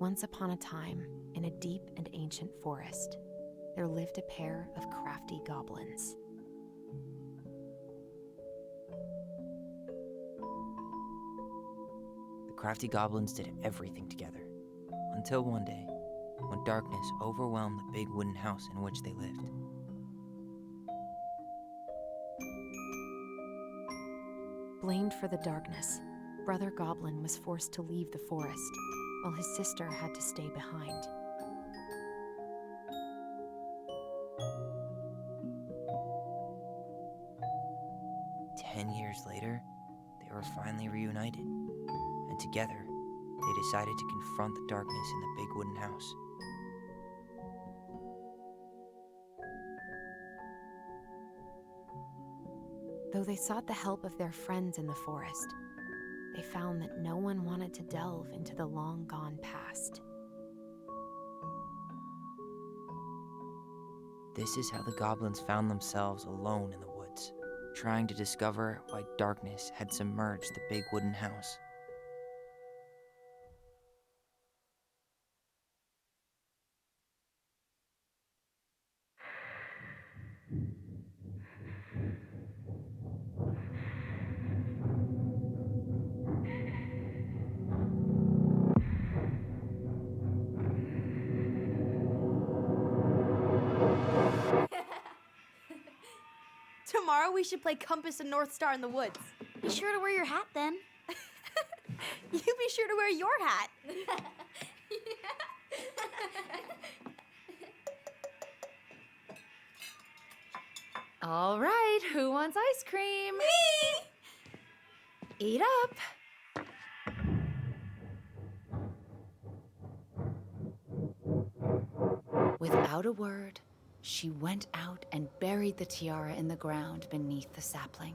Once upon a time, in a deep and ancient forest, there lived a pair of crafty goblins. The crafty goblins did everything together, until one day, when darkness overwhelmed the big wooden house in which they lived. Blamed for the darkness, Brother Goblin was forced to leave the forest, while his sister had to stay behind. Years later, they were finally reunited, and together, they decided to confront the darkness in the big wooden house. Though they sought the help of their friends in the forest, they found that no one wanted to delve into the long-gone past. This is how the goblins found themselves alone in the woods, trying to discover why darkness had submerged the big wooden house. Tomorrow we should play Compass and North Star in the woods. Be sure to wear your hat then. You be sure to wear your hat. All right, who wants ice cream? Me! Eat up. Without a word, she went out and buried the tiara in the ground beneath the sapling.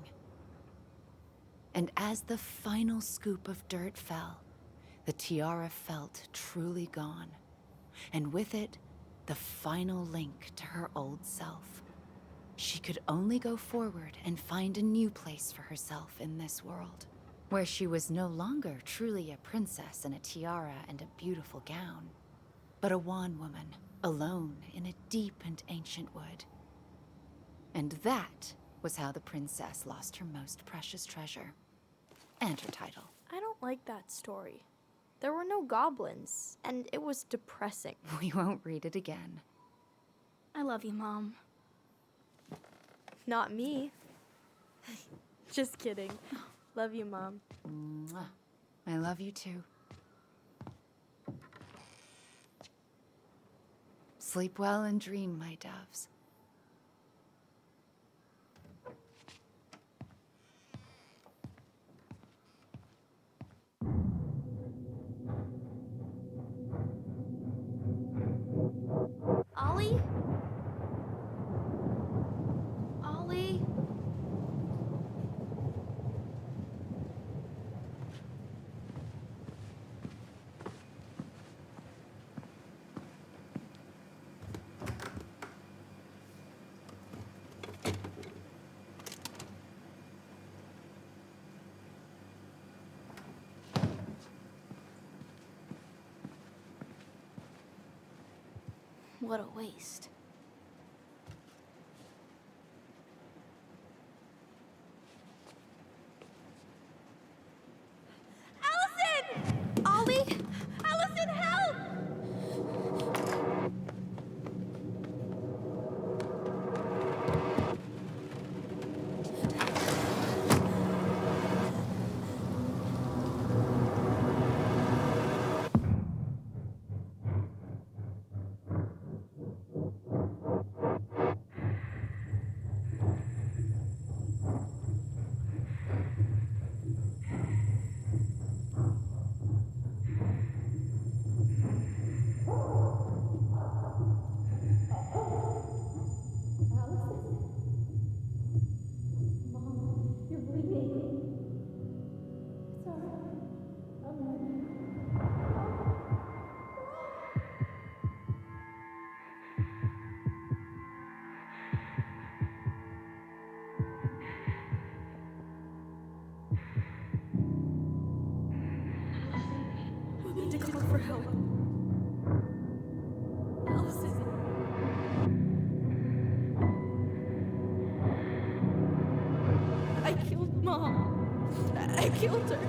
And as the final scoop of dirt fell, the tiara felt truly gone, and with it, the final link to her old self. She could only go forward and find a new place for herself in this world, where she was no longer truly a princess in a tiara and a beautiful gown, but a wan woman, alone in a deep and ancient wood. And that was how the princess lost her most precious treasure, and her title. I don't like that story. There were no goblins, and it was depressing. We won't read it again. I love you, Mom. Not me. Just kidding. Love you, Mom. Mwah. I love you too. Sleep well and dream, my doves. Ollie? Ollie? What a waste. Allison! Ollie! Allison, help! We need to call for help. killed her.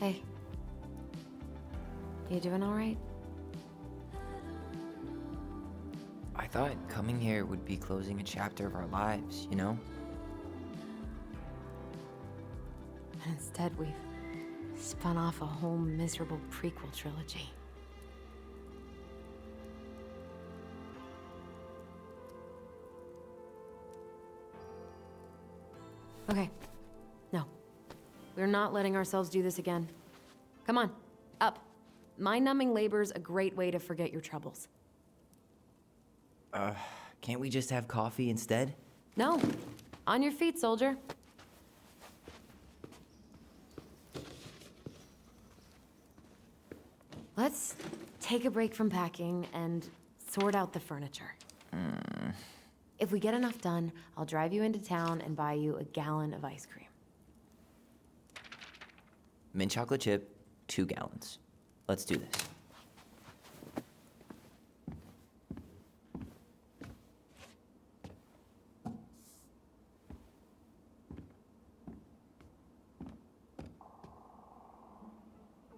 Hey. You doing all right? I thought coming here would be closing a chapter of our lives, you know? Instead, we've spun off a whole miserable prequel trilogy. Okay. No. We're not letting ourselves do this again. Come on, up. Mind-numbing labor's a great way to forget your troubles. Can't we just have coffee instead? No. On your feet, soldier. Let's take a break from packing and sort out the furniture. If we get enough done, I'll drive you into town and buy you a gallon of ice cream. Mint chocolate chip, 2 gallons. Let's do this.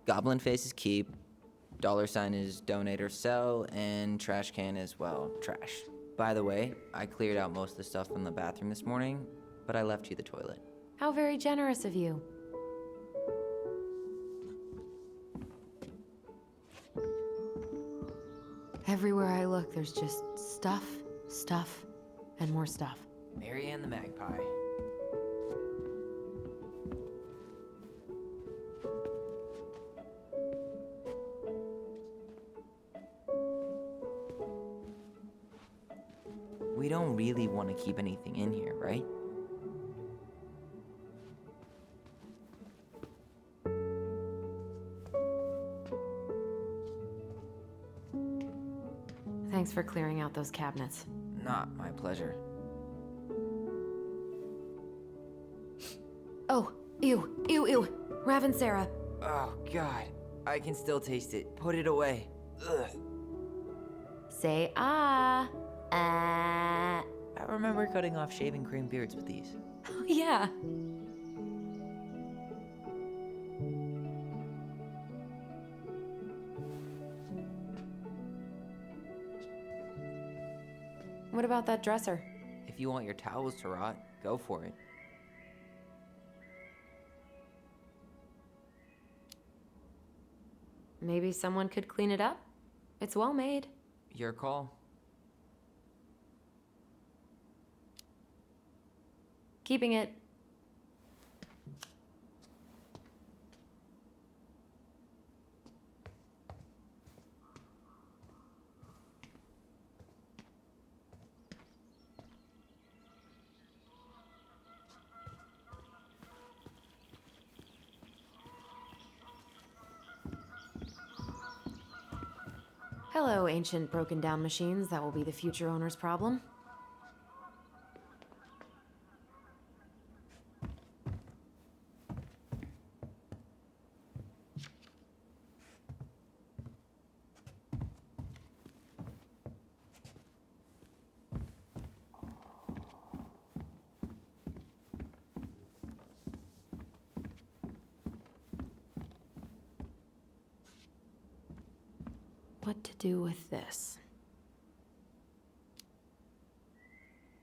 Goblin face is keep, $sign is donate or sell, and trash can is, well, trash. By the way, I cleared out most of the stuff from the bathroom this morning, but I left you the toilet. How very generous of you. Everywhere I look, there's just stuff, stuff, and more stuff. Marianne the Magpie. We don't really want to keep anything in here, right? Thanks for clearing out those cabinets. Not my pleasure. Oh, ew, ew, ew. Raven Sarah. Oh, God. I can still taste it. Put it away. Ugh. Say ah. Ah. I remember cutting off shaving cream beards with these. Oh, yeah. What about that dresser? If you want your towels to rot, go for it. Maybe someone could clean it up? It's well made. Your call. Keeping it. Hello, ancient broken down machines that will be the future owner's problem. What to do with this?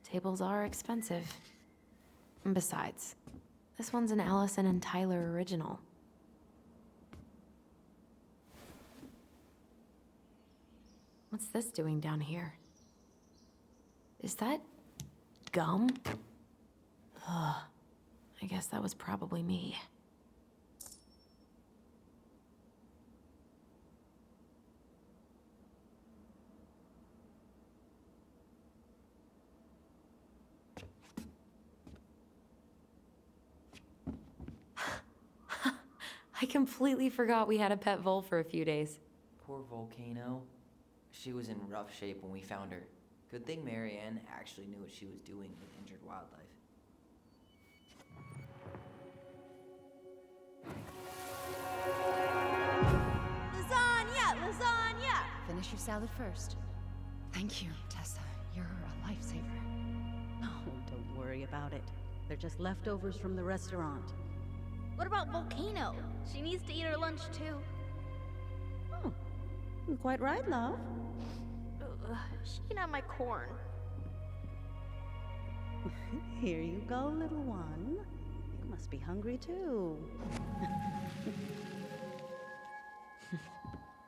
Tables are expensive. And besides, this one's an Alyson and Tyler original. What's this doing down here? Is that gum? Ugh. I guess that was probably me. I completely forgot we had a pet vole for a few days. Poor Volcano. She was in rough shape when we found her. Good thing Marianne actually knew what she was doing with injured wildlife. Lasagna! Lasagna! Finish your salad first. Thank you, Tessa. You're a lifesaver. Oh, don't worry about it. They're just leftovers from the restaurant. What about Volcano? She needs to eat her lunch too. Oh, you're quite right, love. Ugh, she can have my corn. Here you go, little one. You must be hungry too.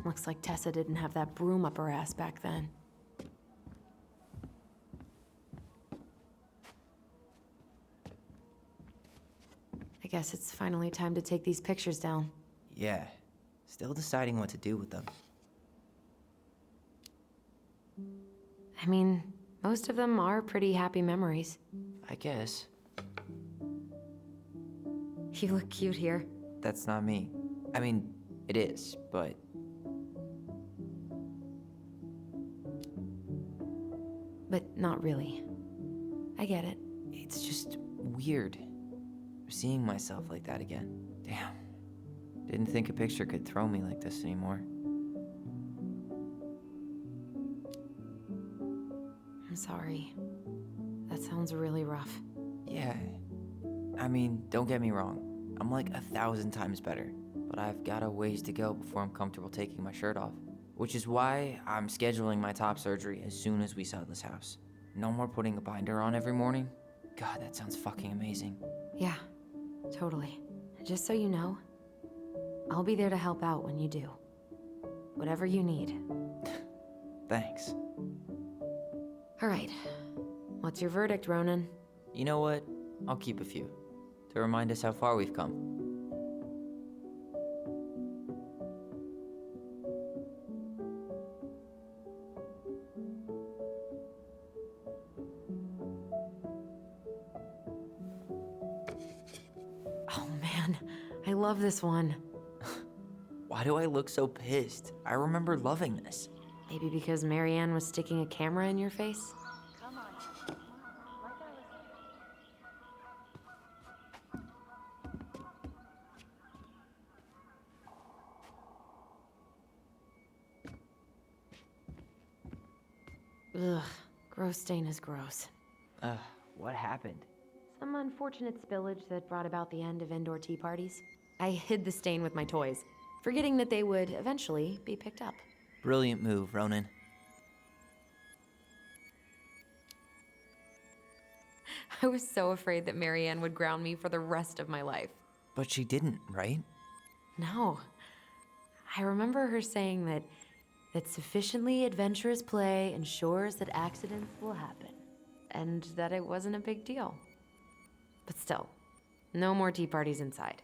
Looks like Tessa didn't have that broom up her ass back then. I guess it's finally time to take these pictures down. Yeah. Still deciding what to do with them. I mean, most of them are pretty happy memories. I guess. You look cute here. That's not me. I mean, it is, but... But not really. I get it. It's just weird. Seeing myself like that again. Damn. Didn't think a picture could throw me like this anymore. I'm sorry. That sounds really rough. Yeah. I mean, don't get me wrong. I'm like 1,000 times better. But I've got a ways to go before I'm comfortable taking my shirt off. Which is why I'm scheduling my top surgery as soon as we sell this house. No more putting a binder on every morning. God, that sounds fucking amazing. Yeah, totally. Just so you know, I'll be there to help out when you do. Whatever you need. Thanks. All right. What's your verdict, Ronan? You know what? I'll keep a few. To remind us how far we've come. love this one. Why do I look so pissed? I remember loving this. Maybe because Marianne was sticking a camera in your face? Ugh, gross stain is gross. What happened? Some unfortunate spillage that brought about the end of indoor tea parties. I hid the stain with my toys, forgetting that they would eventually be picked up. Brilliant move, Ronan. I was so afraid that Marianne would ground me for the rest of my life. But she didn't, right? No. I remember her saying that sufficiently adventurous play ensures that accidents will happen, and that it wasn't a big deal. But still, no more tea parties inside.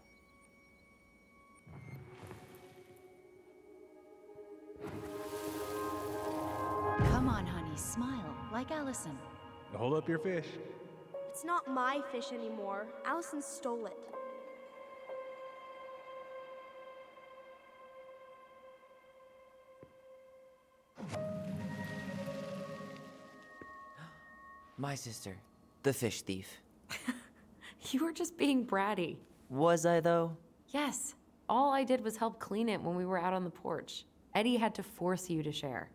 Come on, honey, smile, like Allison. Hold up your fish. It's not my fish anymore. Allison stole it. My sister, the fish thief. You were just being bratty. Was I, though? Yes. All I did was help clean it when we were out on the porch. Eddie had to force you to share.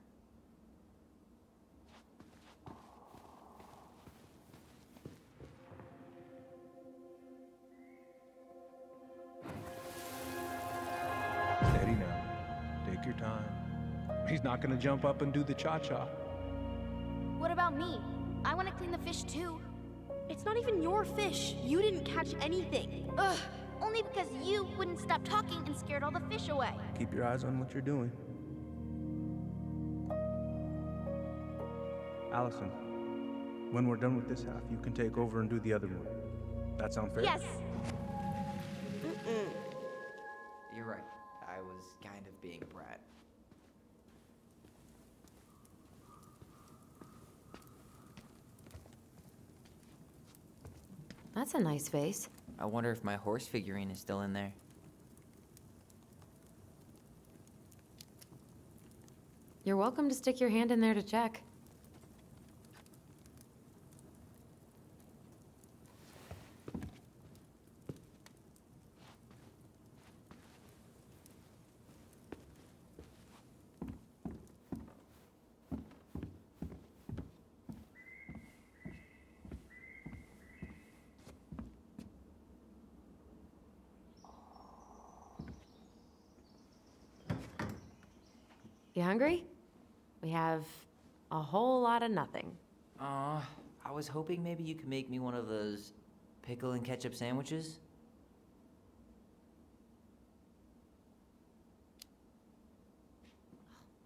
Steady now. Take your time. He's not gonna jump up and do the cha-cha. What about me? I want to clean the fish too. It's not even your fish. You didn't catch anything. Ugh, only because you wouldn't stop talking and scared all the fish away. Keep your eyes on what you're doing. Allison, when we're done with this half, you can take over and do the other one. That sound fair? Yes. You're right. I was kind of being a brat. That's a nice face. I wonder if my horse figurine is still in there. You're welcome to stick your hand in there to check. You hungry? We have a whole lot of nothing. I was hoping maybe you could make me one of those pickle and ketchup sandwiches.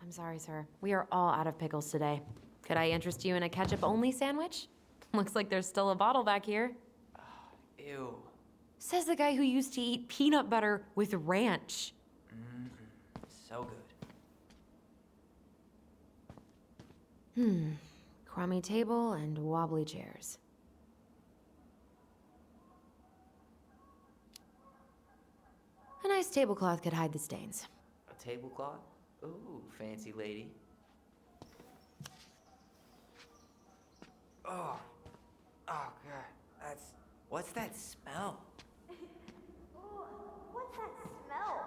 I'm sorry, sir. We are all out of pickles today. Could I interest you in a ketchup-only sandwich? Looks like there's still a bottle back here. Ew. Says the guy who used to eat peanut butter with ranch. So good. Crummy table and wobbly chairs. A nice tablecloth could hide the stains. A tablecloth? Ooh, fancy lady. Oh, God, what's that smell? What's that smell?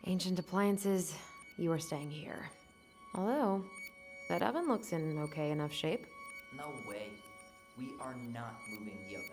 Ancient appliances, you are staying here. Although, that oven looks in okay enough shape. No way. We are not moving the oven.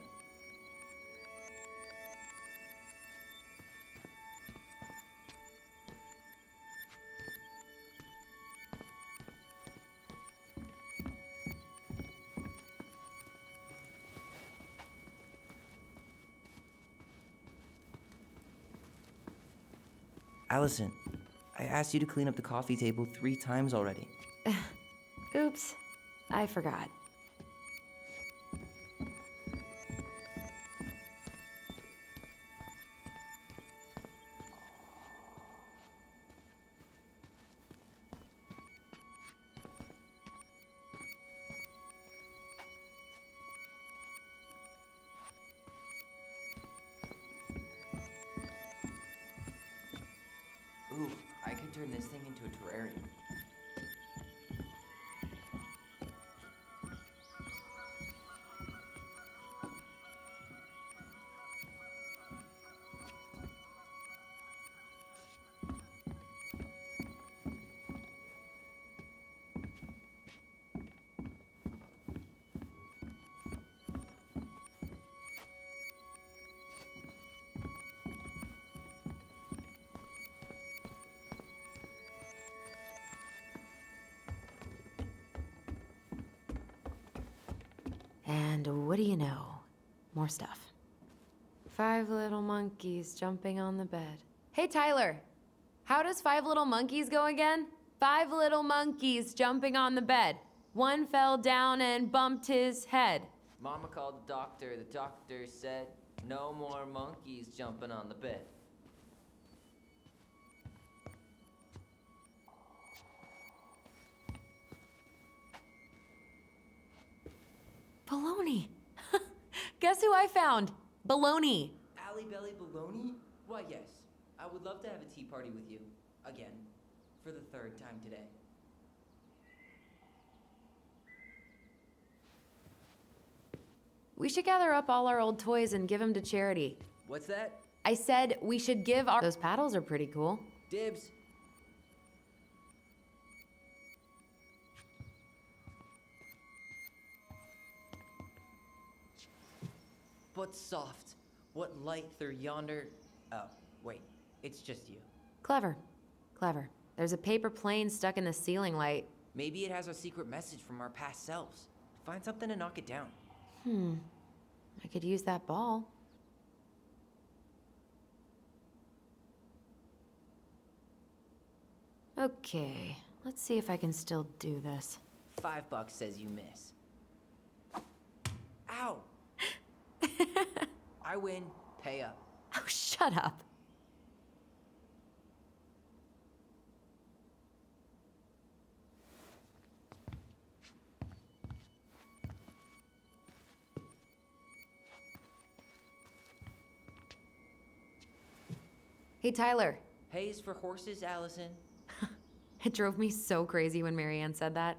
Allison, I asked you to clean up the coffee table 3 times already. Oops, I forgot. Ooh, I could turn this thing into a terrarium. And what do you know? More stuff. 5 little monkeys jumping on the bed. Hey, Tyler! How does 5 little monkeys go again? 5 little monkeys jumping on the bed. One fell down and bumped his head. Mama called the doctor. The doctor said, no more monkeys jumping on the bed. Baloney! Guess who I found? Baloney! Alley Belly Baloney? Why, yes. I would love to have a tea party with you. Again. For the 3rd time today. We should gather up all our old toys and give them to charity. What's that? I said we should give our... Those paddles are pretty cool. Dibs. But soft, what light through yonder... Oh, wait, it's just you. Clever. Clever. There's a paper plane stuck in the ceiling light. Maybe it has a secret message from our past selves. Find something to knock it down. I could use that ball. Okay, let's see if I can still do this. $5 says you miss. Ow! I win, pay up. Oh, shut up. Hey, Tyler. Hay's for horses, Allison. It drove me so crazy when Marianne said that.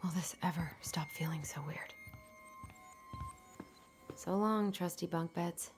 Will this ever stop feeling so weird? So long, trusty bunk beds.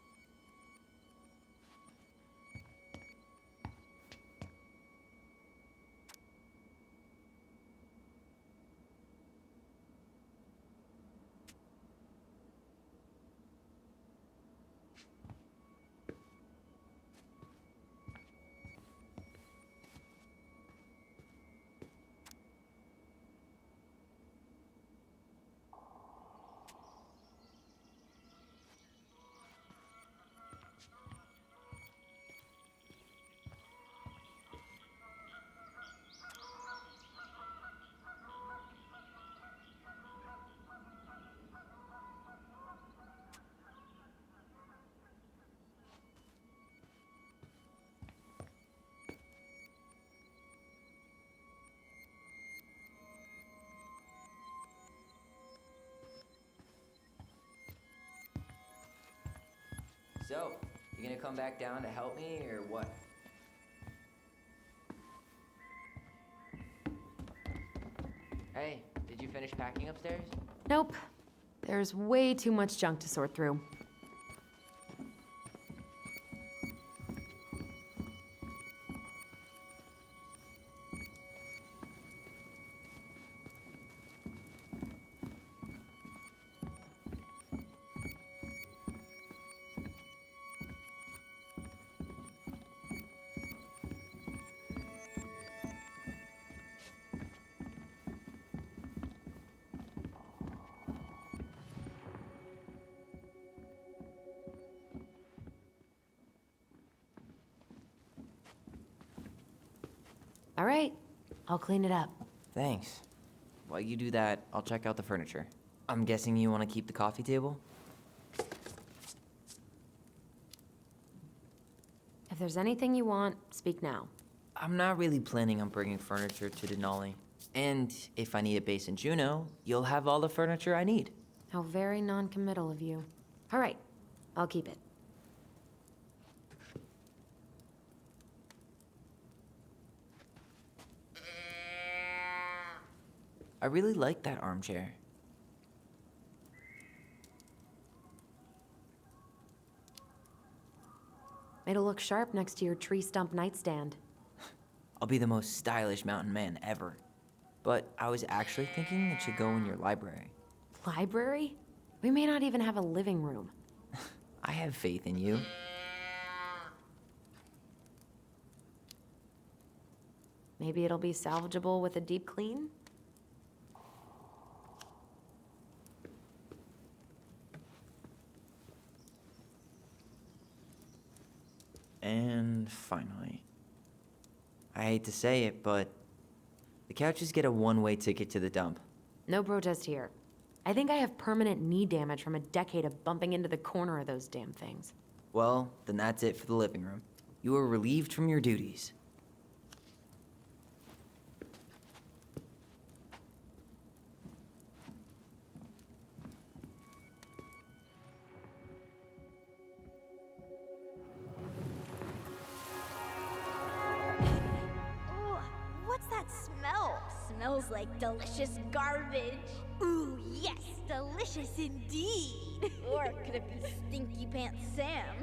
So, you gonna come back down to help me, or what? Hey, did you finish packing upstairs? Nope. There's way too much junk to sort through. All right, I'll clean it up. Thanks. While you do that, I'll check out the furniture. I'm guessing you want to keep the coffee table? If there's anything you want, speak now. I'm not really planning on bringing furniture to Denali. And if I need a base in Juneau, you'll have all the furniture I need. How very non-committal of you. All right, I'll keep it. I really like that armchair. It'll look sharp next to your tree stump nightstand. I'll be the most stylish mountain man ever. But I was actually thinking it should go in your library. Library? We may not even have a living room. I have faith in you. Maybe it'll be salvageable with a deep clean? And finally, I hate to say it, but the couches get a one-way ticket to the dump. No protest here. I think I have permanent knee damage from a decade of bumping into the corner of those damn things. Well, then that's it for the living room. You are relieved from your duties. Ooh, what's that smell? Smells like delicious garbage. Ooh, yes, delicious indeed. Or could it be Stinky Pants Sam?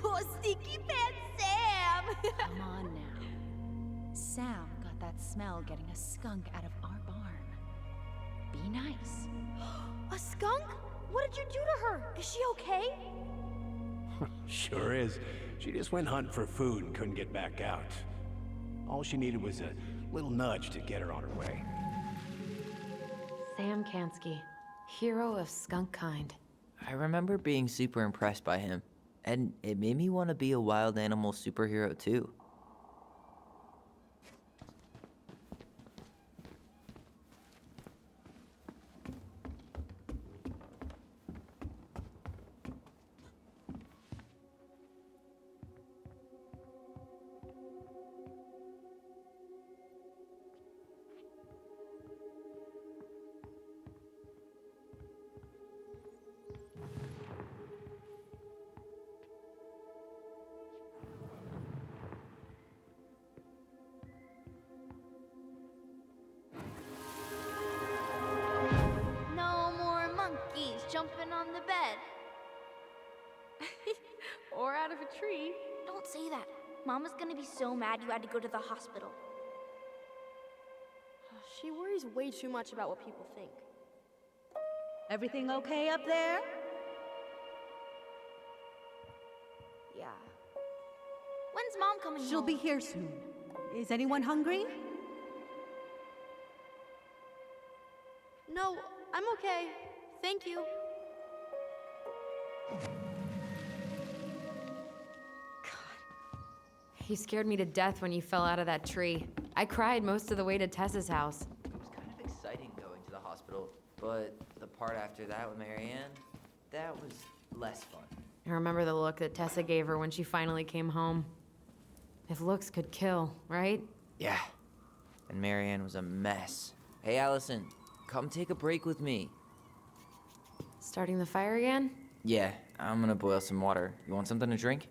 Oh, Stinky Pants Sam! Come on now. Sam got that smell getting a skunk out of our barn. Be nice. A skunk? What did you do to her? Is she okay? Sure is. She just went hunting for food and couldn't get back out. All she needed was a little nudge to get her on her way. Sam Kansky, hero of skunk kind. I remember being super impressed by him, and it made me want to be a wild animal superhero too. No more monkeys jumping on the bed. Or out of a tree. Don't say that. Mama's gonna be so mad you had to go to the hospital. She worries way too much about what people think. Everything okay up there? Yeah. When's Mom coming She'll home? be here soon. Is anyone hungry? No, I'm okay. Thank you. You scared me to death when you fell out of that tree. I cried most of the way to Tessa's house. It was kind of exciting going to the hospital, but the part after that with Marianne, that was less fun. I remember the look that Tessa gave her when she finally came home. If looks could kill, right? Yeah, and Marianne was a mess. Hey, Allison, come take a break with me. Starting the fire again? Yeah, I'm gonna boil some water. You want something to drink?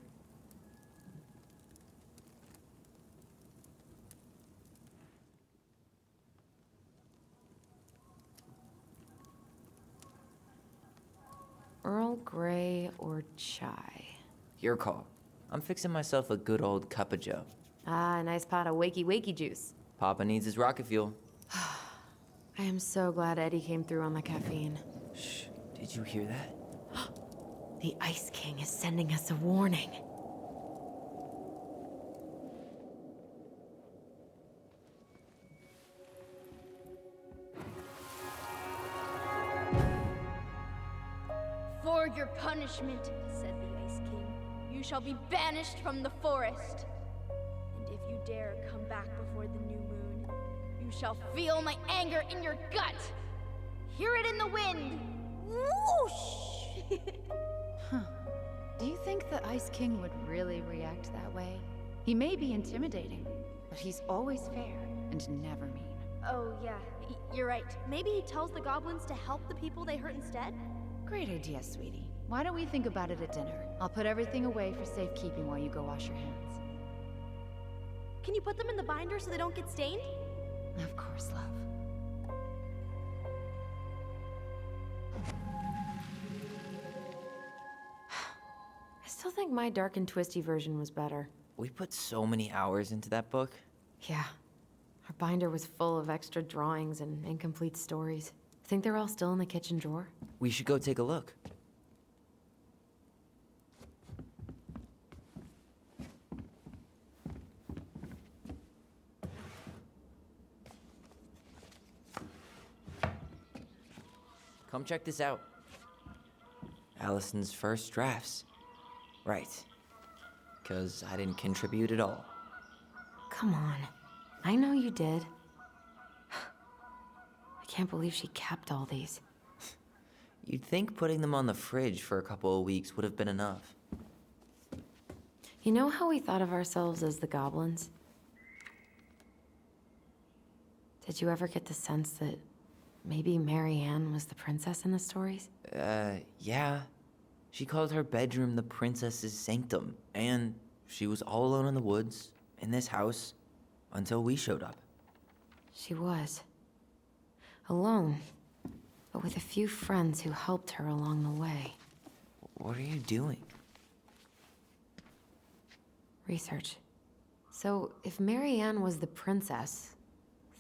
Earl Grey or chai? Your call. I'm fixing myself a good old cup of joe. Ah, a nice pot of wakey juice. Papa needs his rocket fuel. I am so glad Eddie came through on the caffeine. Shh, did you hear that? The Ice King is sending us a warning. For your punishment, said the Ice King, you shall be banished from the forest. And if you dare come back before the new moon, You shall feel my anger in your gut. Hear it in the wind. Whoosh! Huh. Do you think the Ice King would really react that way? He may be intimidating, but he's always fair and never mean. Oh, yeah, you're right. Maybe he tells the goblins to help the people they hurt instead? Great idea, sweetie. Why don't we think about it at dinner? I'll put everything away for safekeeping while you go wash your hands. Can you put them in the binder so they don't get stained? Of course, love. I still think my dark and twisty version was better. We put so many hours into that book. Yeah. Our binder was full of extra drawings and incomplete stories. Think they're all still in the kitchen drawer? We should go take a look. Come check this out. Allison's first drafts. Right. 'Cause I didn't contribute at all. Come on. I know you did. I can't believe she kept all these. You'd think putting them on the fridge for a couple of weeks would have been enough. You know how we thought of ourselves as the goblins? Did you ever get the sense that maybe Marianne was the princess in the stories? Yeah. She called her bedroom the princess's sanctum, and she was all alone in the woods, in this house, until we showed up. She was. Alone, but with a few friends who helped her along the way. What are you doing? Research. So, if Marianne was the princess,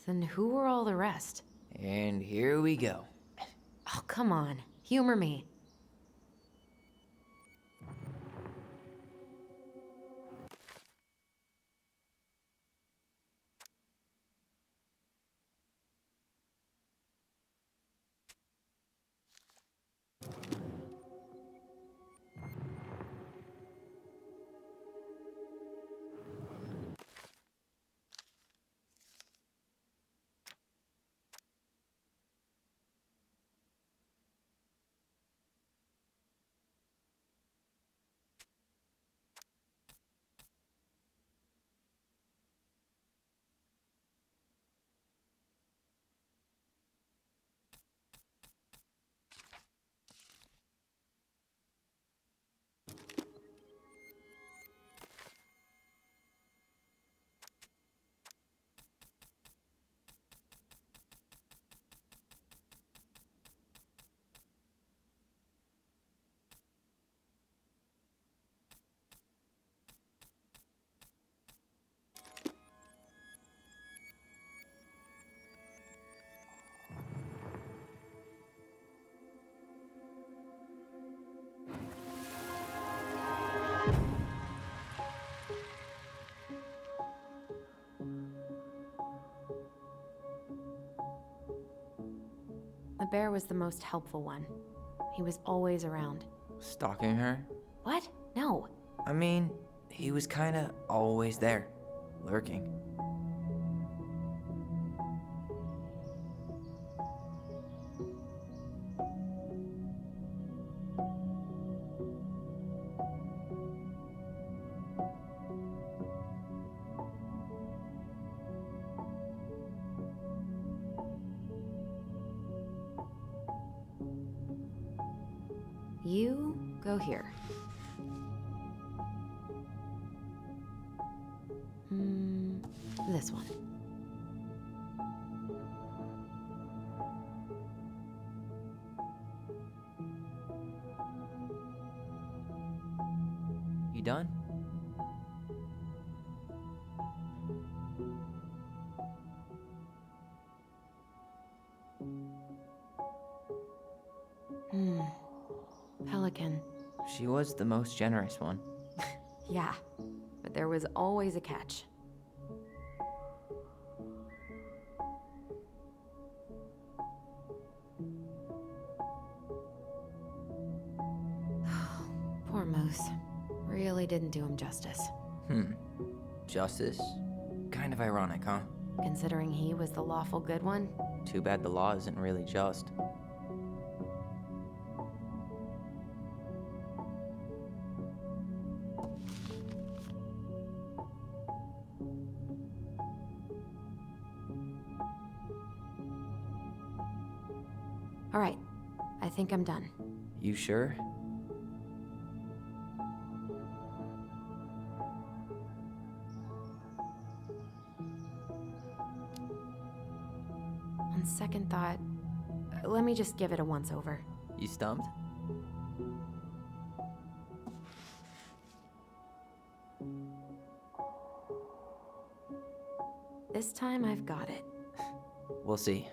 then who were all the rest? And here we go. Oh, come on. Humor me. The bear was the most helpful one. He was always around. Stalking her? What? No. I mean, he was kinda always there, lurking. You go here. This one. You done? Pelican. She was the most generous one. Yeah, but there was always a catch. Poor Moose. Really didn't do him justice. Justice? Kind of ironic, huh? considering he was the lawful good one. Too bad the law isn't really just. All right, I think I'm done. You sure? On second thought, let me just give it a once-over. You stumped? This time I've got it. We'll see.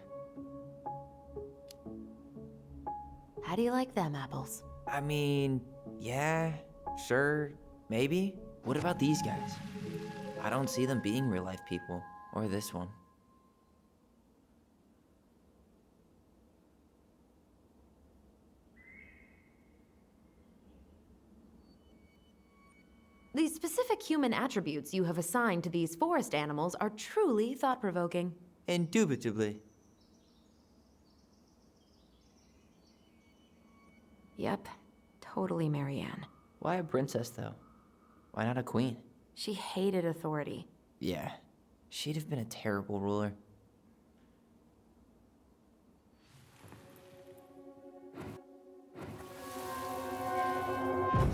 How do you like them apples? I mean, yeah, sure, maybe. What about these guys? I don't see them being real-life people, or this one. The specific human attributes you have assigned to these forest animals are truly thought-provoking. Indubitably. Yep, totally Marianne. Why a princess, though? Why not a queen? She hated authority. Yeah, she'd have been a terrible ruler.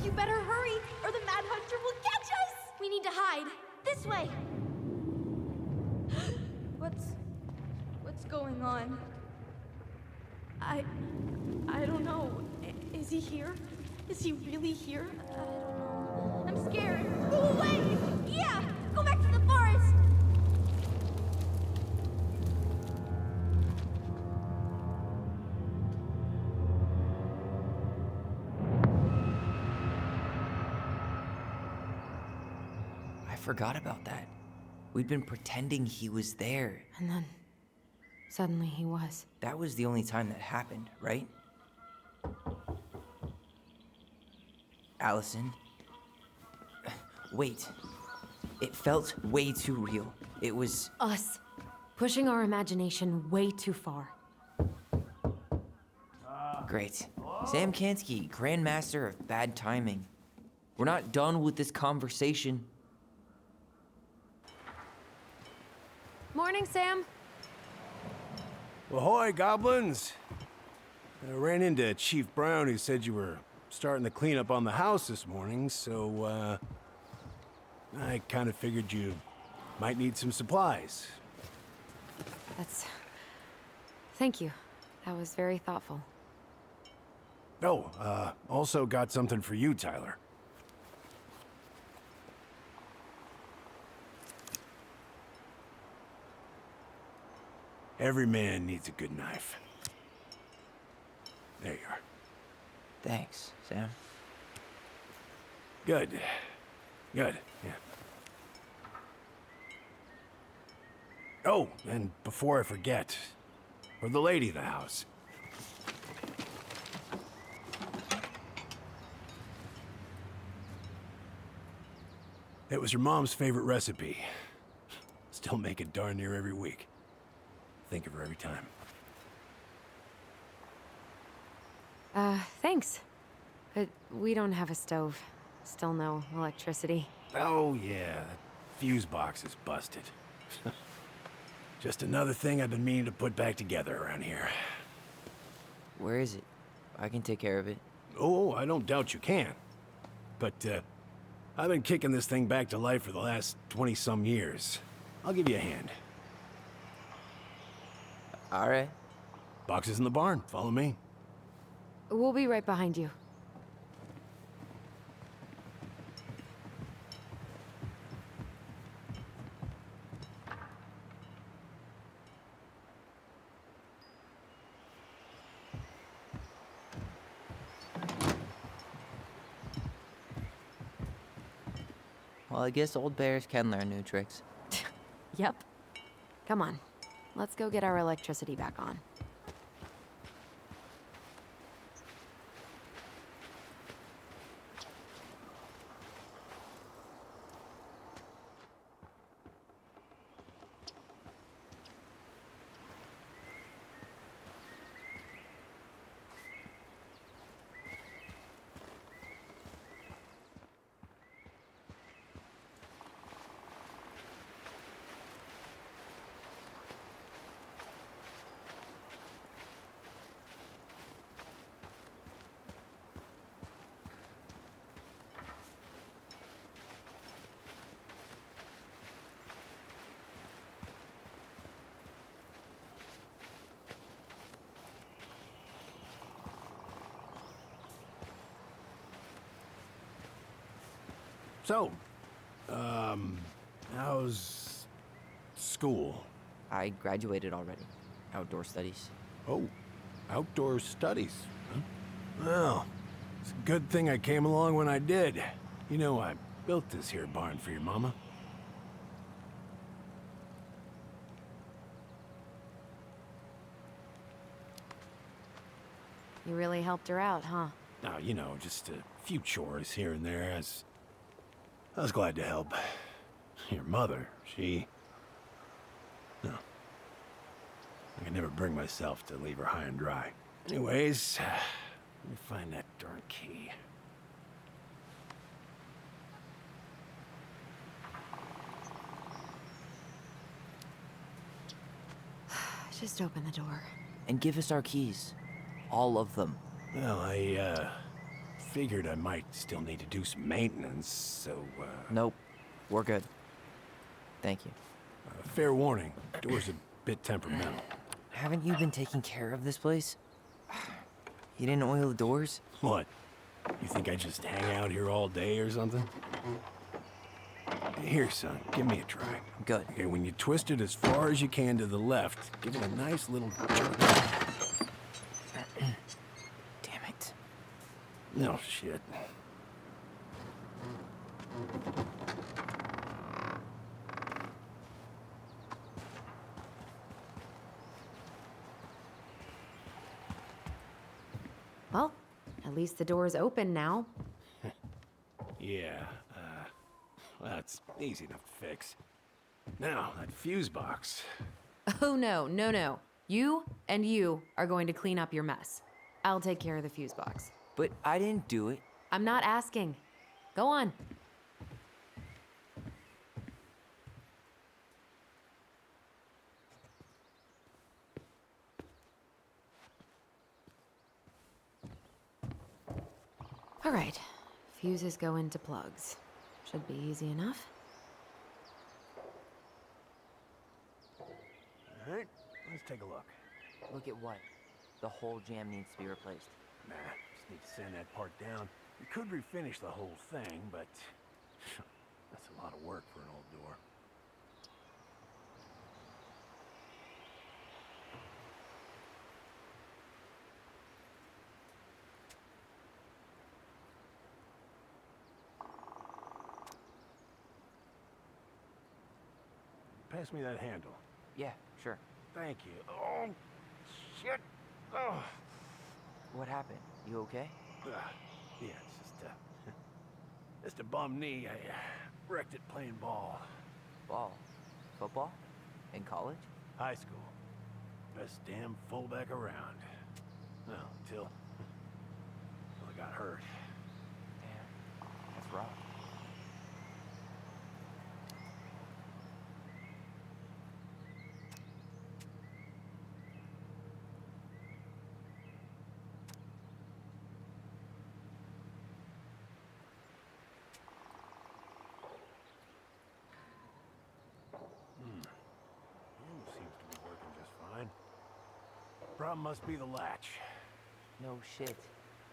You better hurry, or the Mad Hunter will catch us! We need to hide. This way! What's going on? I don't know. Is he here? Is he really here? I don't know. I'm scared. Go away! Yeah! Go back to the forest! I forgot about that. We'd been pretending he was there. And then, suddenly he was. That was the only time that happened, right? Allison? Wait. It felt way too real. It was... Us. Pushing our imagination way too far. Great. Sam Kansky, Grandmaster of Bad Timing. We're not done with this conversation. Morning, Sam. Ahoy, goblins! I ran into Chief Brown, who said you were starting the cleanup on the house this morning, so, I kind of figured you might need some supplies. Thank you. That was very thoughtful. Oh, also got something for you, Tyler. Every man needs a good knife. There you are. Thanks, Sam. Good. Good, yeah. Oh, and before I forget, for the lady of the house. It was her mom's favorite recipe. Still make it darn near every week. Think of her every time. Thanks. But we don't have a stove. Still no electricity. Oh, yeah. That fuse box is busted. Just another thing I've been meaning to put back together around here. Where is it? I can take care of it. Oh, I don't doubt you can. But, I've been kicking this thing back to life for the last 20-some years. I'll give you a hand. All right. Box is in the barn. Follow me. We'll be right behind you. Well, I guess old bears can learn new tricks. Yep. Come on. Let's go get our electricity back on. So, how's school? I graduated already. Outdoor studies. Oh, outdoor studies. Huh? Well, it's a good thing I came along when I did. You know, I built this here barn for your mama. You really helped her out, huh? Now, you know, just a few chores here and there. I was glad to help. Your mother, she... No. I could never bring myself to leave her high and dry. Anyways, let me find that darn key. Just open the door. And give us our keys. All of them. Well, I, figured I might still need to do some maintenance, so, Nope. We're good. Thank you. fair warning, door's a bit temperamental. Haven't you been taking care of this place? You didn't oil the doors? What? You think I just hang out here all day or something? Here, son, give me a try. Good. Okay, when you twist it as far as you can to the left, give it a nice little jerk. Damn it. No shit. Well, at least the door's open now. Yeah, well, that's easy enough to fix. Now, that fuse box. Oh, no, no, no. You and you are going to clean up your mess. I'll take care of the fuse box. But I didn't do it. I'm not asking. Go on. All right. Fuses go into plugs. Should be easy enough. All right, let's take a look. Look at what? The whole jam needs to be replaced. Nah, just need to sand that part down. We could refinish the whole thing, but that's a lot of work for an old door. Pass me that handle. Yeah, sure. Thank you. Oh, shit. Oh. What happened? You okay? Yeah, it's just a bum knee. I wrecked it playing ball. Ball? Football? In college? High school. Best damn fullback around. Well, until I got hurt. Damn, that's rough. Seems to be working just fine. Problem must be the latch. No shit.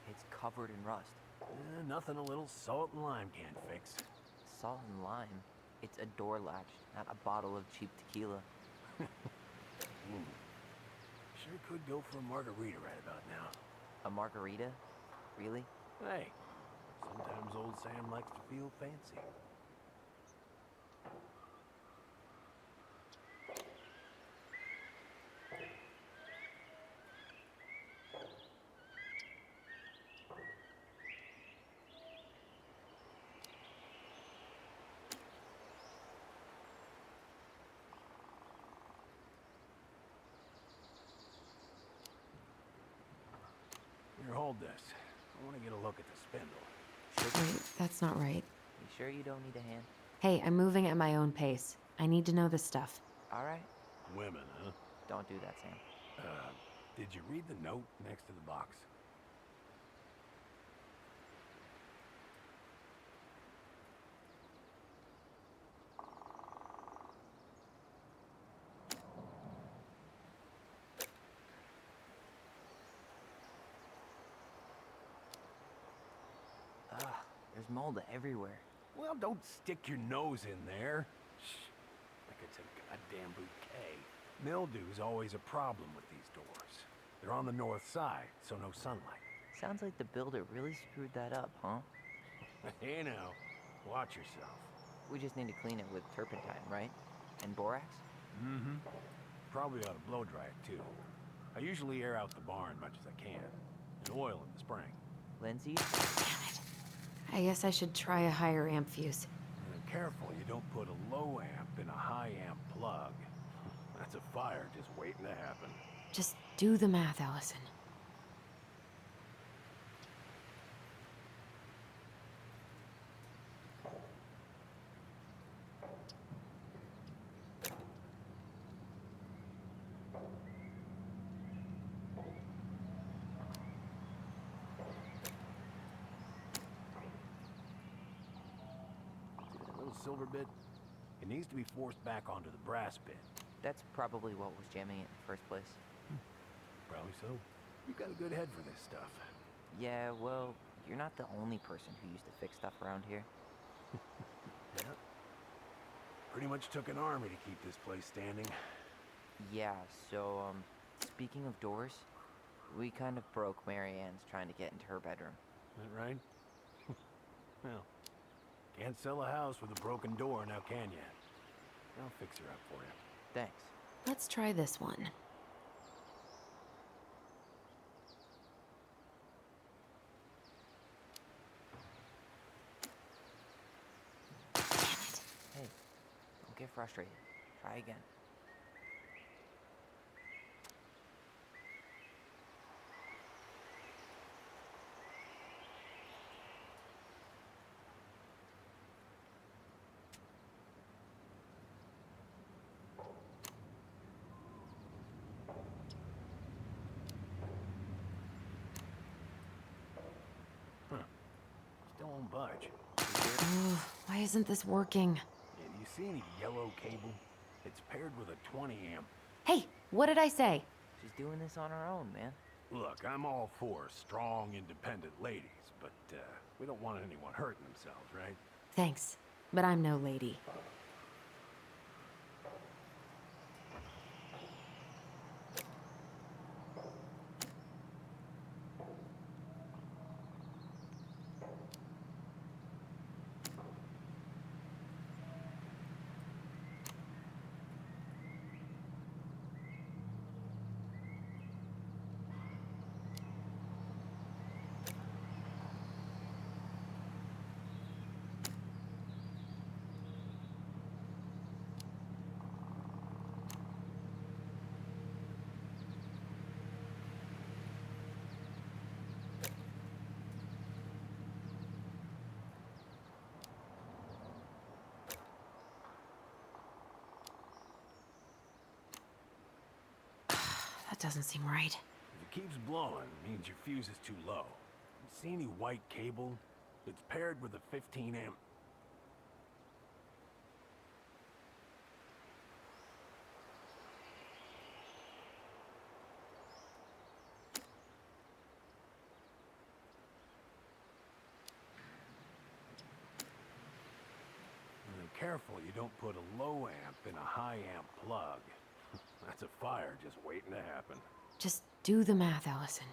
It's covered in rust. Nothing a little salt and lime can't fix. Salt and lime. It's a door latch, not a bottle of cheap tequila. Sure could go for a margarita right about now. A margarita? Really? Hey, sometimes old Sam likes to feel fancy. Here, hold this. I want to get a look at the spindle. Wait, that's not right. You sure you don't need a hand? Hey, I'm moving at my own pace. I need to know this stuff. All right. Women, huh? Don't do that, Sam. Did you read the note next to the box? Ugh, there's mold everywhere. Well, don't stick your nose in there. Shh. Like it's a goddamn bouquet. Mildew's always a problem with these doors. They're on the north side, so no sunlight. Sounds like the builder really screwed that up, huh? Hey now, watch yourself. We just need to clean it with turpentine, right? And borax? Mm-hmm. Probably ought to blow dry it, too. I usually air out the barn much as I can. And oil in the spring. Lindsay? I guess I should try a higher amp fuse. And careful you don't put a low amp in a high amp plug. That's a fire just waiting to happen. Just do the math, Allison. See that little silver bit? It needs to be forced back onto the brass bit. That's probably what was jamming it in the first place. Probably so. You've got a good head for this stuff. Yeah, well, you're not the only person who used to fix stuff around here. Yeah. Pretty much took an army to keep this place standing. Yeah, so, speaking of doors, we kind of broke Mary Ann's trying to get into her bedroom. Is that right? Well, can't sell a house with a broken door now, can you? I'll fix her up for you. Thanks. Let's try this one. Hey, don't get frustrated. Try again. Still won't budge. Ugh, why isn't this working? Yeah, do you see any yellow cable? It's paired with a 20 amp. Hey, what did I say? She's doing this on her own, man. Look, I'm all for strong, independent ladies, but we don't want anyone hurting themselves, right? Thanks, but I'm no lady. That doesn't seem right. If it keeps blowing, it means your fuse is too low. See any white cable? It's paired with a 15 amp. And careful you don't put a low amp in a high amp plug. That's a fire just waiting to happen. Just do the math, Allison.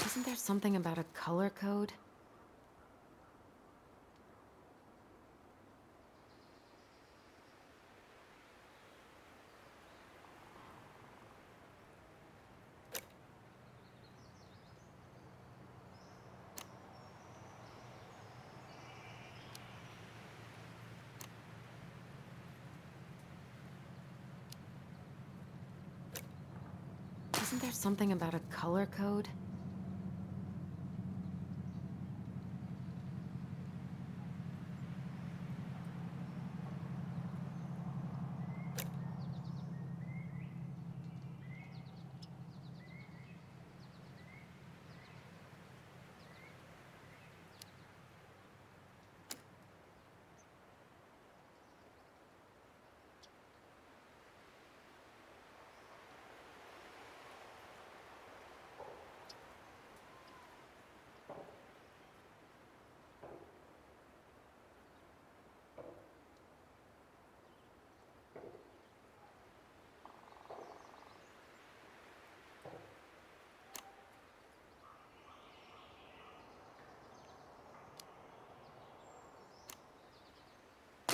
Isn't there something about a color code? Isn't there something about a color code?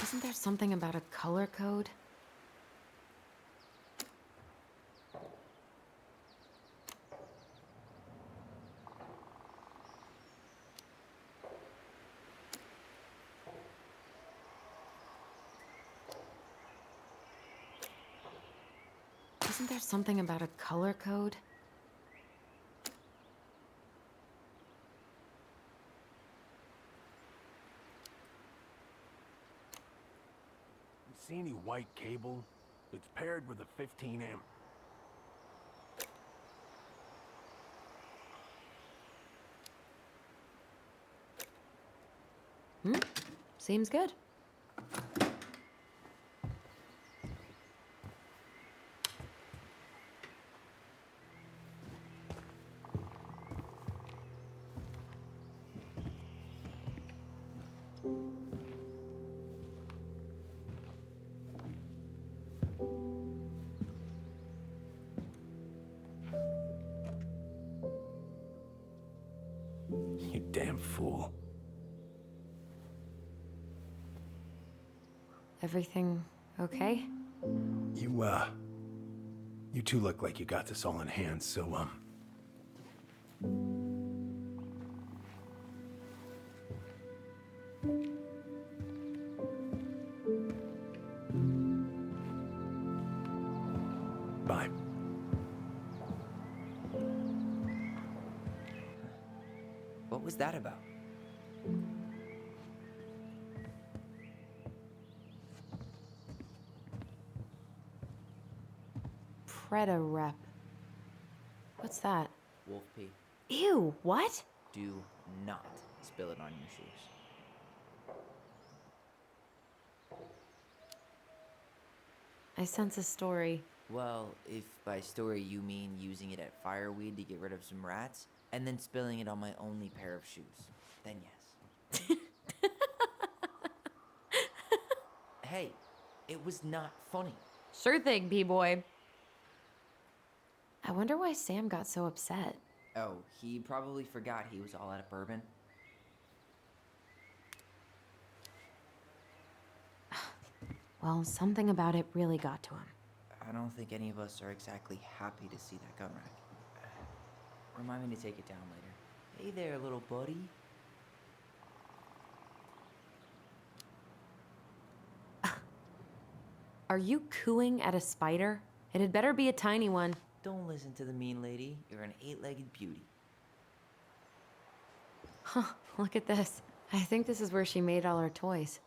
Isn't there something about a color code? Isn't there something about a color code? See any white cable? It's paired with a 15 amp. Seems good. You damn fool. Everything okay? You two look like you got this all in hand, so, bye. What was that about? Preda rep. What's that? Wolf pee. Ew, what? Do not spill it on your shoes. I sense a story. Well, if by story you mean using it at fireweed to get rid of some rats, and then spilling it on my only pair of shoes, then yes. Hey, it was not funny. Sure thing, B-boy. I wonder why Sam got so upset. Oh, he probably forgot he was all out of bourbon. Well, something about it really got to him. I don't think any of us are exactly happy to see that gun rack. Remind me to take it down later. Hey there, little buddy. Are you cooing at a spider? It had better be a tiny one. Don't listen to the mean lady. You're an 8-legged beauty. Huh, look at this. I think this is where she made all her toys.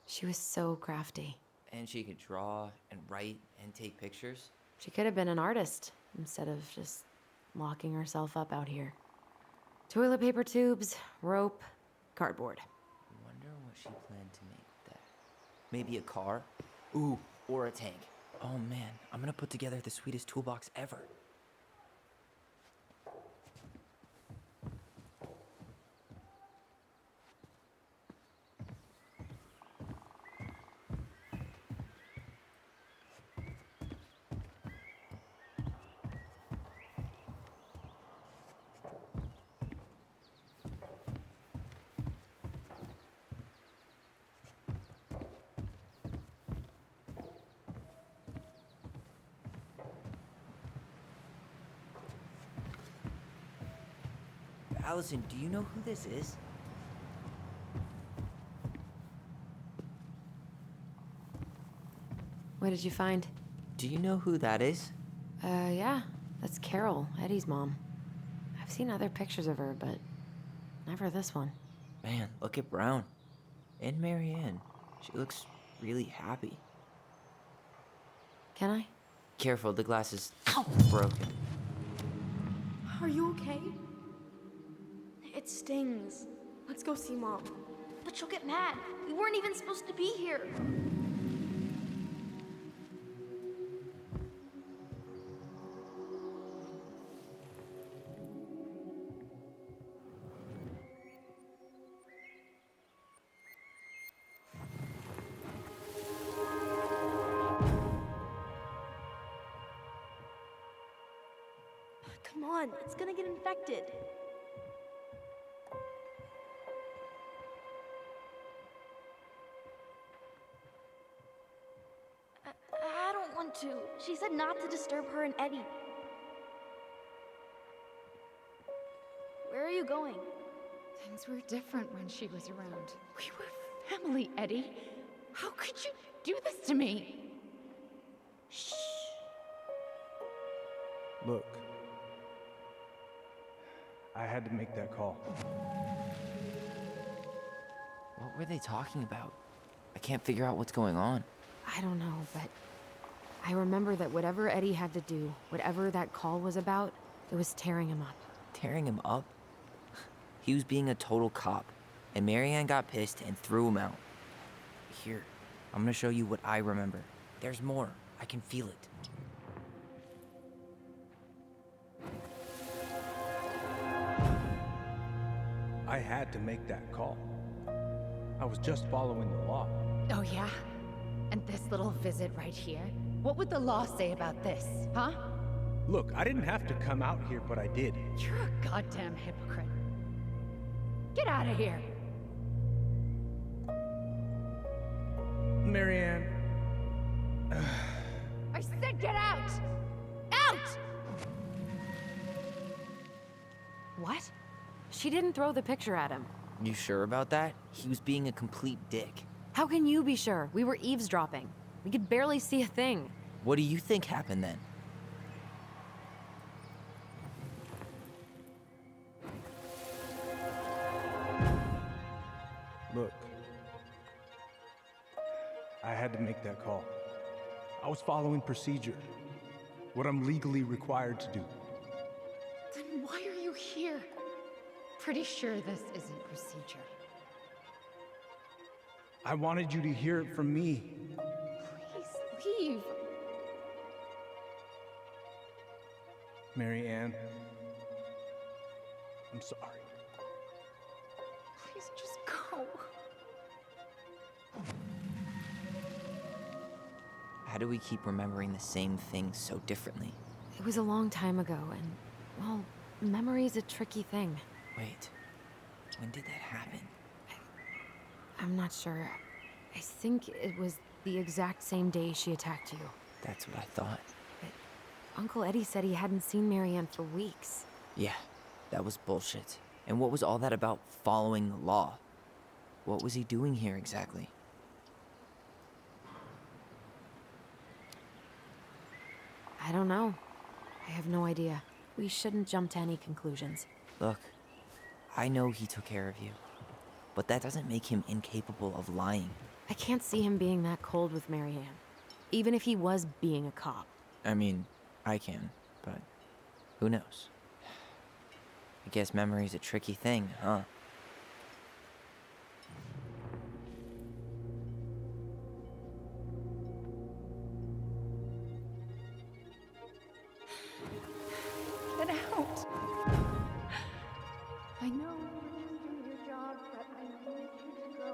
She was so crafty. And she could draw and write and take pictures. She could have been an artist instead of just locking herself up out here. Toilet paper tubes, rope, cardboard. Wonder what she planned to make with that. Maybe a car? Ooh, or a tank. Oh man, I'm gonna put together the sweetest toolbox ever. Allison, do you know who this is? What did you find? Do you know who that is? Yeah. That's Carol, Eddie's mom. I've seen other pictures of her, but never this one. Man, look at Brown. And Marianne. She looks really happy. Can I? Careful, the glass is broken. Are you okay? It stings. Let's go see Mom. But she'll get mad. We weren't even supposed to be here. Come on, it's gonna get infected. I don't want to. She said not to disturb her and Eddie. Where are you going? Things were different when she was around. We were family, Eddie. How could you do this to me? Shh. Look, I had to make that call. What were they talking about? I can't figure out what's going on. I don't know, but I remember that whatever Eddie had to do, whatever that call was about, it was tearing him up. Tearing him up? He was being a total cop, and Marianne got pissed and threw him out. Here, I'm gonna show you what I remember. There's more. I can feel it. I had to make that call. I was just following the law. Oh, yeah? And this little visit right here? What would the law say about this, huh? Look, I didn't have to come out here, but I did. You're a goddamn hypocrite. Get out of here. Marianne. I said get out! Out! What? She didn't throw the picture at him. You sure about that? He was being a complete dick. How can you be sure? We were eavesdropping. We could barely see a thing. What do you think happened then? Look, I had to make that call. I was following procedure, what I'm legally required to do. Then why are you here? Pretty sure this isn't procedure. I wanted you to hear it from me. Please leave. Marianne, I'm sorry. Please just go. How do we keep remembering the same things so differently? It was a long time ago, and, well, memory's a tricky thing. Wait, when did that happen? I'm not sure. I think it was the exact same day she attacked you. That's what I thought. Uncle Eddie said he hadn't seen Marianne for weeks. Yeah, that was bullshit. And what was all that about following the law? What was he doing here exactly? I don't know. I have no idea. We shouldn't jump to any conclusions. Look, I know he took care of you, but that doesn't make him incapable of lying. I can't see him being that cold with Marianne, even if he was being a cop. I mean, I can, but who knows? I guess memory's a tricky thing, huh? Get out. I know you're just doing your job, but I need you to go.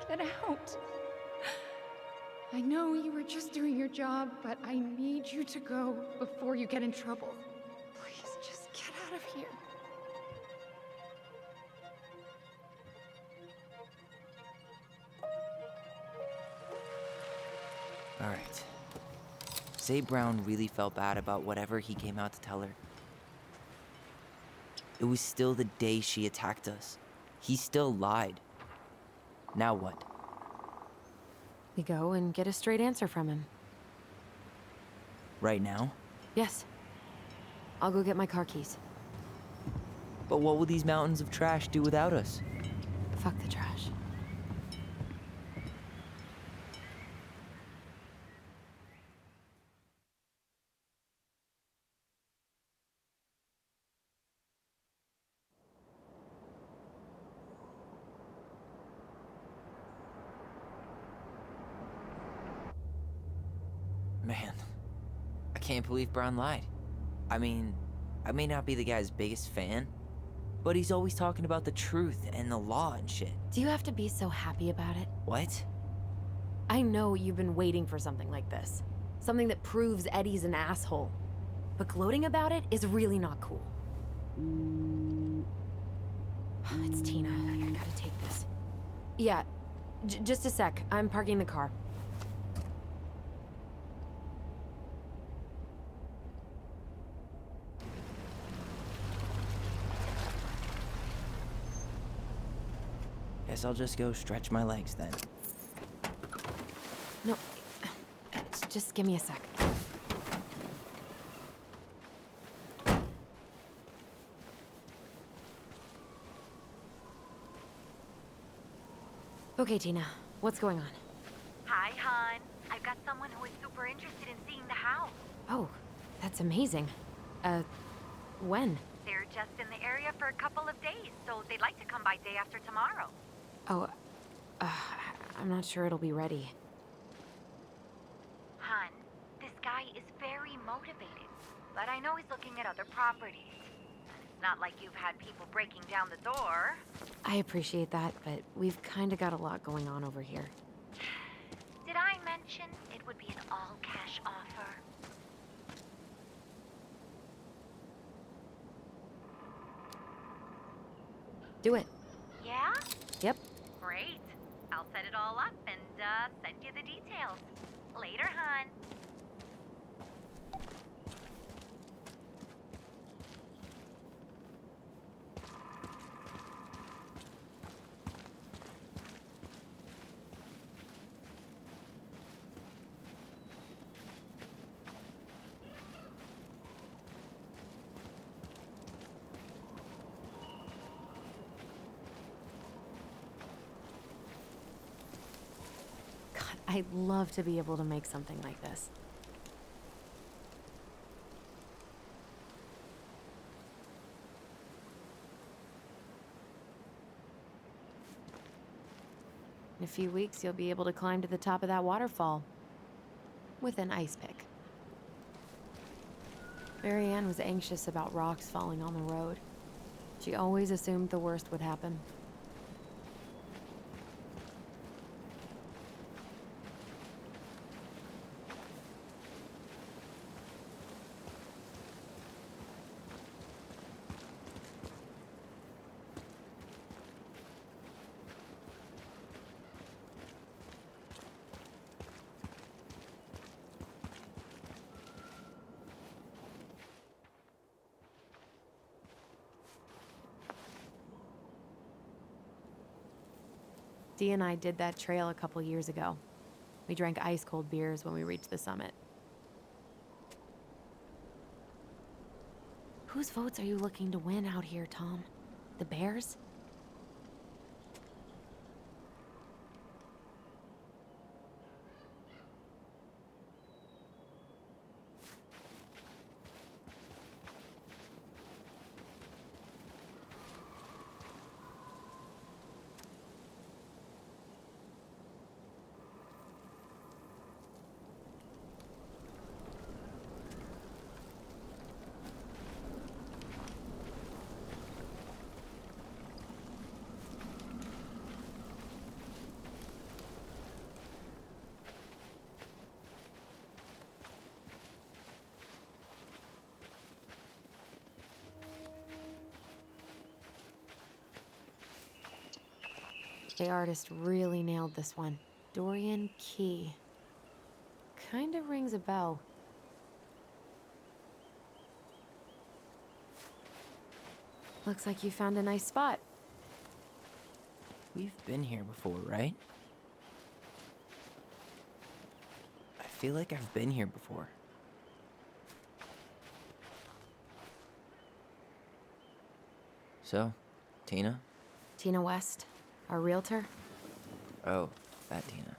Get out. I know you were just doing your job, but I need you to go before you get in trouble. Please just get out of here. All right. Say Brown really felt bad about whatever he came out to tell her. It was still the day she attacked us. He still lied. Now what? We go and get a straight answer from him. Right now? Yes. I'll go get my car keys. But what will these mountains of trash do without us? Fuck the trash. Man, I can't believe Brown lied. I mean, I may not be the guy's biggest fan, but he's always talking about the truth and the law and shit. Do you have to be so happy about it? What? I know you've been waiting for something like this. Something that proves Eddie's an asshole. But gloating about it is really not cool. It's Tina. I gotta take this. Yeah, just a sec. I'm parking the car. Guess I'll just go stretch my legs then. No, just give me a sec. Okay, Tina, what's going on? Hi, hon. I've got someone who is super interested in seeing the house. Oh, that's amazing. When? They're just in the area for a couple of days, so they'd like to come by day after tomorrow. Oh, I'm not sure it'll be ready. Hun, this guy is very motivated, but I know he's looking at other properties. And it's not like you've had people breaking down the door. I appreciate that, but we've kind of got a lot going on over here. Did I mention it would be an all-cash offer? Do it. Yeah? Yep. Great. I'll set it all up and send you the details. Later, hon. I'd love to be able to make something like this. In a few weeks, you'll be able to climb to the top of that waterfall with an ice pick. Marianne was anxious about rocks falling on the road. She always assumed the worst would happen. Dee and I did that trail a couple years ago. We drank ice-cold beers when we reached the summit. Whose votes are you looking to win out here, Tom? The Bears? The artist really nailed this one. Dorian Key. Kinda rings a bell. Looks like you found a nice spot. We've been here before, right? I feel like I've been here before. So, Tina? Tina West, our realtor. Oh, that Tina.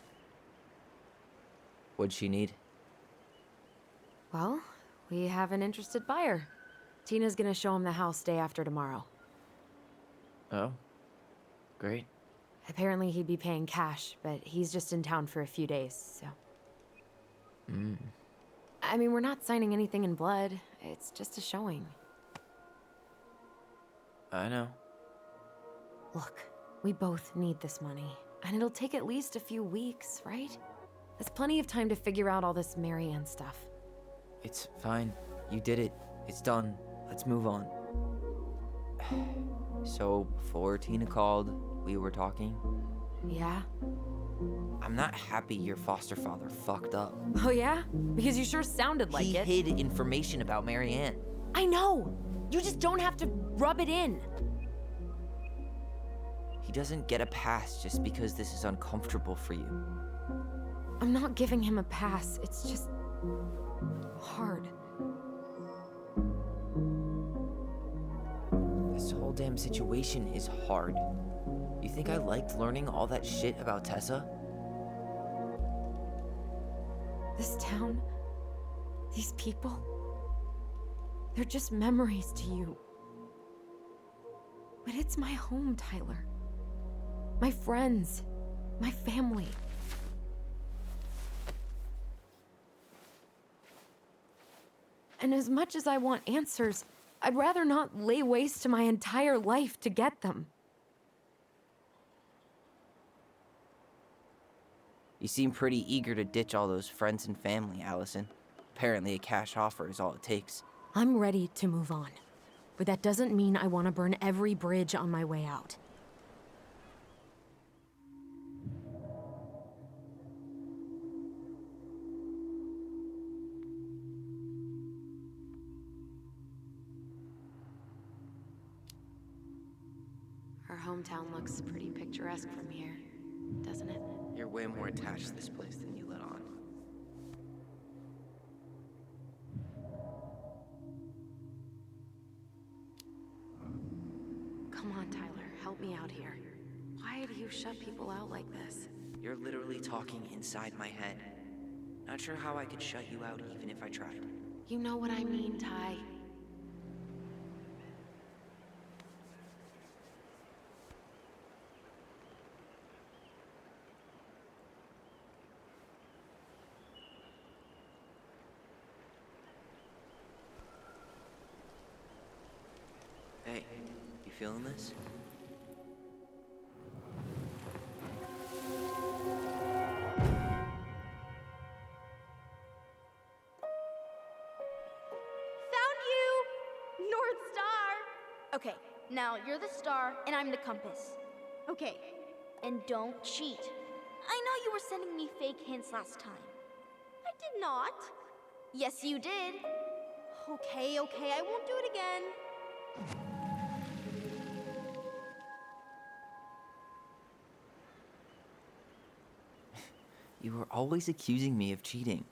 What'd she need? Well, we have an interested buyer. Tina's gonna show him the house day after tomorrow. Oh, great. Apparently he'd be paying cash, but he's just in town for a few days, so... I mean, we're not signing anything in blood. It's just a showing. I know. Look, we both need this money, and it'll take at least a few weeks, right? There's plenty of time to figure out all this Marianne stuff. It's fine. You did it. It's done. Let's move on. So, before Tina called, we were talking. Yeah? I'm not happy your foster father fucked up. Oh yeah? Because you sure sounded like He it. hid information about Marianne. I know! You just don't have to rub it in. He doesn't get a pass just because this is uncomfortable for you. I'm not giving him a pass. It's just... hard. This whole damn situation is hard. You think I liked learning all that shit about Tessa? This town, these people, they're just memories to you. But it's my home, Tyler. My friends, my family. And as much as I want answers, I'd rather not lay waste to my entire life to get them. You seem pretty eager to ditch all those friends and family, Alyson. Apparently a cash offer is all it takes. I'm ready to move on. But that doesn't mean I want to burn every bridge on my way out. Our hometown looks pretty picturesque from here, doesn't it? You're way more attached to this place than you let on. Come on, Tyler, help me out here. Why do you shut people out like this? You're literally talking inside my head. Not sure how I could shut you out even if I tried. You know what I mean, Ty. Hey, you feeling this? Found you! North Star! Okay, now you're the star and I'm the compass. Okay, and don't cheat. I know you were sending me fake hints last time. I did not. Yes, you did. Okay, I won't do it again. You were always accusing me of cheating.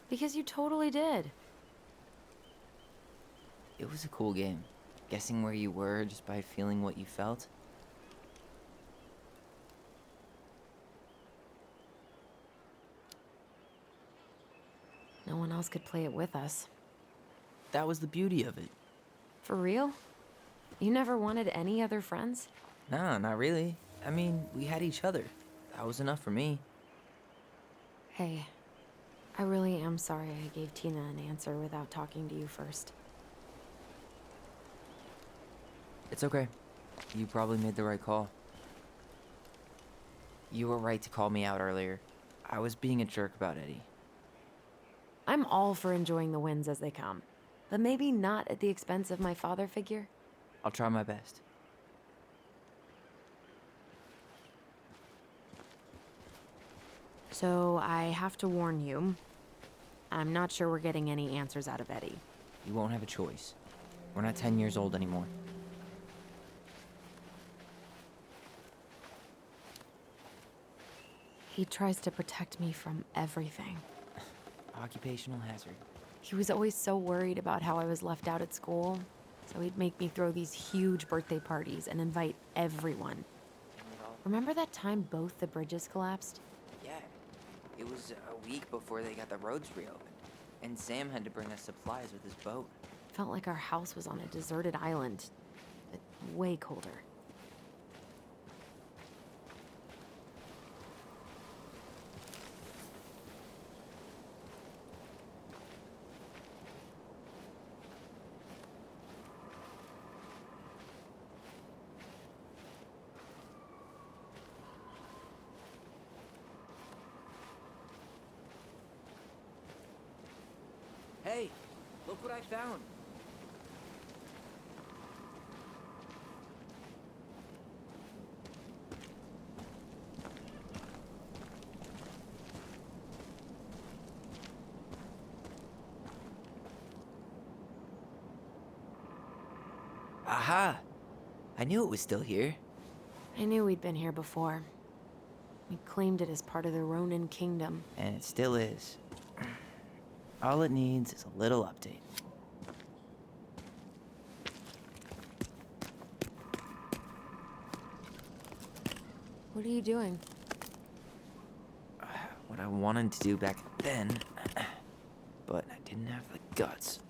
Because you totally did. It was a cool game. Guessing where you were just by feeling what you felt. No one else could play it with us. That was the beauty of it. For real? You never wanted any other friends? Nah, not really. I mean, we had each other. That was enough for me. Hey, I really am sorry I gave Tina an answer without talking to you first. It's okay. You probably made the right call. You were right to call me out earlier. I was being a jerk about Eddie. I'm all for enjoying the wins as they come, but maybe not at the expense of my father figure. I'll try my best. So I have to warn you, I'm not sure we're getting any answers out of Eddie. You won't have a choice. We're not 10 years old anymore. He tries to protect me from everything. Occupational hazard. He was always so worried about how I was left out at school, so he'd make me throw these huge birthday parties and invite everyone. Remember that time both the bridges collapsed? Yeah, it was a week before they got the roads reopened, and Sam had to bring us supplies with his boat. Felt like our house was on a deserted island, but way colder. Hey, look what I found. Aha! I knew it was still here. I knew we'd been here before. We claimed it as part of the Ronin kingdom. And it still is. All it needs is a little update. What are you doing? What I wanted to do back then, but I didn't have the guts.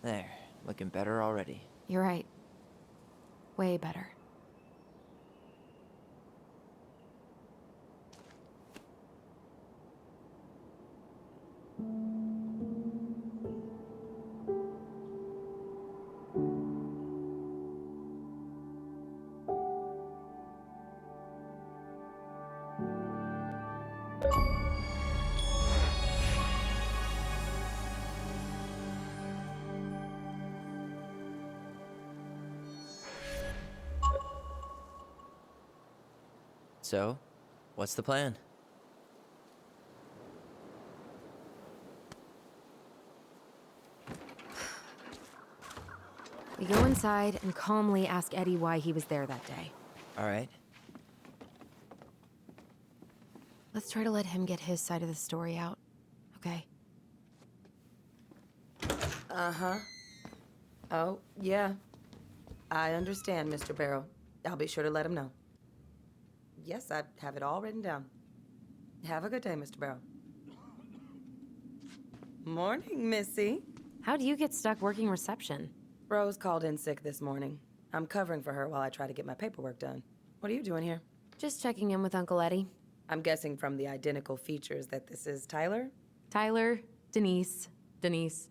There, looking better already. You're right. Way better. So, what's the plan? We go inside and calmly ask Eddie why he was there that day. All right. Let's try to let him get his side of the story out, okay? Uh-huh. Oh, yeah. I understand, Mr. Barrow. I'll be sure to let him know. Yes, I have it all written down. Have a good day, Mr. Barrow. Morning, Missy. How'd you get stuck working reception? Rose called in sick this morning. I'm covering for her while I try to get my paperwork done. What are you doing here? Just checking in with Uncle Eddie. I'm guessing from the identical features that this is Tyler? Tyler, Denise,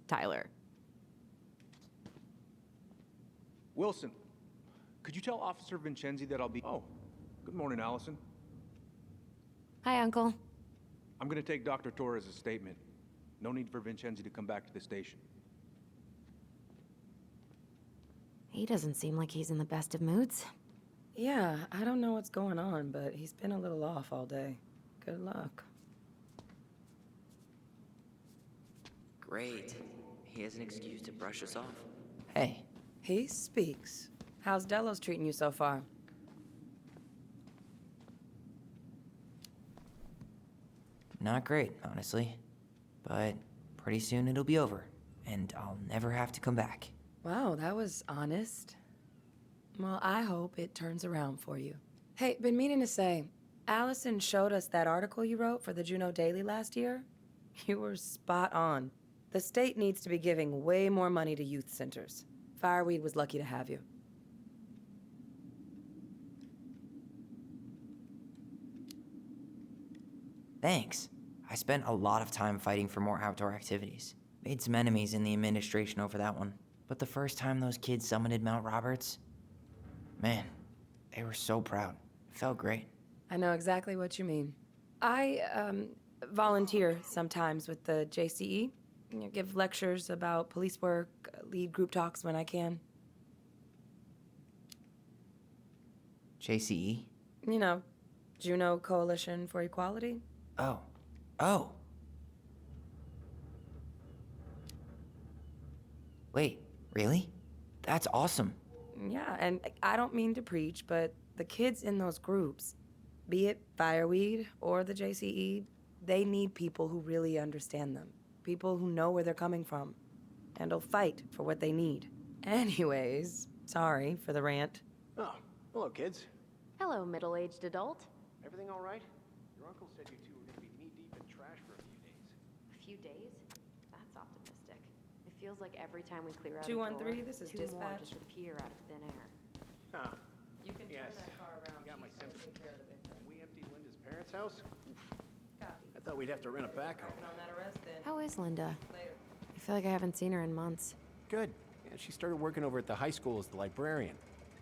Tyler. Wilson, could you tell Officer Vincenzi that I'll be... Oh, good morning, Allison. Hi, Uncle. I'm gonna take Dr. Torres' statement. No need for Vincenzi to come back to the station. He doesn't seem like he's in the best of moods. Yeah, I don't know what's going on, but he's been a little off all day. Good luck. Great. He has an excuse to brush us off. Hey. He speaks. How's Delos treating you so far? Not great, honestly. But pretty soon it'll be over, and I'll never have to come back. Wow, that was honest. Well, I hope it turns around for you. Hey, been meaning to say, Allison showed us that article you wrote for the Juneau Daily last year. You were spot on. The state needs to be giving way more money to youth centers. Fireweed was lucky to have you. Thanks. I spent a lot of time fighting for more outdoor activities. Made some enemies in the administration over that one. But the first time those kids summited Mount Roberts, man, they were so proud. It felt great. I know exactly what you mean. I, volunteer sometimes with the JCE. You know, give lectures about police work, lead group talks when I can. JCE? You know, Juneau Coalition for Equality. Oh. Wait, really? That's awesome. Yeah, and I don't mean to preach, but the kids in those groups, be it Fireweed or the JCE, they need people who really understand them. People who know where they're coming from and will fight for what they need. Anyways, sorry for the rant. Oh, hello, kids. Hello, middle-aged adult. Everything all right? Your uncle said you two were going to be knee-deep in trash for a few days. A few days? That's optimistic. It feels like every time we clear out a 213, drawer, this is two more dispatch. just appear out of thin air. Huh. You can Yes. turn that car around. Got my She's gonna sympathy. take care of it. When we emptied Linda's parents' house, Copy. I thought we'd have to rent a backhoe. Working on that arrest then. How is Linda? Later. I feel like I haven't seen her in months. Good. Yeah, she started working over at the high school as the librarian.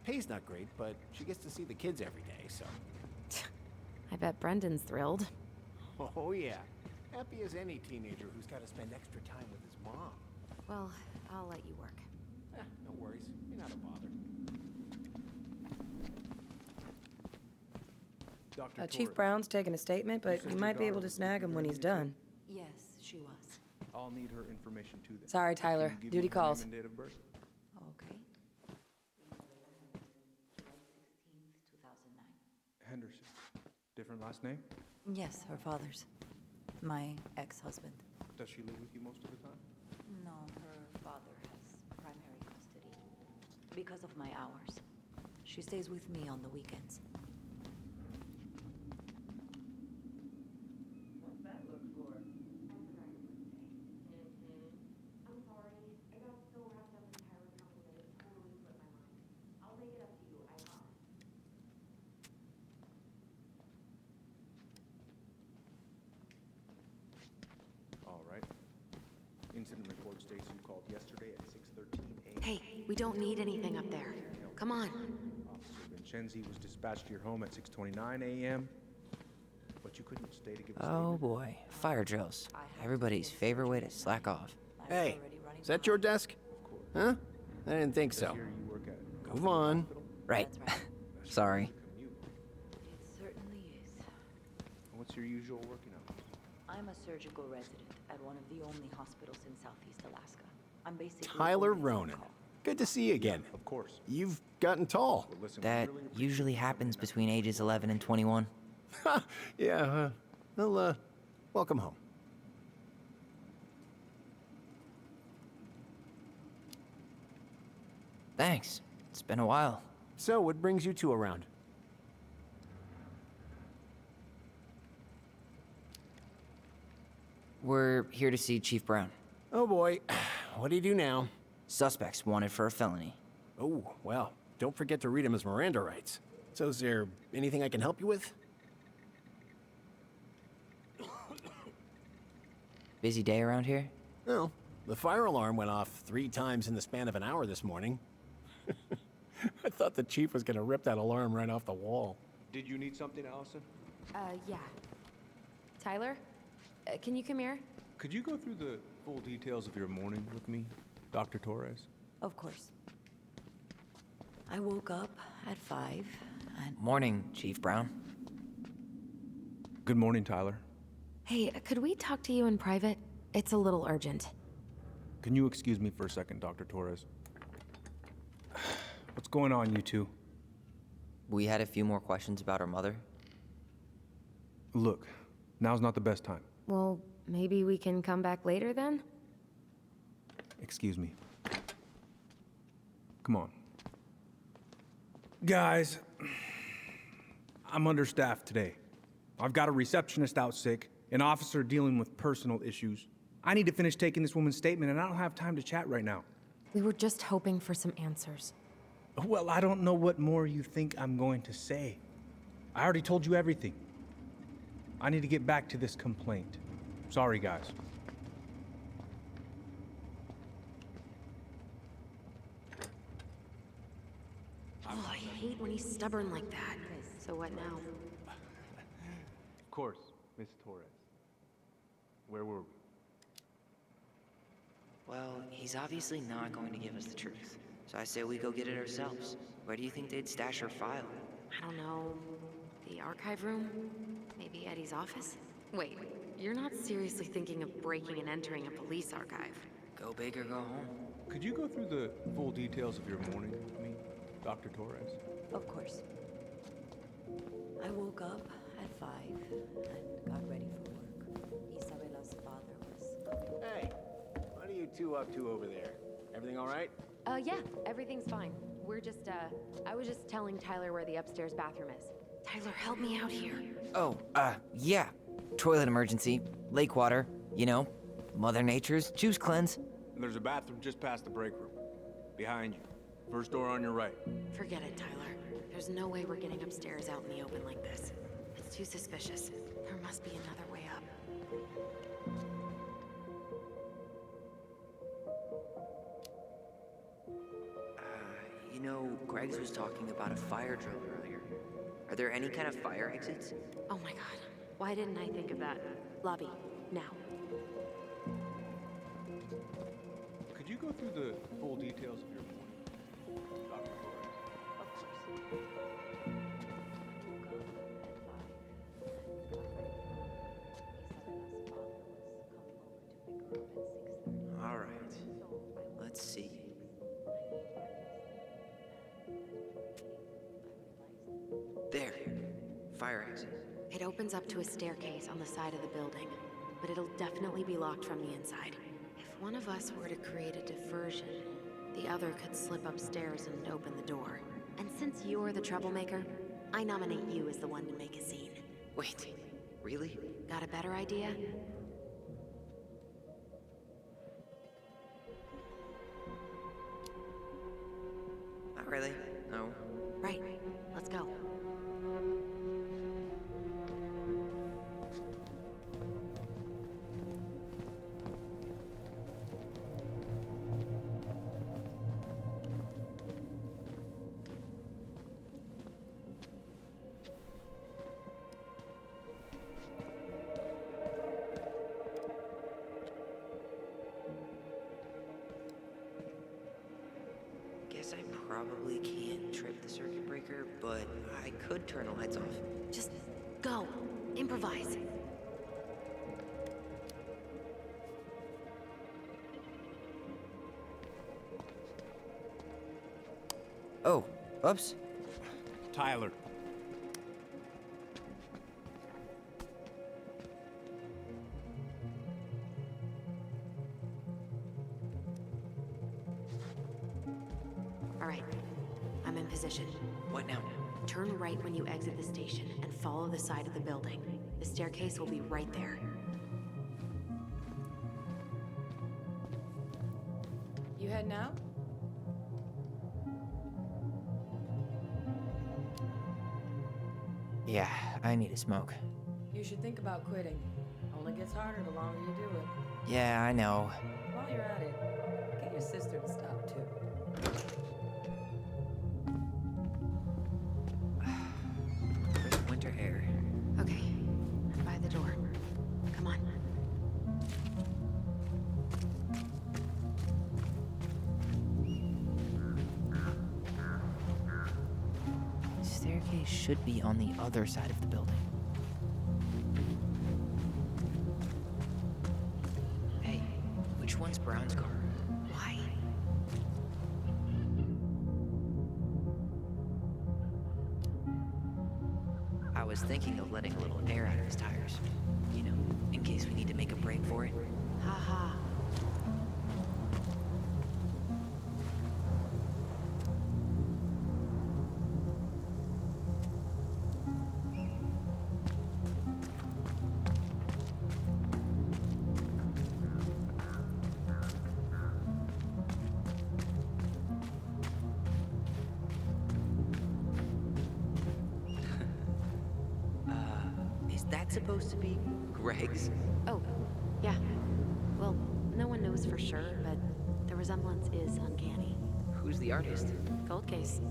Pay's not great, but she gets to see the kids every day, so. I bet Brendan's thrilled. Oh, yeah. Happy as any teenager who's got to spend extra time with his mom. Well, I'll let you work. No worries. You're not a bother. Dr. Chief Torres, Brown's taking a statement, but you might be able to snag him when he's done. Yes, she was. I'll need her information too then. Sorry, Tyler. Can you give Duty me her name calls. and date of birth? Okay. 16th, 2009. Henderson. Different last name? Yes, her father's. My ex-husband. Does she live with you most of the time? No, her father has primary custody. Because of my hours. She stays with me on the weekends. What's that look for? I'm sorry. I got so wrapped up in Tyler's comment that it totally slipped my mind. I'll make it up to you, I promise. All right. Incident report states you called yesterday at 6:13 a.m. Hey, we don't need anything up there. Come on. Officer Vincenzi was dispatched to your home at 6:29 a.m. But you couldn't stay to give a Oh statement. boy, fire drills. Everybody's favorite way to slack off. Hey, is that your desk? Of course. Huh? I didn't think Does so. here you work at Move on. hospital? Right. Sorry. Commute. It certainly is. What's your usual working hours? I'm a surgical resident at one of the only hospitals in Southeast Alaska. I'm basically Tyler always on Ronan. call. Good to see you again. Of course. You've gotten tall. But listen, we That really appreciate usually you happens coming between ages 11 and 21. Yeah, well, welcome home. Thanks. It's been a while. So, what brings you two around? We're here to see Chief Brown. Oh boy, what do you do now? Suspects wanted for a felony. Oh, well, don't forget to read him his Miranda rights. So is there anything I can help you with? Busy day around here? No, the fire alarm went off 3 times in the span of an hour this morning. I thought the chief was gonna rip that alarm right off the wall. Did you need something, Allison? Yeah. Tyler, can you come here? Could you go through the full details of your morning with me, Dr. Torres? Of course. I woke up at 5 and Morning, Chief Brown. Good morning, Tyler. Hey, could we talk to you in private? It's a little urgent. Can you excuse me for a second, Dr. Torres? What's going on, you two? We had a few more questions about her mother. Look, now's not the best time. Well, maybe we can come back later then? Excuse me. Come on. Guys, I'm understaffed today. I've got a receptionist out sick, an officer dealing with personal issues. I need to finish taking this woman's statement, and I don't have time to chat right now. We were just hoping for some answers. Well, I don't know what more you think I'm going to say. I already told you everything. I need to get back to this complaint. Sorry, guys. Oh, I hate when he's stubborn like that. So what now? Of course, Miss Torres. Where were we? Well, he's obviously not going to give us the truth. So I say we go get it ourselves. Where do you think they'd stash her file? I don't know. The archive room? Maybe Eddie's office? Wait, you're not seriously thinking of breaking and entering a police archive? Go big or go home. Could you go through the full details of your morning with me, Dr. Torres? Of course. I woke up at 5 and got ready for work. Isabella's father was... Hey, what are you two up to over there? Everything all right? Yeah, everything's fine. We're just, I was just telling Tyler where the upstairs bathroom is. Tyler, help me out here. Oh, yeah. Toilet emergency, lake water, you know, Mother Nature's juice cleanse. There's a bathroom just past the break room. Behind you. First door on your right. Forget it, Tyler. There's no way we're getting upstairs out in the open like this. It's too suspicious. There must be another way up. You know, Greg's was talking about a fire drill earlier. Are there any kind of fire exits? Oh my god. Why didn't I think of that? Lobby, now. Could you go through the full details of your morning, Dr. Torres? Of course. All right. Let's see. There. Fire exit. It opens up to a staircase on the side of the building, but it'll definitely be locked from the inside. If one of us were to create a diversion, the other could slip upstairs and open the door. And since you're the troublemaker, I nominate you as the one to make a scene. Wait, really? Got a better idea? Not really, no. Right. Let's go. Guess I probably can't trip the circuit breaker, but I could turn the lights off. Just go. Improvise. Oh, oops. Tyler. All right. I'm in position. What now? Turn right when you exit the station and follow the side of the building. The staircase will be right there. You heading out? Yeah, I need a smoke. You should think about quitting. Only gets harder the longer you do it. Yeah, I know. While you're at it, get your sister to stop too. Crisp winter air. Okay. By the door. Come on. Staircase should be on the other side of the building. Hey, which one's Brown's car? Why? I was thinking of letting a little air out of his tires. You know, in case we need to make a break for it. Haha. Is that supposed to be Greg's? Oh, yeah. Well, no one knows for sure, but the resemblance is uncanny. Who's the artist? Cold case.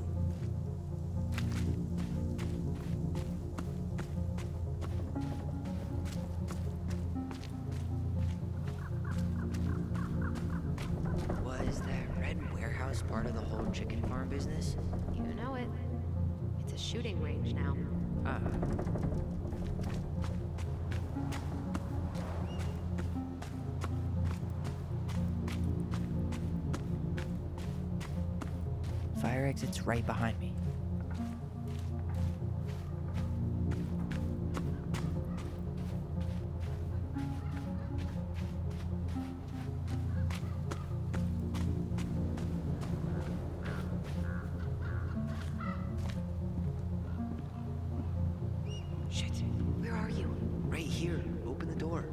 Was that red warehouse part of the whole chicken farm business? You know it. It's a shooting range now. fire exit's right behind me. Shit, where are you? Right here. Open the door.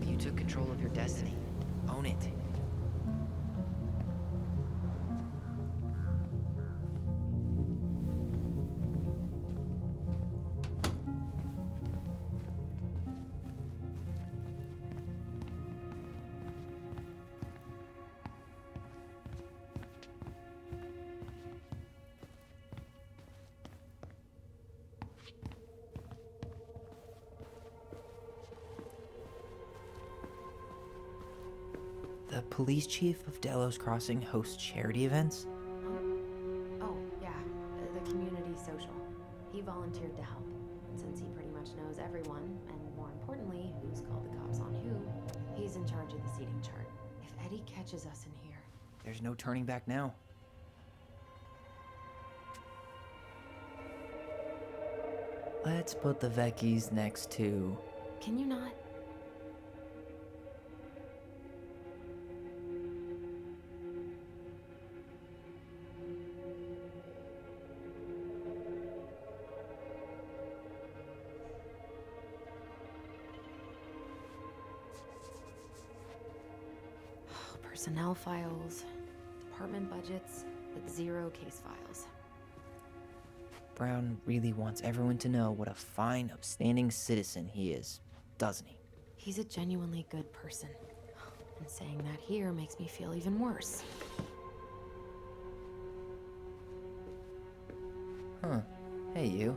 You took control of your destiny. Own it. The police chief of Delos Crossing hosts charity events? Oh, yeah, the community social. He volunteered to help. And since he pretty much knows everyone, and more importantly, who's called the cops on who, he's in charge of the seating chart. If Eddie catches us in here... There's no turning back now. Let's put the Vecchies next to... Can you not? Personnel files, department budgets, but 0 case files. Brown really wants everyone to know what a fine, upstanding citizen he is, doesn't he? He's a genuinely good person. And saying that here makes me feel even worse. Huh. Hey, you.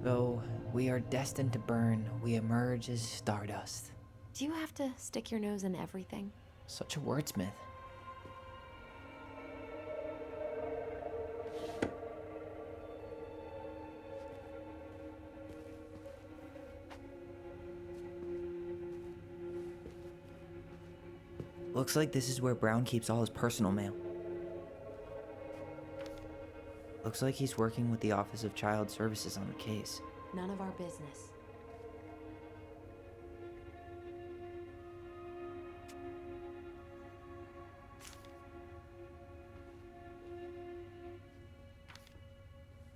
Though we are destined to burn, we emerge as stardust. Do you have to stick your nose in everything? Such a wordsmith. Looks like this is where Brown keeps all his personal mail. Looks like he's working with the Office of Child Services on the case. None of our business.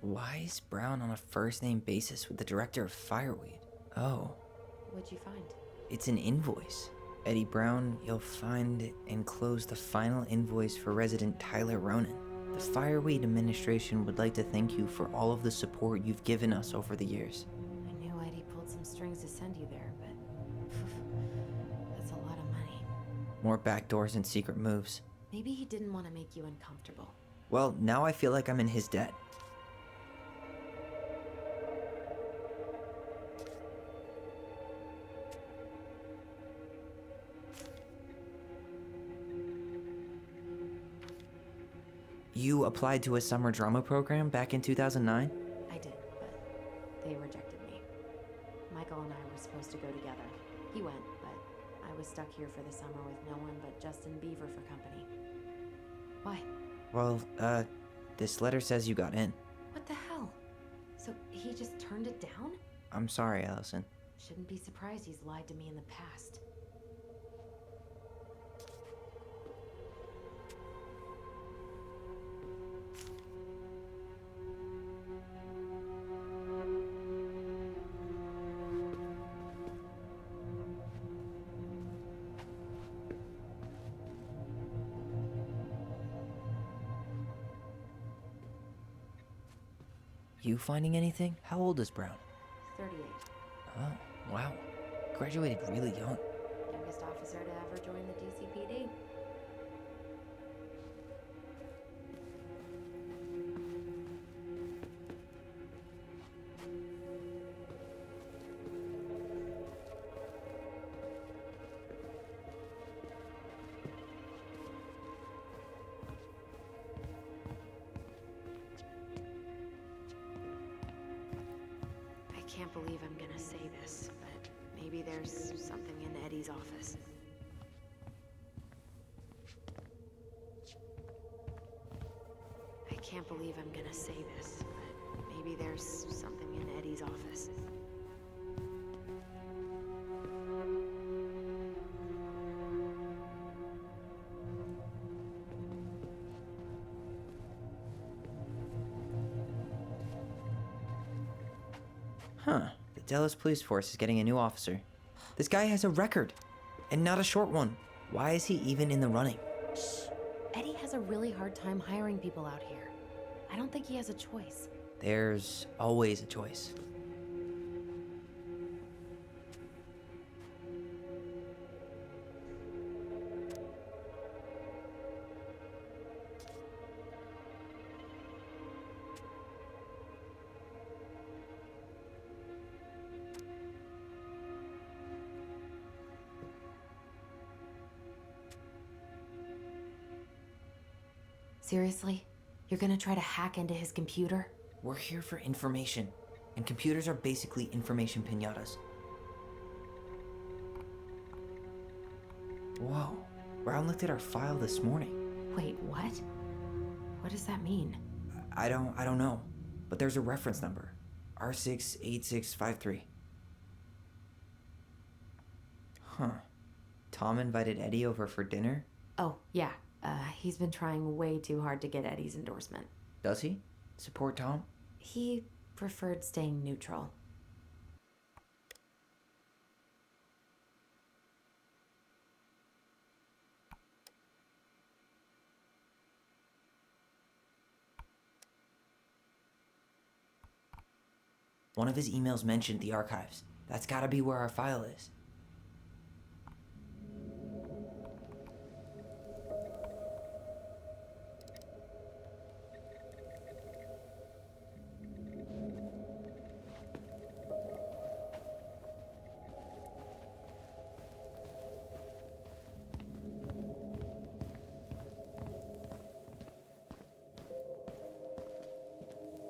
Why is Brown on a first-name basis with the director of Fireweed? Oh, What'd you find? it's an invoice. Eddie Brown, you'll find enclosed the final invoice for resident Tyler Ronan. The Fireweed administration would like to thank you for all of the support you've given us over the years. I knew Eddie pulled some strings to send you there, but... that's a lot of money. More backdoors and secret moves. Maybe he didn't want to make you uncomfortable. Well, now I feel like I'm in his debt. You applied to a summer drama program back in 2009? I did, but they rejected me. Michael and I were supposed to go together. He went, but I was stuck here for the summer with no one but Justin Beaver for company. Why? Well, this letter says you got in. What the hell? So he just turned it down? I'm sorry, Allison. Shouldn't be surprised he's lied to me in the past. You finding anything? How old is Brown? 38. Oh, wow. Graduated really young. Youngest officer to ever join the DCPD. can't believe I'm gonna say this, but maybe there's something in Eddie's office. I can't believe I'm gonna say this, but maybe there's something in Eddie's office. Huh. The Dallas Police Force is getting a new officer. This guy has a record, and not a short one. Why is he even in the running? Shh. Eddie has a really hard time hiring people out here. I don't think he has a choice. There's always a choice. Seriously? You're gonna try to hack into his computer? We're here for information, and computers are basically information piñatas. Whoa, Brown looked at our file this morning. Wait, what? What does that mean? I don't know, but there's a reference number, R68653. Huh. Tom invited Eddie over for dinner? Oh, yeah. He's been trying way too hard to get Eddie's endorsement. Does he? Support Tom? He preferred staying neutral. One of his emails mentioned the archives. That's gotta be where our file is.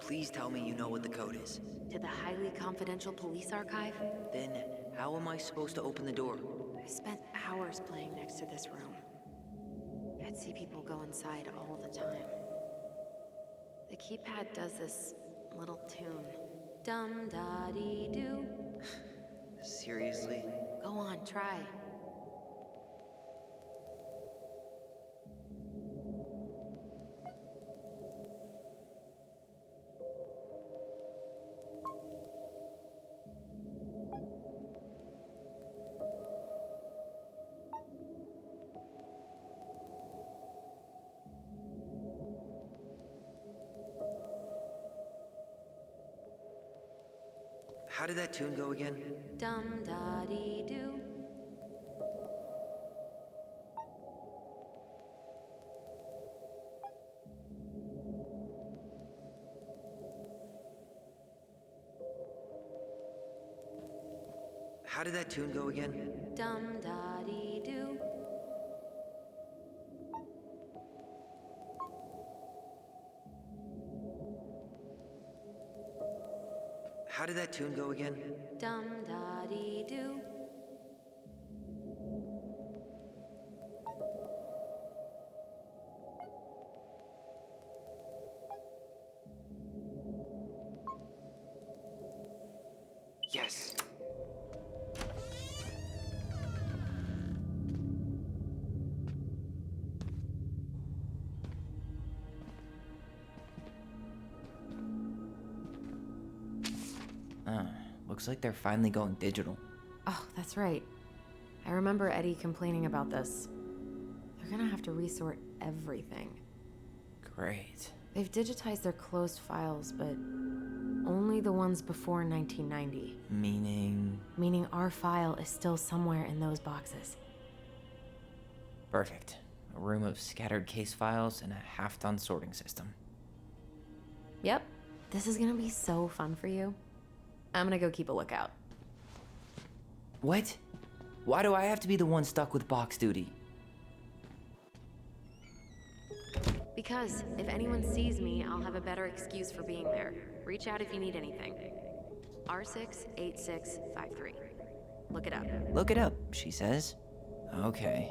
Please tell me you know what the code is. To the highly confidential police archive? Then, how am I supposed to open the door? I spent hours playing next to this room. I'd see people go inside all the time. The keypad does this little tune. Dum-da-dee-doo. Seriously? Go on, try. How did that tune go again? Dum-da-dee-doo. How did that tune go again? Dum-da-dee-doo. How did that tune go again? Dum-da-dee-doo. Yes. Looks like they're finally going digital. Oh, that's right. I remember Eddie complaining about this. They're gonna have to resort everything. Great. They've digitized their closed files, but only the ones before 1990. Meaning? Meaning our file is still somewhere in those boxes. Perfect. A room of scattered case files and a half-done sorting system. Yep. This is gonna be so fun for you. I'm gonna go keep a lookout. What? Why do I have to be the one stuck with box duty? Because if anyone sees me, I'll have a better excuse for being there. Reach out if you need anything. R68653. Look it up. Look it up, she says. Okay.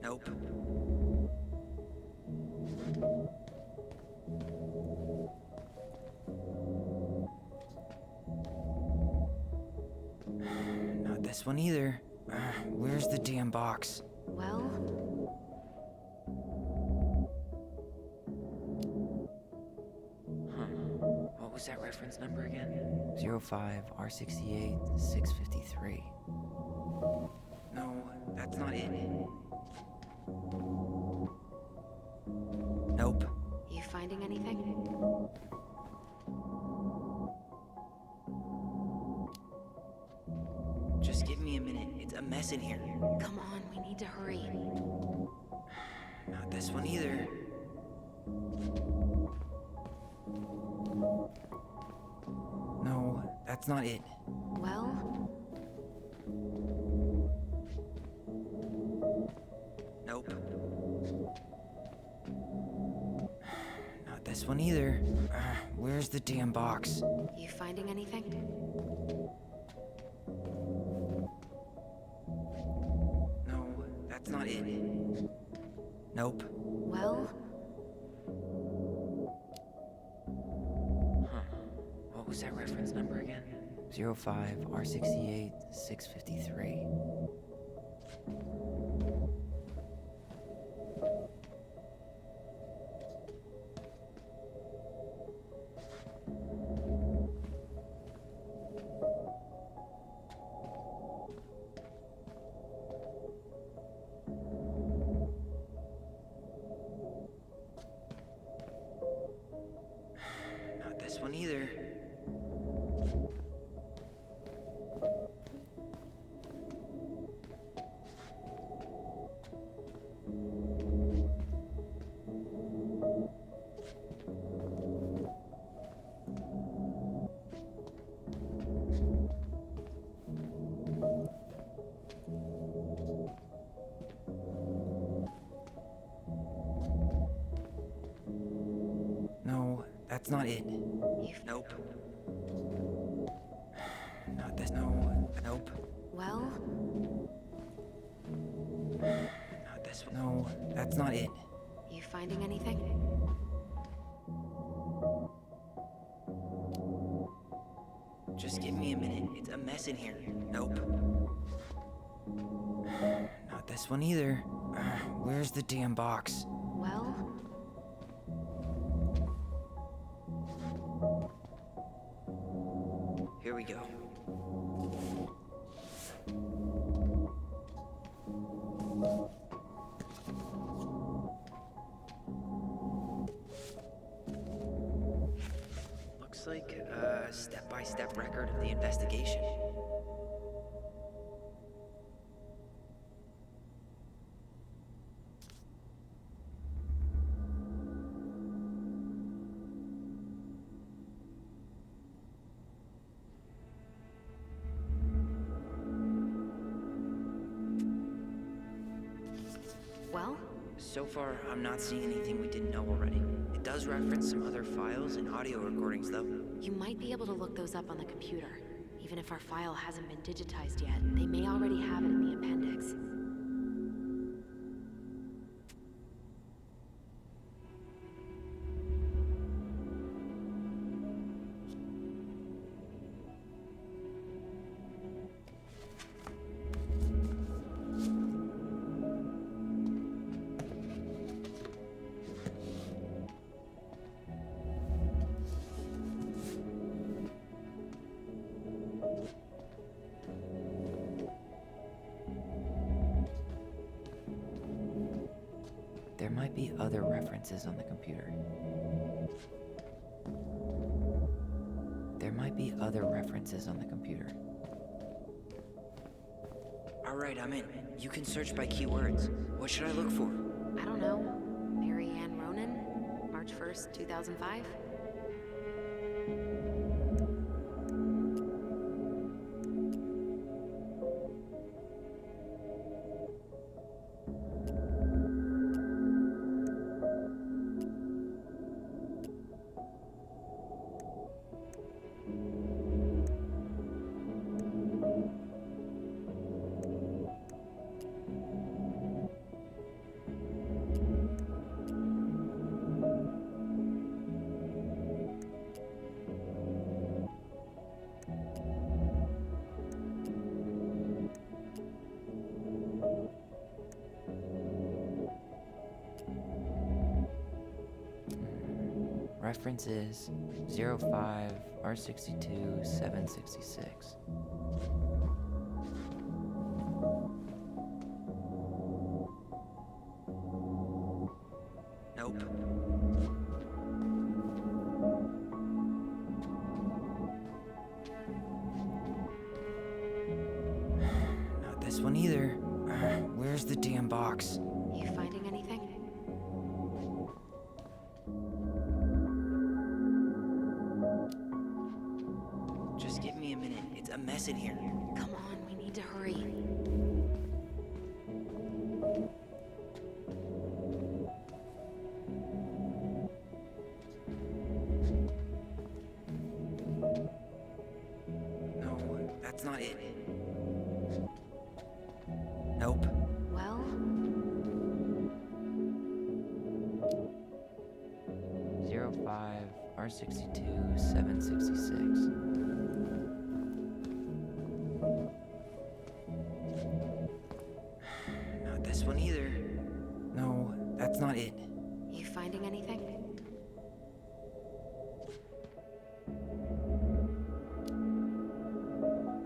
Nope. Not this one either. Where's the damn box? Well, What was that reference number again? 05 R68 653. No, that's not it. Nope. you finding anything? Just give me a minute. It's a mess in here. Come on, we need to hurry. Not this one either. No, that's not it. Well, Nope. Not this one either. Where's the damn box? you finding anything? No, that's not it. Nope. Well, What was that reference number again? 05 R68 653. Not this one either. No, that's not it. Nope. Not this. No. Nope. well, Not this one. No, that's not it. you finding anything? Just give me a minute. It's a mess in here. Nope. Not this one either. Where's the damn box? Well, Here we go. Looks like a step-by-step record of the investigation. well, So far, I'm not seeing anything we didn't know already. It does reference some other files and audio recordings, though. you might be able to look those up on the computer. Even if our file hasn't been digitized yet, they may already have it in the appendix. be other references on the computer. There might be other references on the computer. Alright, I'm in. You can search by keywords. What should I look for? I don't know. Mary Ann Ronan? March 1st, 2005? References 05 R62 766. Nope. Not this one either. Where's the damn box? You finding anything? Just give me a minute. It's a mess in here. Come on, we need to hurry. No, that's not it. Nope. Well, 05 R62 766. Not this one either. No, that's not it. you finding anything?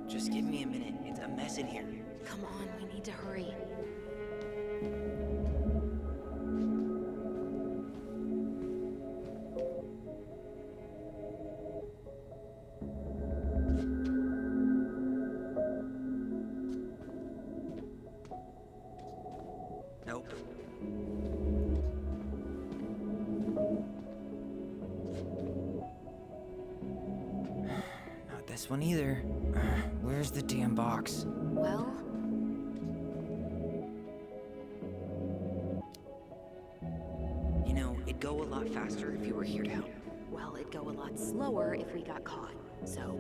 Just give me a minute. It's a mess in here. Come on, we need to hurry. Nope. Not this one either. Where's the damn box? Well, You know, it'd go a lot faster if you were here to help. well, it'd go a lot slower if we got caught. So,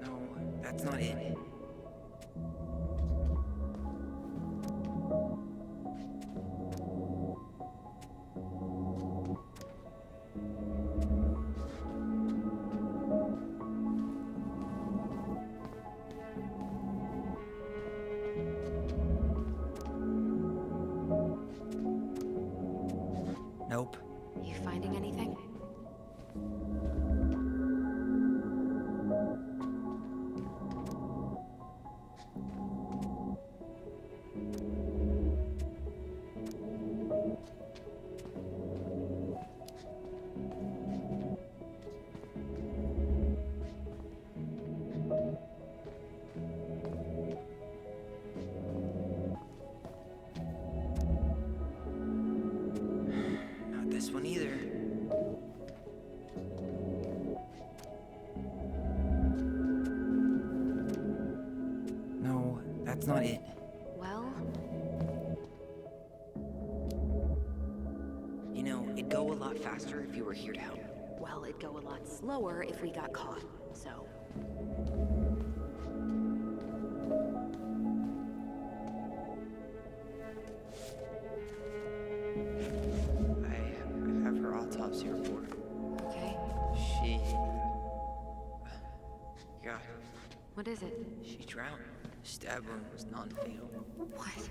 No, that's not it. Nope. you finding anything? Not this one either. No, that's not it. Well, You know, it'd go a lot faster if you were here to help. well, it'd go a lot slower if we got caught. So, I have her autopsy report. okay. She... God, What is it? she drowned. Stab wound was non-fatal. What?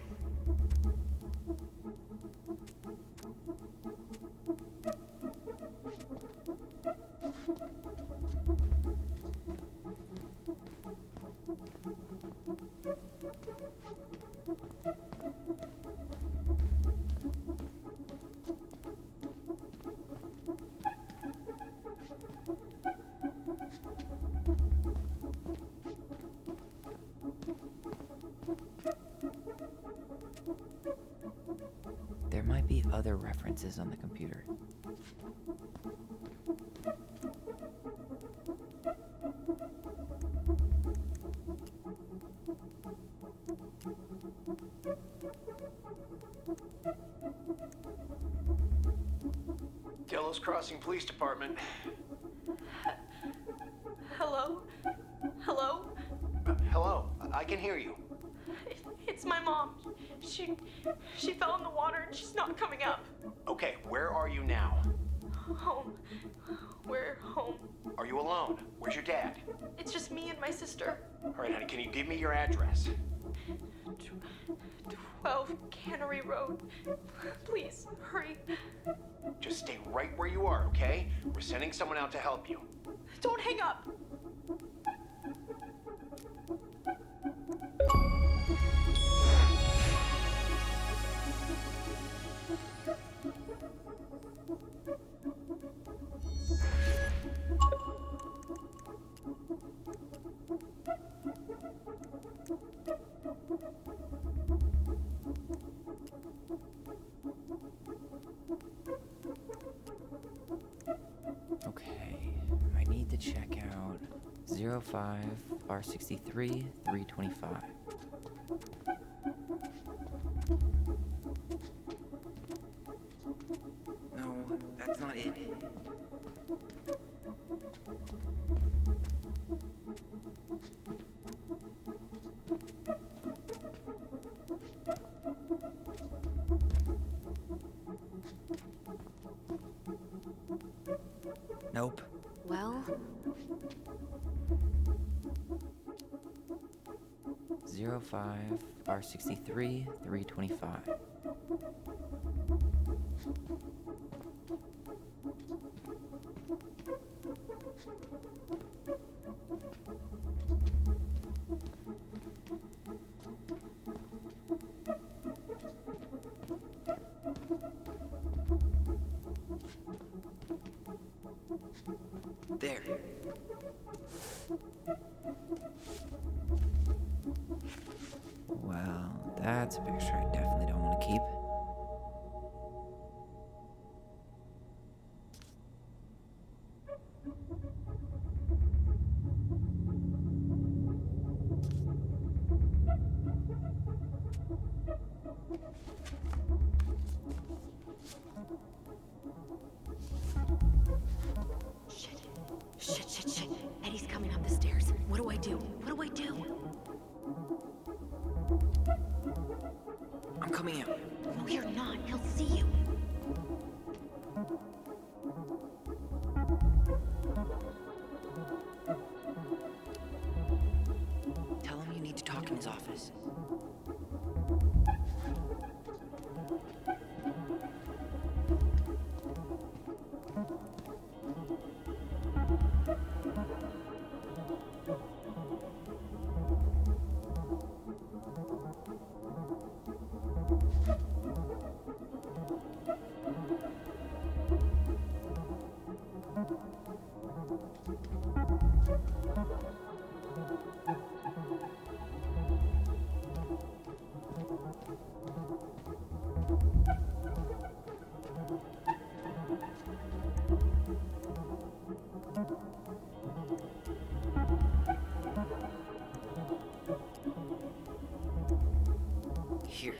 addresses on the computer. Delos Crossing Police Department. Hello? Hello? Hello, I can hear you. It's my mom. She fell in the water and she's not coming up. Okay, where are you now? Home. We're home. Are you alone? Where's your dad? It's just me and my sister. All right, honey, can you give me your address? 12 Cannery Road. Please, hurry. Just stay right where you are, okay? We're sending someone out to help you. Don't hang up. Okay, I need to check out 05 R63 325. No, that's not it. Nope. Well, 05 R63 325. There. Well, that's a picture I definitely don't want to keep. Shit. Eddie's coming up the stairs. What do I do? I'm coming out. No, you're not. He'll see you. Tell him you need to talk in his office. Here.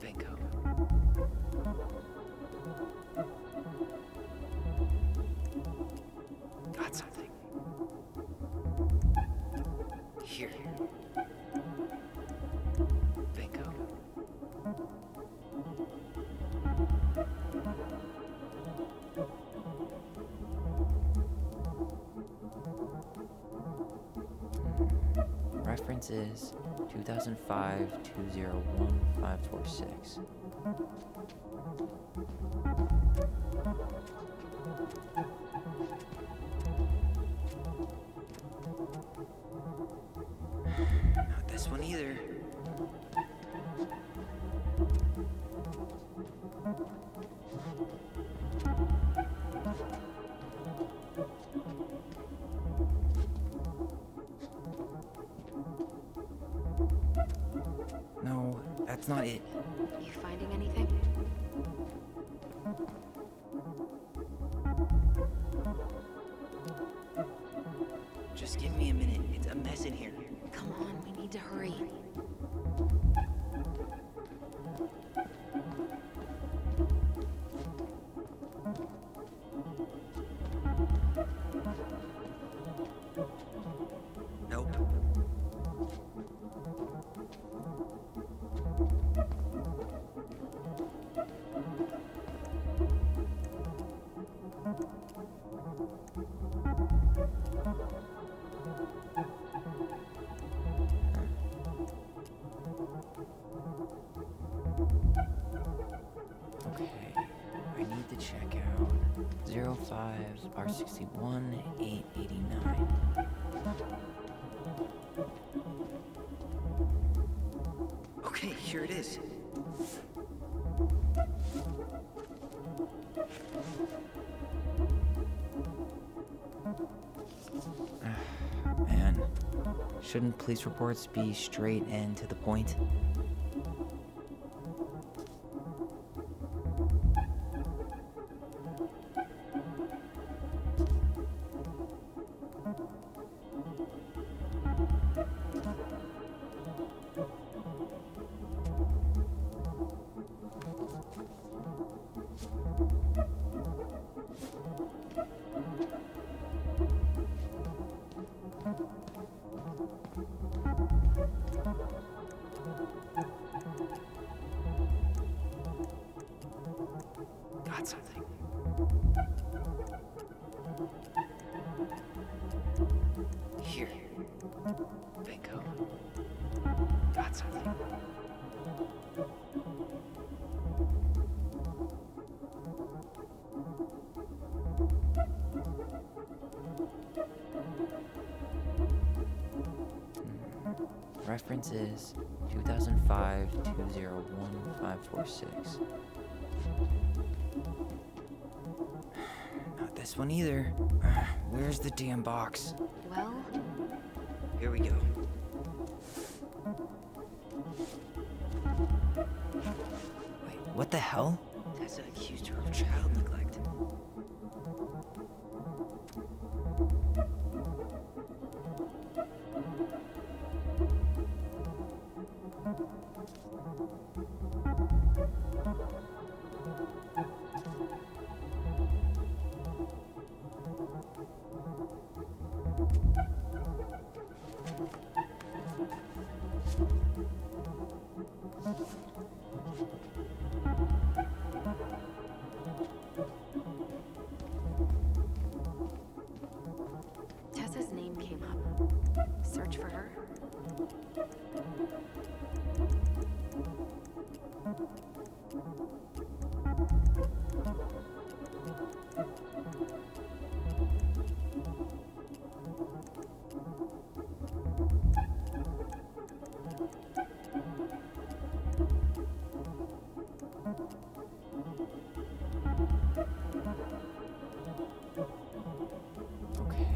Bingo. Got something. Here. Bingo. Reference is 2005-201-546. Not this one either. That's not it. You finding anything? Just give me a minute. It's a mess in here. Come on, we need to hurry. Nope. Okay, I need to check out 05 R61 889. Okay, here it is. Man, shouldn't police reports be straight and to the point? Got something. Here. Bingo. Got something. Reference is 2005 201546. Not this one either. Where's the damn box? Well, Here we go. Wait, what the hell? Tessa accused her of child neglect. Tessa's name came up. Search for her? Okay,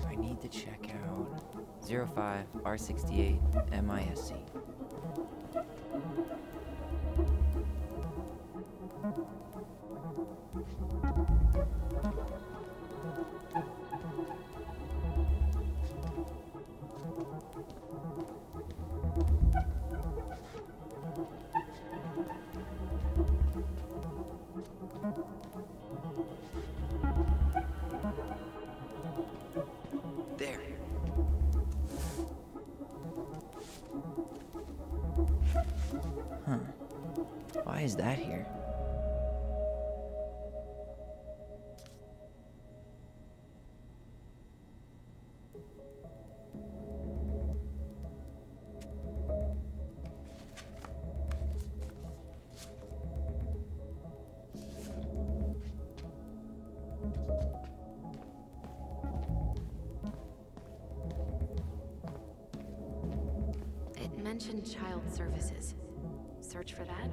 I need to check out 05 R68 MISC. There. Huh. Why is that here? It mentioned child services. Search for that?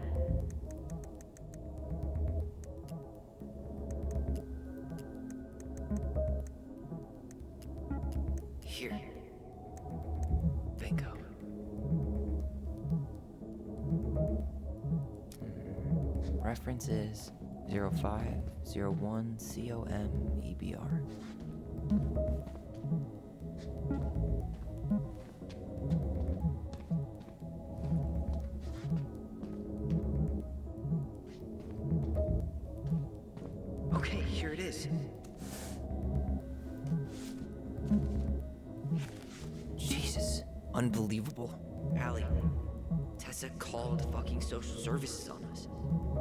Here. Bingo. Reference is 0501 COMEBR. Okay, here it is. Jesus, unbelievable. Allie, Tessa called fucking social services on us.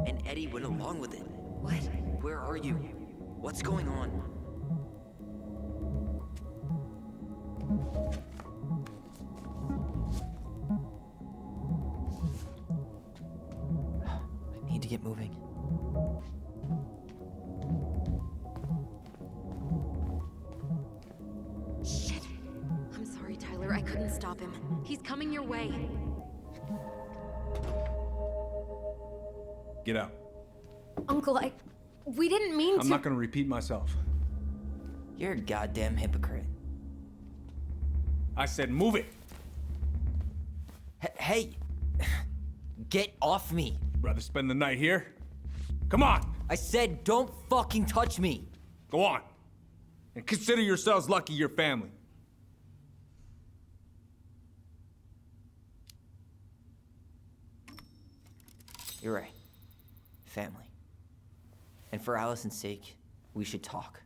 And Eddie went along with it. What? Where are you? What's going on? I need to get moving. Shit. I'm sorry, Tyler. I couldn't stop him. He's coming your way. Get out. Uncle, we didn't mean to. I'm not gonna repeat myself. You're a goddamn hypocrite. I said move it. Hey! Get off me! Rather spend the night here? Come on! I said don't fucking touch me! Go on. And consider yourselves lucky you're family. You're right. Family. And for Allison's sake, we should talk.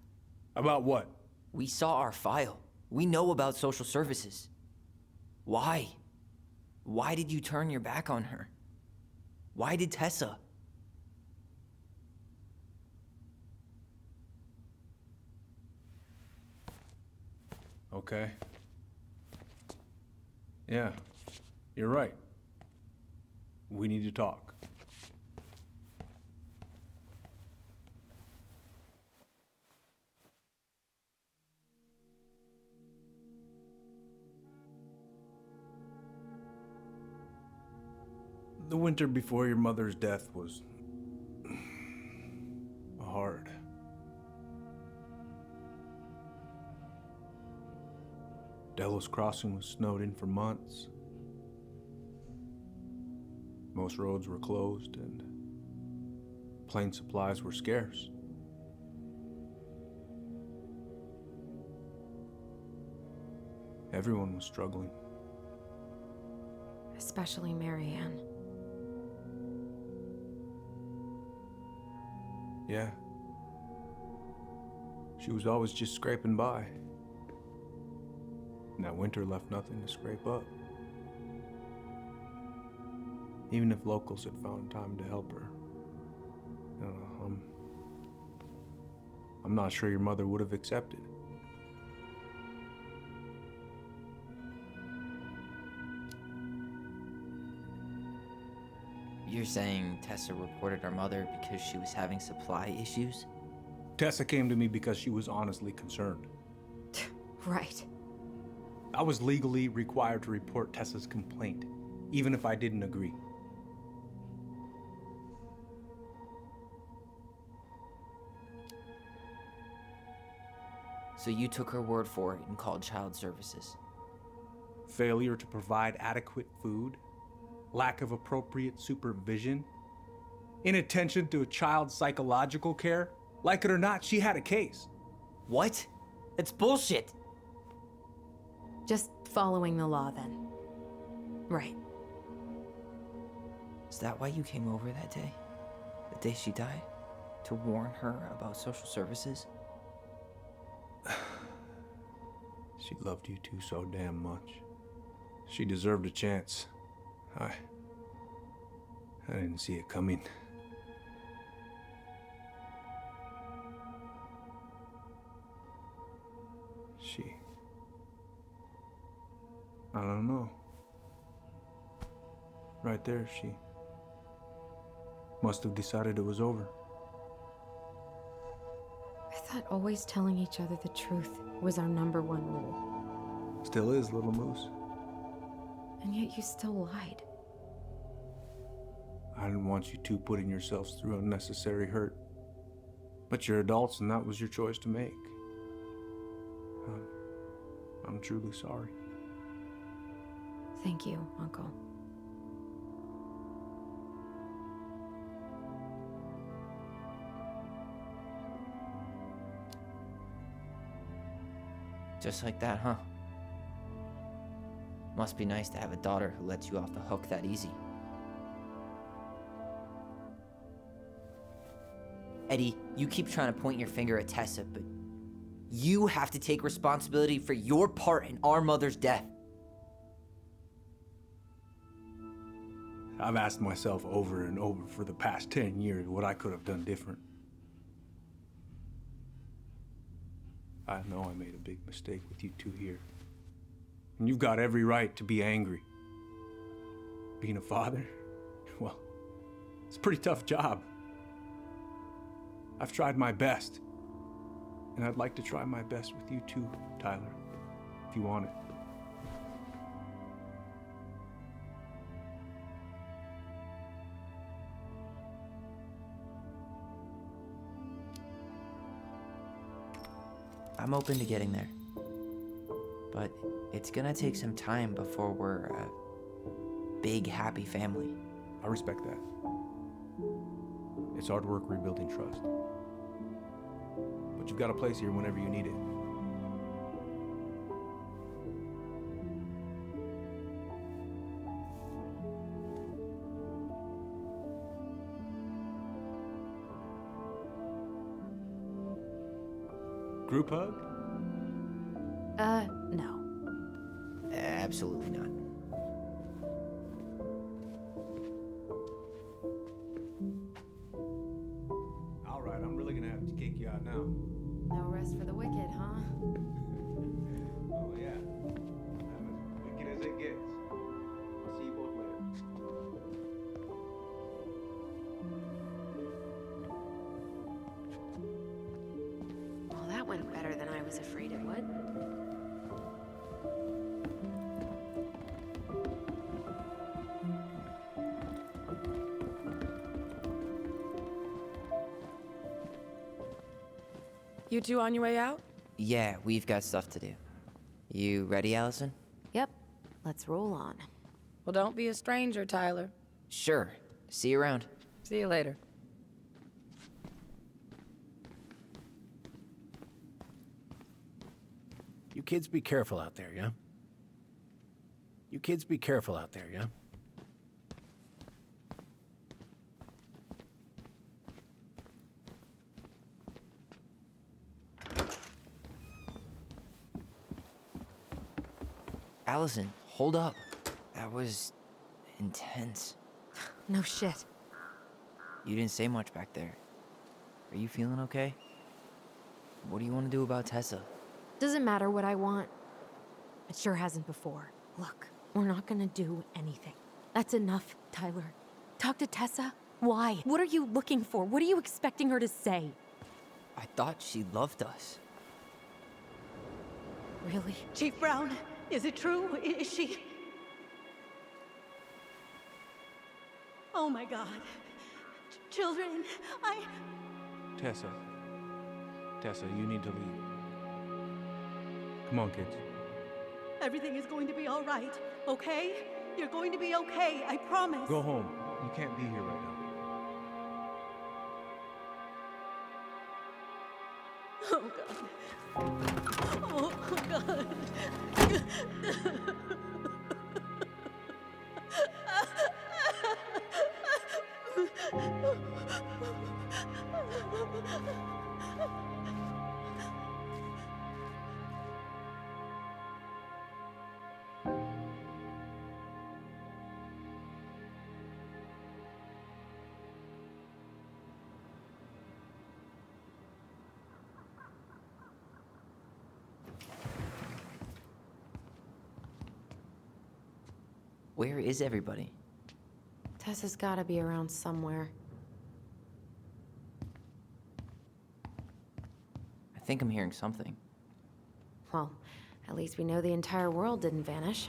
About what? We saw our file. We know about social services. Why? Why did you turn your back on her? Why did Tessa? Okay. Yeah, you're right. We need to talk. The winter before your mother's death was hard. Delos Crossing was snowed in for months. Most roads were closed and plane supplies were scarce. Everyone was struggling. Especially Marianne. Yeah. She was always just scraping by. And that winter left nothing to scrape up. Even if locals had found time to help her. I don't know, I'm not sure your mother would have accepted. You're saying Tessa reported her mother because she was having supply issues? Tessa came to me because she was honestly concerned. Right. I was legally required to report Tessa's complaint, even if I didn't agree. So you took her word for it and called child services? Failure to provide adequate food, lack of appropriate supervision, inattention to a child's psychological care. Like it or not, she had a case. What? That's bullshit! Just following the law, then. Right. Is that why you came over that day? The day she died? To warn her about social services? She loved you two so damn much. She deserved a chance. I didn't see it coming. I don't know. Right there, she must have decided it was over. I thought always telling each other the truth was our #1 rule. Still is, little moose. And yet you still lied. I didn't want you two putting yourselves through unnecessary hurt. But you're adults and that was your choice to make. I'm truly sorry. Thank you, Uncle. Just like that, huh? Must be nice to have a daughter who lets you off the hook that easy. Eddie, you keep trying to point your finger at Tessa, but you have to take responsibility for your part in our mother's death. I've asked myself over and over for the past 10 years what I could have done different. I know I made a big mistake with you two here. And you've got every right to be angry. Being a father, well, it's a pretty tough job. I've tried my best. And I'd like to try my best with you too, Tyler, if you want it. I'm open to getting there. But it's gonna take some time before we're a big, happy family. I respect that. It's hard work rebuilding trust. But you've got a place here whenever you need it. Group hug? No. Absolutely not. All right, I'm really gonna have to kick you out now. No rest for the wicked, huh? Oh yeah. I'm as wicked as it gets. I'll see you both later. Well, that went better than I was afraid it would. You two on your way out? Yeah, we've got stuff to do. You ready, Allison? Yep. Let's roll on. Well, don't be a stranger, Tyler. Sure. See you around. See you later. You kids be careful out there, yeah? You kids be careful out there, yeah? Allison, hold up. That was intense. No shit. You didn't say much back there. Are you feeling okay? What do you want to do about Tessa? Doesn't matter what I want. It sure hasn't before. Look, we're not gonna do anything. That's enough, Tyler. Talk to Tessa? Why? What are you looking for? What are you expecting her to say? I thought she loved us. Really? Chief Brown, is it true? Is she... Oh my God. Children, Tessa, you need to leave. Come on, kids. Everything is going to be all right, okay? You're going to be okay, I promise. Go home. You can't be here right now. Oh God. Oh God. Where is everybody? Tessa's gotta be around somewhere. I think I'm hearing something. Well, at least we know the entire world didn't vanish.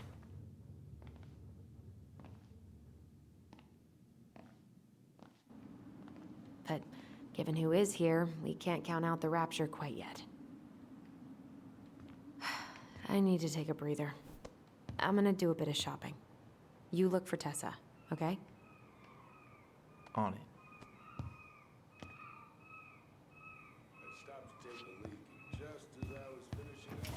But given who is here, we can't count out the rapture quite yet. I need to take a breather. I'm gonna do a bit of shopping. You look for Tessa, okay? On it. I stopped to take a leak just as I was finishing up.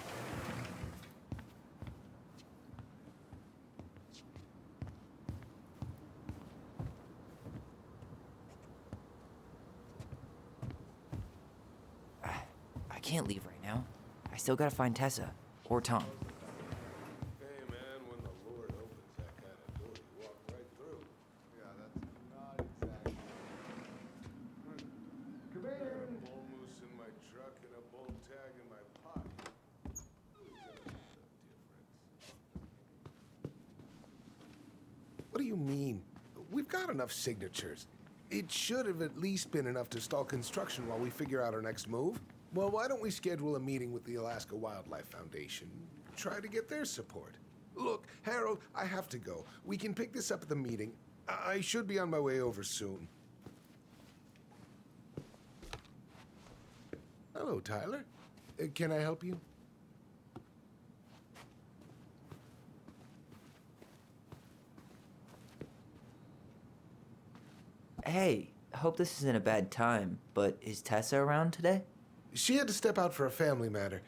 can't leave right now. I still gotta find Tessa. Or Tom. Hey man, when the Lord opens that kind of door, you walk right through. Yeah, that's not exactly. Come in. I got a bull moose in my truck and a bull tag in my pocket. What do you mean? We've got enough signatures. It should have at least been enough to stall construction while we figure out our next move. Well, why don't we schedule a meeting with the Alaska Wildlife Foundation? Try to get their support. Look, Harold, I have to go. We can pick this up at the meeting. I should be on my way over soon. Hello, Tyler. Can I help you? Hey, hope this isn't a bad time, but is Tessa around today? She had to step out for a family matter.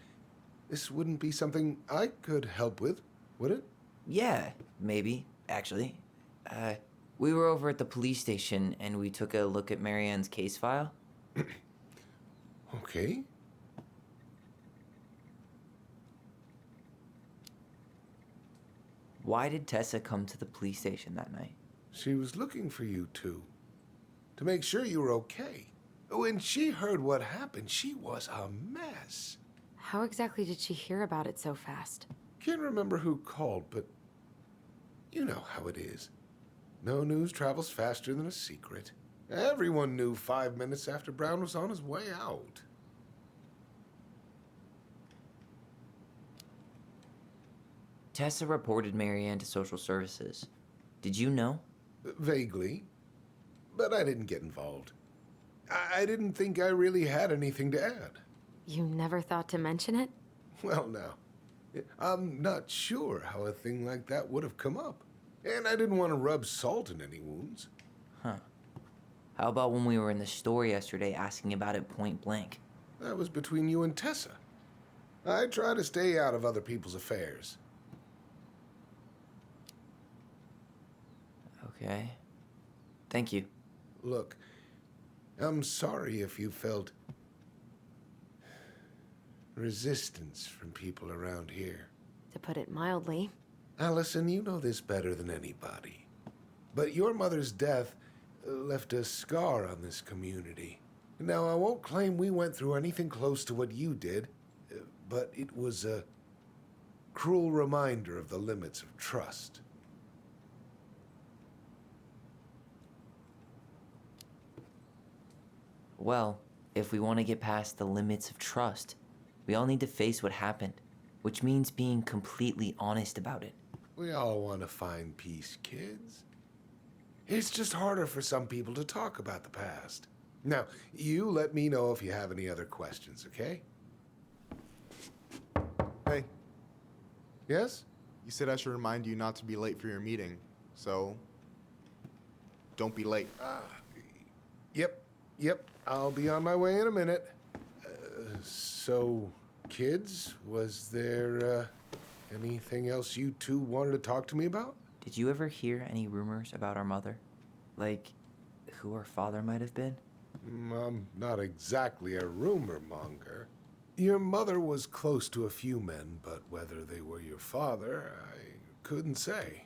This wouldn't be something I could help with, would it? Yeah, maybe, actually. We were over at the police station and we took a look at Marianne's case file. Okay. Why did Tessa come to the police station that night? She was looking for you two. To make sure you were okay. When she heard what happened, she was a mess. How exactly did she hear about it so fast? Can't remember who called, but you know how it is. No news travels faster than a secret. Everyone knew 5 minutes after Brown was on his way out. Tessa reported Marianne to social services. Did you know? Vaguely. But I didn't get involved. I didn't think I really had anything to add. You never thought to mention it? Well, now, I'm not sure how a thing like that would have come up. And I didn't want to rub salt in any wounds. Huh. How about when we were in the store yesterday asking about it point blank? That was between you and Tessa. I try to stay out of other people's affairs. Okay. Thank you. Look, I'm sorry if you felt resistance from people around here. To put it mildly. Alyson, you know this better than anybody. But your mother's death left a scar on this community. Now, I won't claim we went through anything close to what you did, but it was a cruel reminder of the limits of trust. Well, if we want to get past the limits of trust, we all need to face what happened, which means being completely honest about it. We all want to find peace, kids. It's just harder for some people to talk about the past. Now, you let me know if you have any other questions, okay? Hey. Yes? You said I should remind you not to be late for your meeting, so don't be late. Yep. I'll be on my way in a minute. So, kids, was there anything else you two wanted to talk to me about? Did you ever hear any rumors about our mother? Like, who our father might have been? I'm not exactly a rumor monger. Your mother was close to a few men, but whether they were your father, I couldn't say.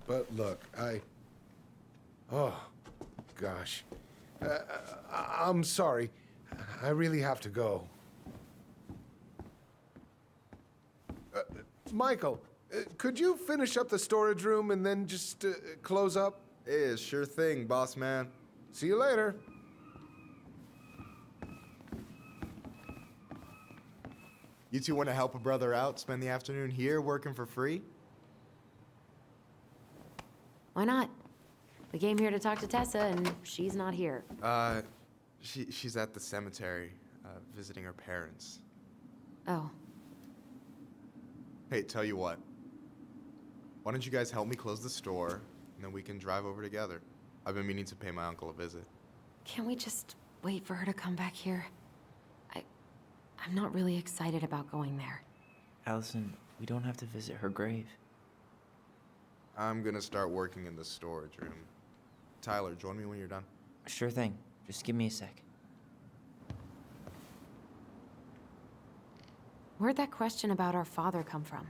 But look, oh, gosh. I'm sorry. I really have to go. Michael, could you finish up the storage room and then just close up? Yeah, sure thing, boss man. See you later. You two want to help a brother out, spend the afternoon here working for free? Why not? We came here to talk to Tessa, and she's not here. She's at the cemetery, visiting her parents. Oh. Hey, tell you what. Why don't you guys help me close the store, and then we can drive over together. I've been meaning to pay my uncle a visit. Can't we just wait for her to come back here? I'm not really excited about going there. Alyson, we don't have to visit her grave. I'm gonna start working in the storage room. Tyler, join me when you're done. Sure thing. Just give me a sec. Where'd that question about our father come from?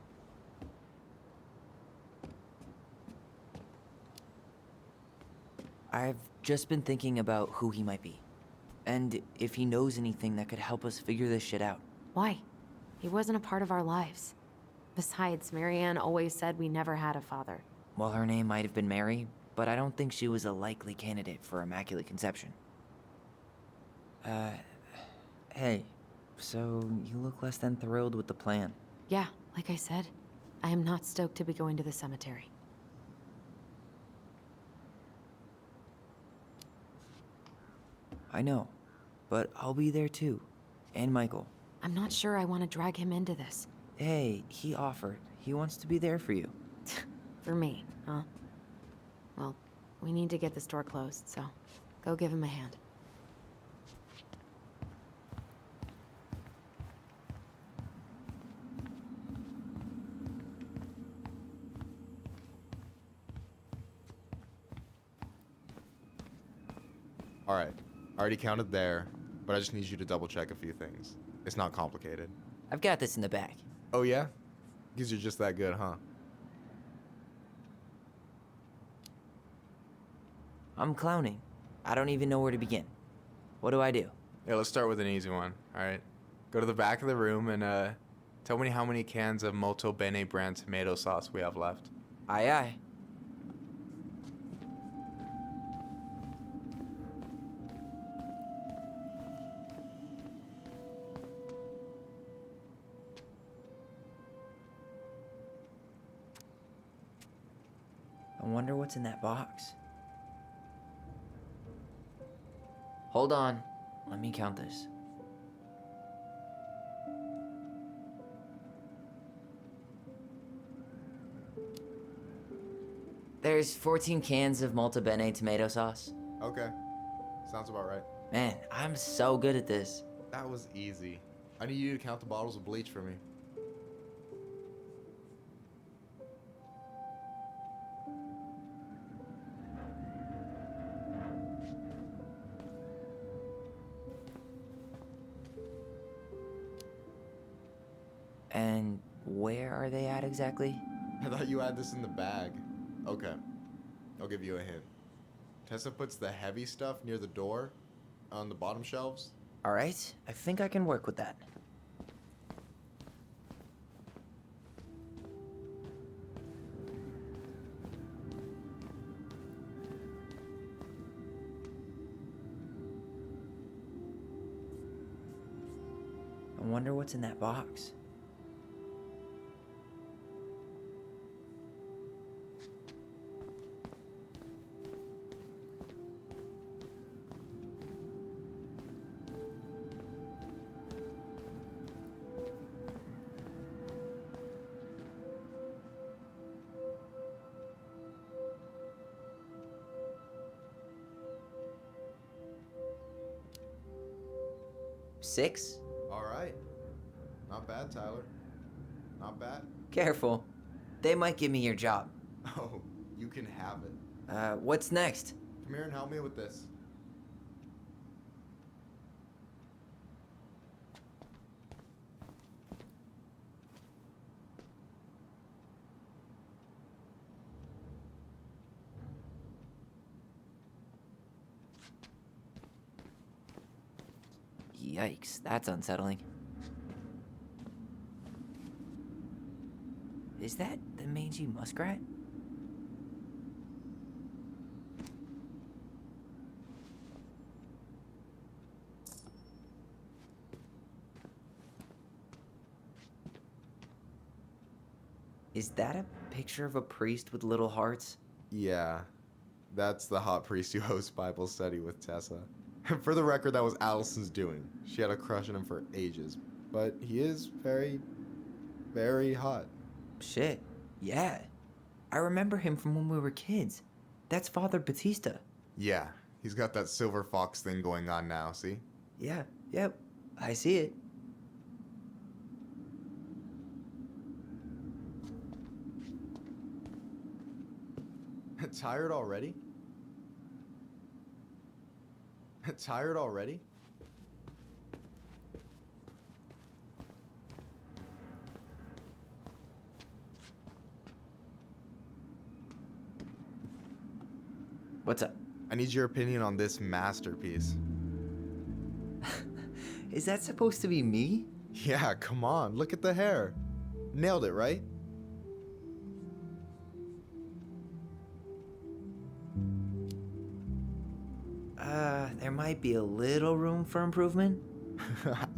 I've just been thinking about who he might be. And if he knows anything that could help us figure this shit out. Why? He wasn't a part of our lives. Besides, Marianne always said we never had a father. Well, her name might have been Mary, but I don't think she was a likely candidate for Immaculate Conception. Hey, so you look less than thrilled with the plan. Yeah, like I said, I am not stoked to be going to the cemetery. I know, but I'll be there too. And Michael. I'm not sure I want to drag him into this. Hey, he offered. He wants to be there for you. For me, huh? Well, we need to get the store closed, so go give him a hand. All right. I already counted there, but I just need you to double check a few things. It's not complicated. I've got this in the bag. Oh, yeah? Because you're just that good, huh? I'm clowning. I don't even know where to begin. What do I do? Yeah, let's start with an easy one, all right? Go to the back of the room and tell me how many cans of Molto Bene brand tomato sauce we have left. Aye, aye. I wonder what's in that box. Hold on. Let me count this. There's 14 cans of Molto Bene tomato sauce. Okay. Sounds about right. Man, I'm so good at this. That was easy. I need you to count the bottles of bleach for me. And where are they at exactly? I thought you had this in the bag. Okay. I'll give you a hint. Tessa puts the heavy stuff near the door on the bottom shelves. All right, I think I can work with that. I wonder what's in that box. Six? All right. Not bad, Tyler. Not bad. Careful. They might give me your job. Oh, you can have it. What's next? Come here and help me with this. Yikes, that's unsettling. Is that the mangy muskrat? Is that a picture of a priest with little hearts? Yeah. That's the hot priest who hosts Bible study with Tessa. For the record, that was Allison's doing. She had a crush on him for ages. But he is very, very hot. Shit, yeah. I remember him from when we were kids. That's Father Batista. Yeah, he's got that silver fox thing going on now, see? Yeah, yep, I see it. Tired already? Tired already? What's up? I need your opinion on this masterpiece. Is that supposed to be me? Yeah, come on, look at the hair. Nailed it, right? There might be a little room for improvement.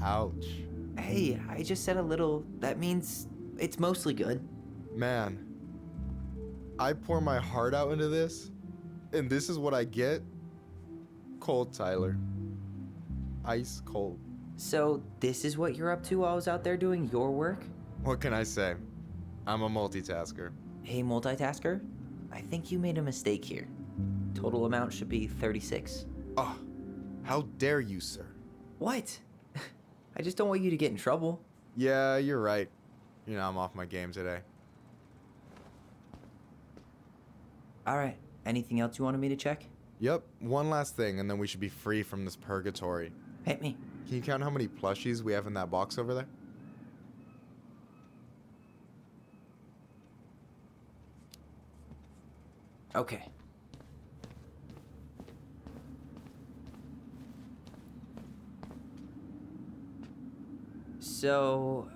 Ouch. Hey, I just said a little. That means it's mostly good. Man, I pour my heart out into this, and this is what I get? Cold, Tyler. Ice cold. So, this is what you're up to while I was out there doing your work? What can I say? I'm a multitasker. Hey, multitasker. I think you made a mistake here. Total amount should be 36. Oh, how dare you, sir? What? I just don't want you to get in trouble. Yeah, you're right. You know, I'm off my game today. Alright, anything else you wanted me to check? Yep, one last thing, and then we should be free from this purgatory. Hit me. Can you count how many plushies we have in that box over there? Okay. So...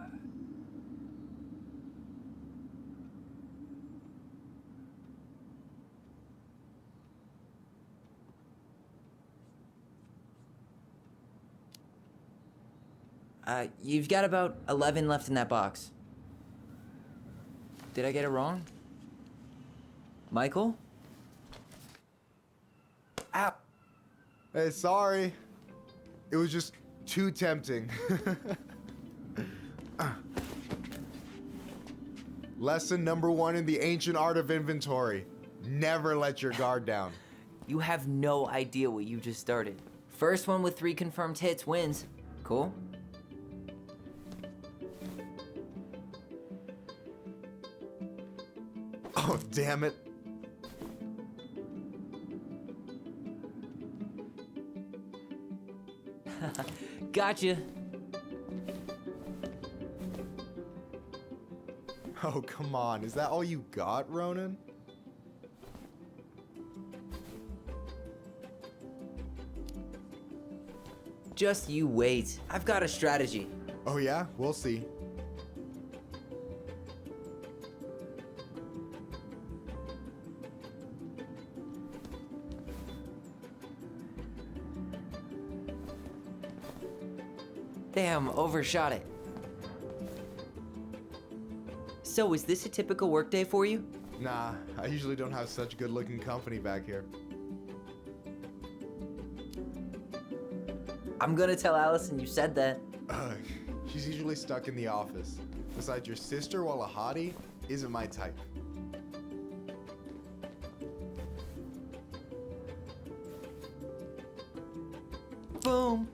you've got about 11 left in that box. Did I get it wrong? Michael? Ow! Hey, sorry. It was just too tempting. Lesson number 1 in the ancient art of inventory. Never let your guard down. You have no idea what you just started. First one with 3 confirmed hits wins. Cool? Oh, damn it. Gotcha. Oh, come on. Is that all you got, Ronan? Just you wait. I've got a strategy. Oh, yeah? We'll see. Damn, overshot it. So, is this a typical workday for you? Nah, I usually don't have such good-looking company back here. I'm gonna tell Allison you said that. She's usually stuck in the office. Besides, your sister, while a hottie, isn't my type. Boom.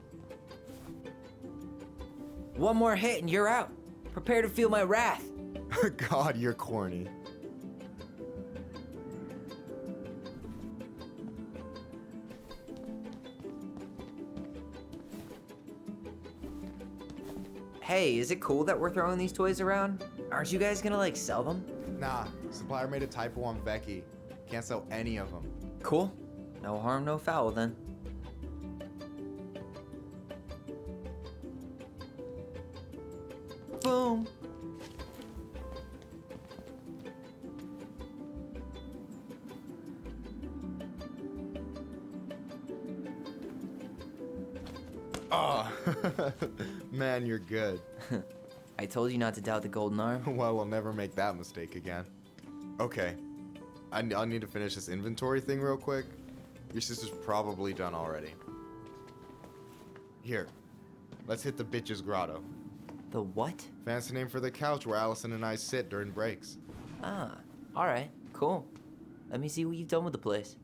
One more hit and you're out. Prepare to feel my wrath. God, you're corny. Hey, is it cool that we're throwing these toys around? Aren't you guys gonna, like, sell them? Nah, supplier made a typo on Becky. Can't sell any of them. Cool. No harm, no foul then. Boom. Oh, man, you're good. I told you not to doubt the golden arm. Well, we'll never make that mistake again. Okay, I'll need to finish this inventory thing real quick. Your sister's probably done already. Here, let's hit the bitch's grotto. The what? Fancy name for the couch where Allison and I sit during breaks. Ah, alright, cool. Let me see what you've done with the place.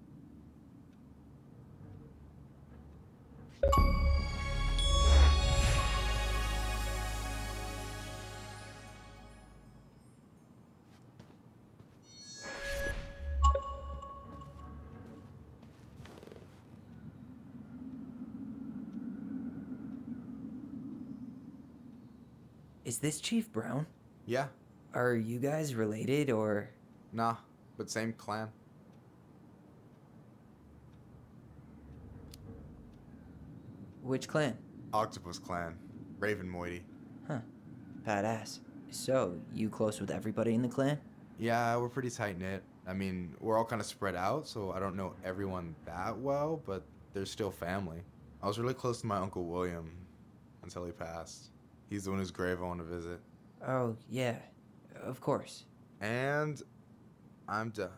Is this Chief Brown? Yeah. Are you guys related, or...? Nah, but same clan. Which clan? Octopus clan. Raven Moiety. Huh. Badass. So, you close with everybody in the clan? Yeah, we're pretty tight-knit. I mean, we're all kind of spread out, so I don't know everyone that well, but they're still family. I was really close to my Uncle William until he passed. He's the one whose grave I want to visit. Oh, yeah. Of course. And I'm done.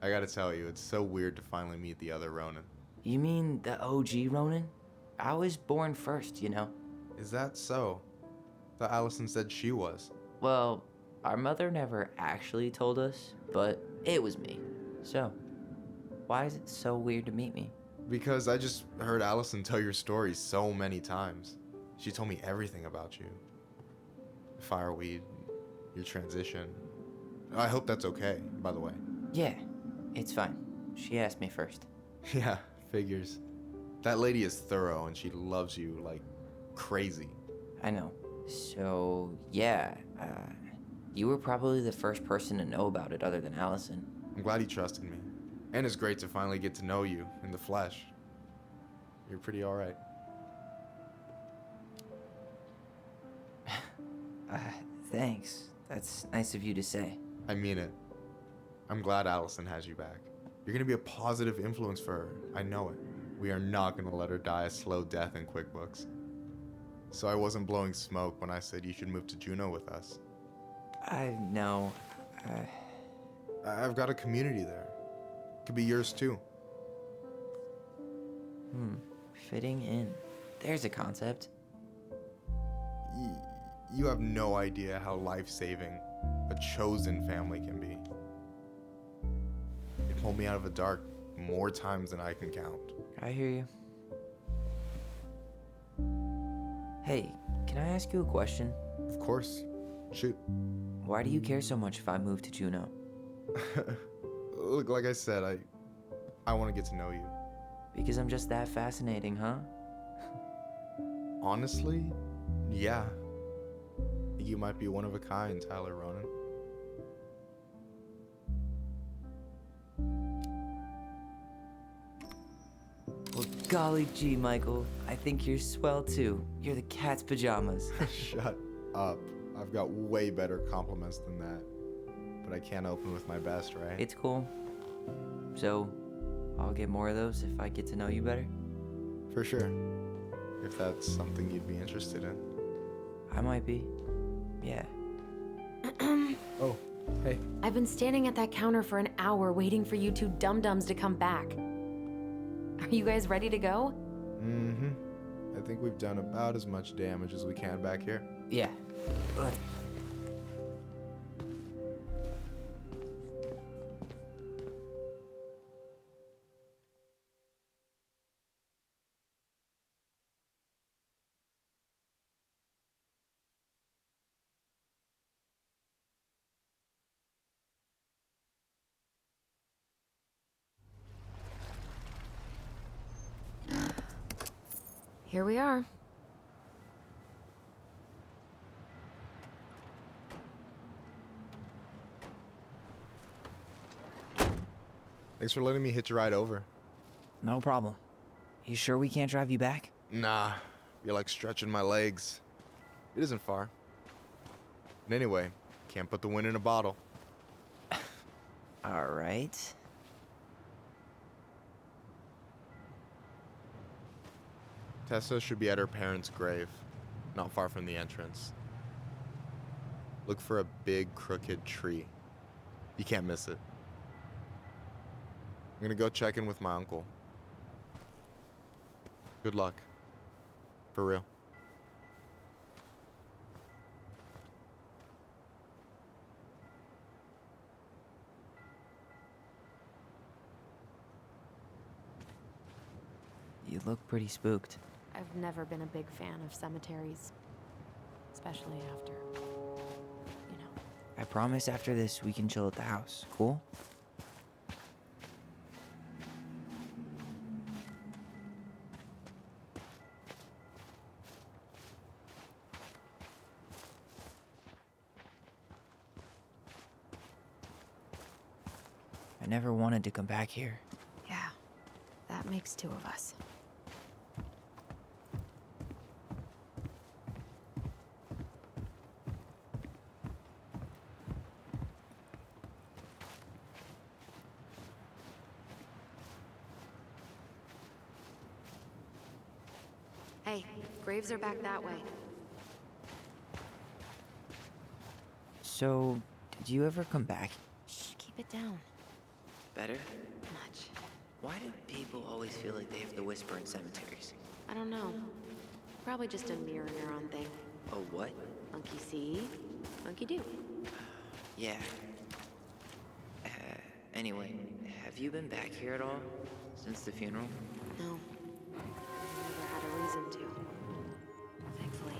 I gotta tell you, it's so weird to finally meet the other Ronin. You mean the OG Ronin? I was born first, you know? Is that so? Thought Alyson said she was. Well, our mother never actually told us, but it was me. So, why is it so weird to meet me? Because I just heard Alyson tell your story so many times. She told me everything about you. Fireweed, your transition. I hope that's okay, by the way. Yeah, it's fine. She asked me first. Yeah, figures. That lady is thorough and she loves you like crazy. I know. So, yeah, you were probably the first person to know about it other than Alyson. I'm glad he trusted me. And it's great to finally get to know you in the flesh. You're pretty alright. Thanks. That's nice of you to say. I mean it. I'm glad Alyson has you back. You're gonna be a positive influence for her. I know it. We are not gonna let her die a slow death in QuickBooks. So I wasn't blowing smoke when I said you should move to Juneau with us. I know. I've got a community there. Could be yours too. Fitting in. There's a concept. You have no idea how life-saving a chosen family can be. It pulled me out of the dark more times than I can count. I hear you. Hey, can I ask you a question? Of course. Shoot. Why do you care so much if I move to Juneau? Look, like I said, I want to get to know you. Because I'm just that fascinating, huh? Honestly, yeah. You might be one of a kind, Tyler Ronan. Well, golly gee, Michael. I think you're swell too. You're the cat's pajamas. Shut up. I've got way better compliments than that. But I can't open with my best, right? It's cool. So, I'll get more of those if I get to know you better? For sure. If that's something you'd be interested in. I might be. Yeah. Oh, hey. I've been standing at that counter for an hour waiting for you two dum-dums to come back. Are you guys ready to go? Mm-hmm. I think we've done about as much damage as we can back here. Yeah. Here we are. Thanks for letting me hitch a ride over. No problem. You sure we can't drive you back? Nah, you're like stretching my legs. It isn't far. And anyway, can't put the wind in a bottle. All right. Tessa should be at her parents' grave, not far from the entrance. Look for a big crooked tree. You can't miss it. I'm gonna go check in with my uncle. Good luck. For real. You look pretty spooked. I've never been a big fan of cemeteries, especially after, you know. I promise after this we can chill at the house. Cool? I never wanted to come back here. Yeah, that makes two of us. Hey, graves are back that way. So, did you ever come back? Shh, keep it down. Better? Much. Why do people always feel like they have to whisper in cemeteries? I don't know. Probably just a mirror neuron thing. Oh, what? Monkey see, monkey do. Yeah. Anyway, have you been back here at all? Since the funeral? No. Never had a reason to. Thankfully.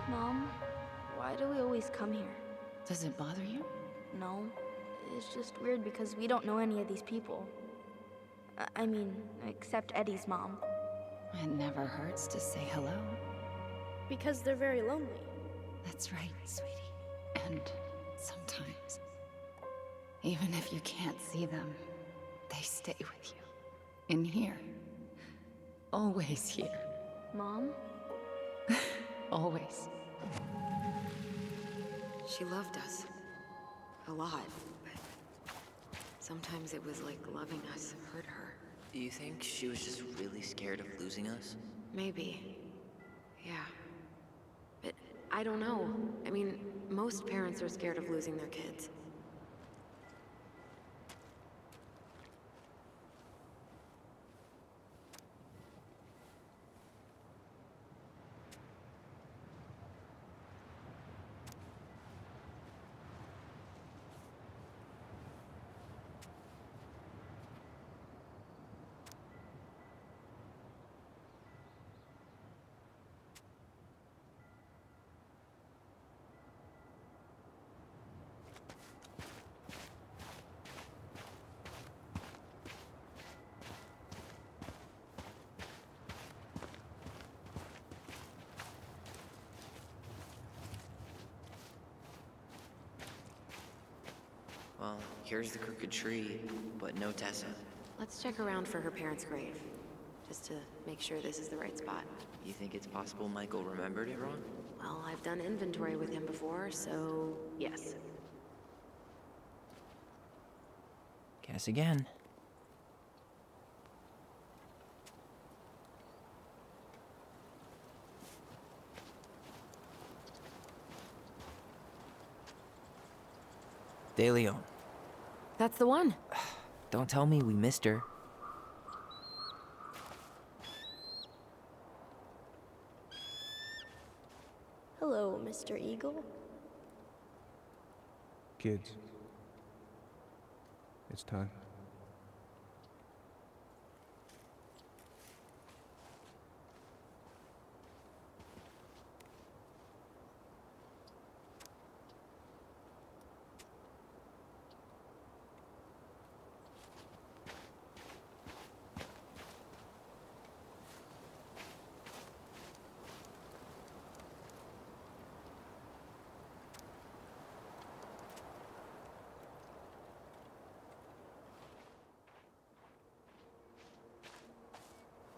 Mom, why do we always come here? Does it bother you? No. It's just weird because we don't know any of these people. I mean, except Eddie's mom. It never hurts to say hello. Because they're very lonely. That's right, sweetie. And sometimes, even if you can't see them, they stay with you. In here. Always here. Mom? Always. She loved us. A lot. But sometimes it was like loving us hurt her. Do you think she was just really scared of losing us? Maybe. Yeah. But I don't know. I mean, most parents are scared of losing their kids. Well, here's the crooked tree, but no Tessa. Let's check around for her parents' grave. Just to make sure this is the right spot. You think it's possible Michael remembered it wrong? Well, I've done inventory with him before, so yes. Guess again. De Leon. That's the one. Don't tell me we missed her. Hello, Mr. Eagle. Kids. It's time.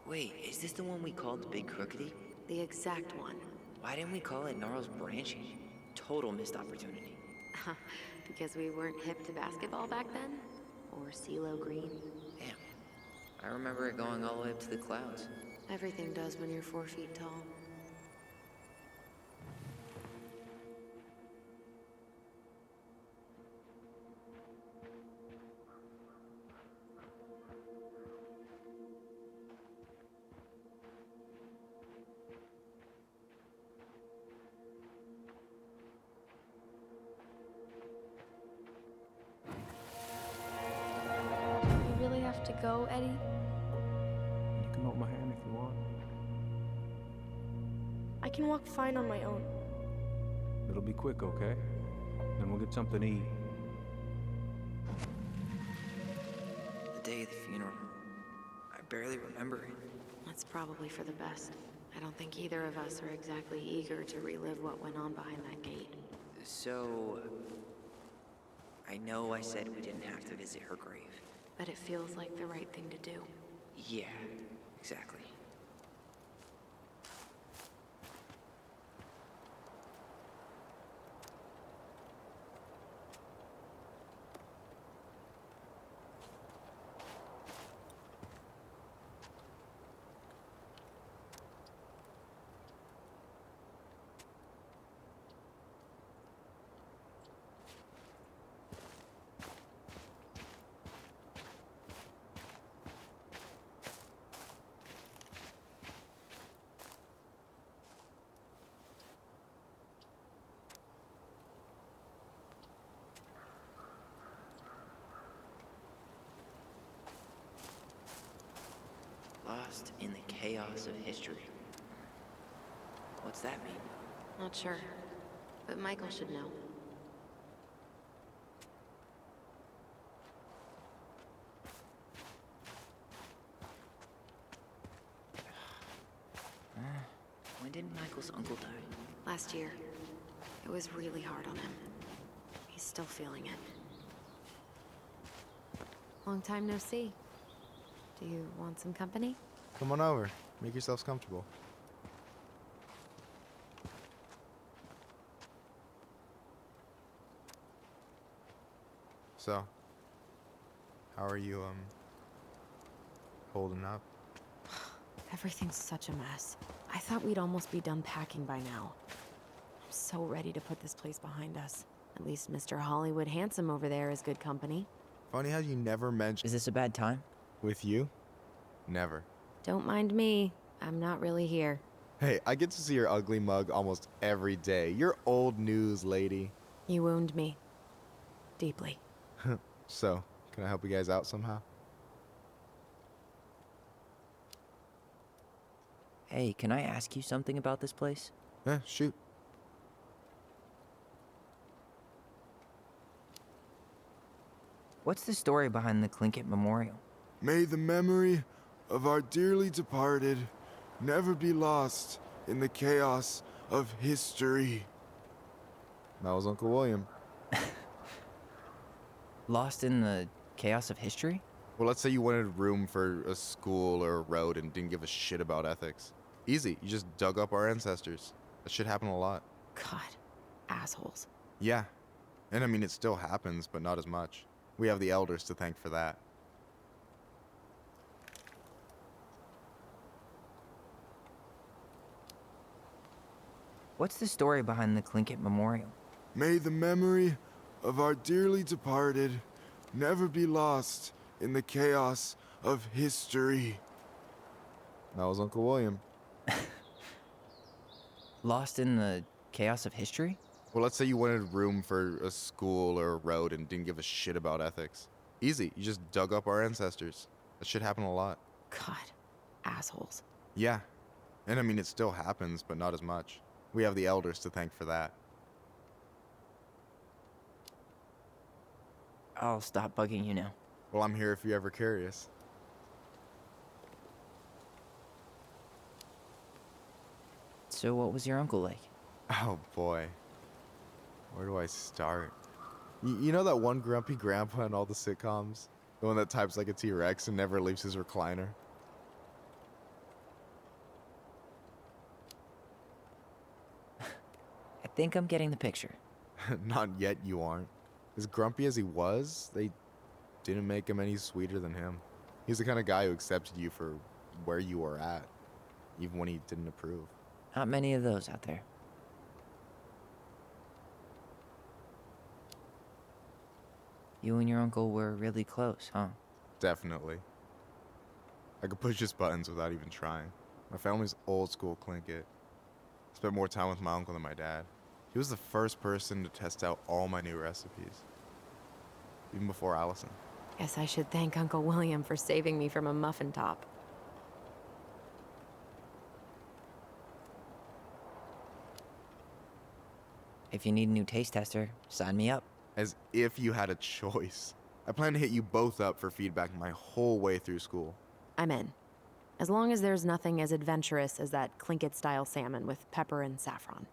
Wait, is this the one we called the Big Crookedy? The exact one. Why didn't we call it Gnarl's Branching? Total missed opportunity. Because we weren't hip to basketball back then? Or CeeLo Green? Damn. I remember it going all the way up to the clouds. Everything does when you're 4 feet tall. To go, Eddie? You can hold my hand if you want. I can walk fine on my own. It'll be quick, okay? Then we'll get something to eat. The day of the funeral. I barely remember it. That's probably for the best. I don't think either of us are exactly eager to relive what went on behind that gate. So... I know I said we didn't have to visit her grave. But it feels like the right thing to do. Yeah, exactly. Lost in the chaos of history. What's that mean? Not sure. But Michael should know. When did Michael's uncle die? Last year. It was really hard on him. He's still feeling it. Long time no see. Do you want some company? Come on over. Make yourselves comfortable. So, how are you, holding up? Everything's such a mess. I thought we'd almost be done packing by now. I'm so ready to put this place behind us. At least Mr. Hollywood Handsome over there is good company. Funny how you never mentioned... Is this a bad time? With you? Never. Don't mind me. I'm not really here. Hey, I get to see your ugly mug almost every day. You're old news, lady. You wound me. Deeply. So, can I help you guys out somehow? Hey, can I ask you something about this place? Yeah, shoot. What's the story behind the Tlingit Memorial? May the memory of our dearly departed never be lost in the chaos of history. That was Uncle William. Lost in the chaos of history? Well, let's say you wanted room for a school or a road and didn't give a shit about ethics. Easy, you just dug up our ancestors. That shit happened a lot. God, assholes. Yeah, and I mean, it still happens, but not as much. We have the elders to thank for that. What's the story behind the Tlingit Memorial? May the memory of our dearly departed never be lost in the chaos of history. That was Uncle William. Lost in the chaos of history? Well, let's say you wanted room for a school or a road and didn't give a shit about ethics. Easy, you just dug up our ancestors. That shit happened a lot. God, assholes. Yeah, and I mean, it still happens, but not as much. We have the elders to thank for that. I'll stop bugging you now. Well, I'm here if you're ever curious. So what was your uncle like? Oh boy. Where do I start? You know that one grumpy grandpa in all the sitcoms? The one that types like a T-Rex and never leaves his recliner? I think I'm getting the picture. Not yet, you aren't. As grumpy as he was, they didn't make him any sweeter than him. He's the kind of guy who accepted you for where you were at, even when he didn't approve. Not many of those out there. You and your uncle were really close, huh? Definitely. I could push his buttons without even trying. My family's old school Tlingit. Spent more time with my uncle than my dad. He was the first person to test out all my new recipes. Even before Allison. Guess I should thank Uncle William for saving me from a muffin top. If you need a new taste tester, sign me up. As if you had a choice. I plan to hit you both up for feedback my whole way through school. I'm in. As long as there's nothing as adventurous as that Tlingit-style salmon with pepper and saffron.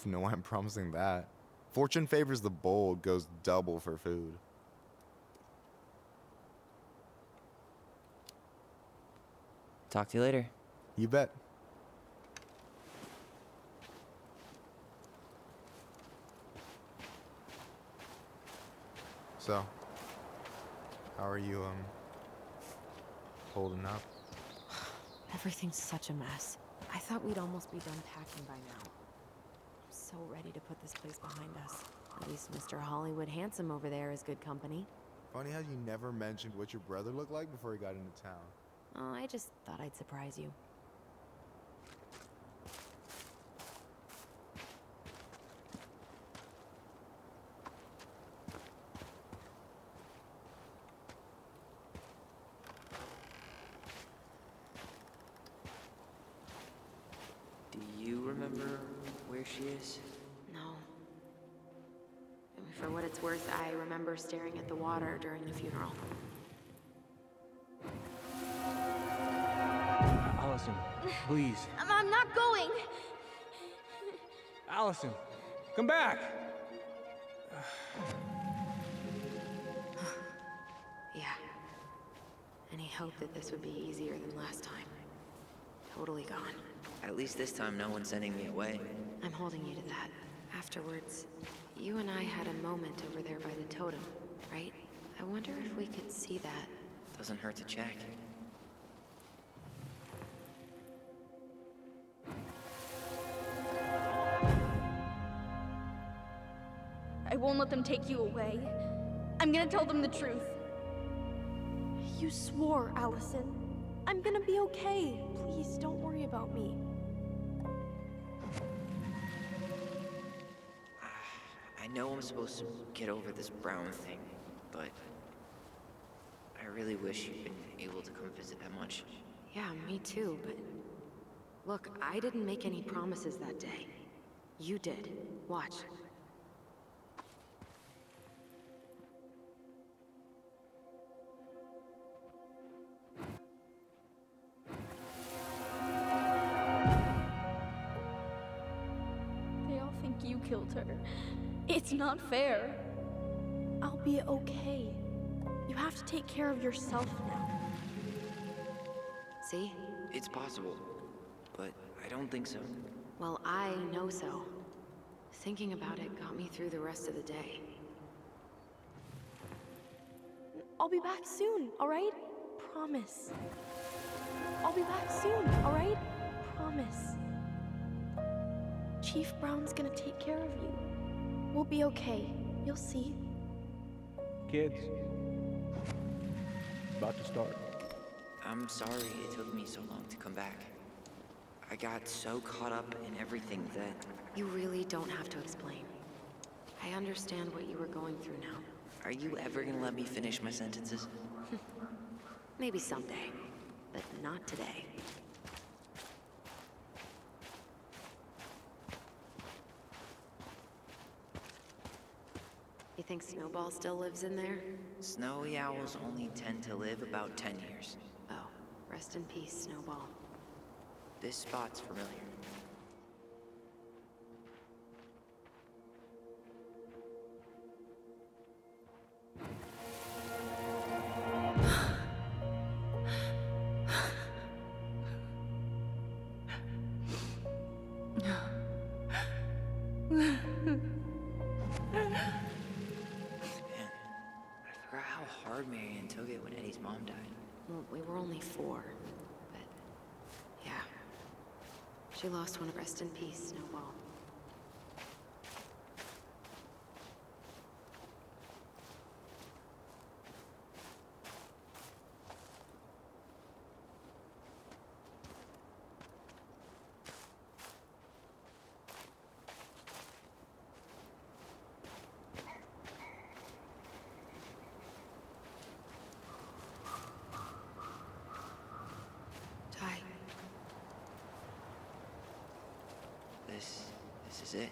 No, I'm promising that. Fortune favors the bold, goes double for food. Talk to you later. You bet. So, how are you, holding up? Everything's such a mess. I thought we'd almost be done packing by now. I'm so ready to put this place behind us. At least Mr. Hollywood Handsome over there is good company. Funny how you never mentioned what your brother looked like before he got into town. Oh, I just thought I'd surprise you. Do you remember where she is? No. For what it's worth, I remember staring at the water during the funeral. Allison, please. I'm not going. Allison, come back! Yeah. Any hope that this would be easier than last time? Totally gone. At least this time no one's sending me away. I'm holding you to that. Afterwards, you and I had a moment over there by the totem, right? I wonder if we could see that. Doesn't hurt to check. I won't let them take you away. I'm gonna tell them the truth. You swore, Allison. I'm gonna be okay. Please, don't worry about me. I know I'm supposed to get over this Brown thing, but I really wish you'd been able to come visit that much. Yeah, me too, but... Look, I didn't make any promises that day. You did. Watch. They all think you killed her. It's not fair. I'll be okay. You have to take care of yourself now. See? It's possible, but I don't think so. Well, I know so. Thinking about it got me through the rest of the day. I'll be back soon, alright? Promise. I'll be back soon, alright? Promise. Chief Brown's gonna take care of you. We'll be okay. You'll see. Kids. About to start. I'm sorry it took me so long to come back. I got so caught up in everything that... You really don't have to explain. I understand what you were going through now. Are you ever gonna let me finish my sentences? Maybe someday, but not today. You think Snowball still lives in there? Snowy owls only tend to live about 10 years. Oh, rest in peace, Snowball. This spot's familiar. Well, we were only 4, but yeah. She lost one of rest in peace, Snowball. This is it.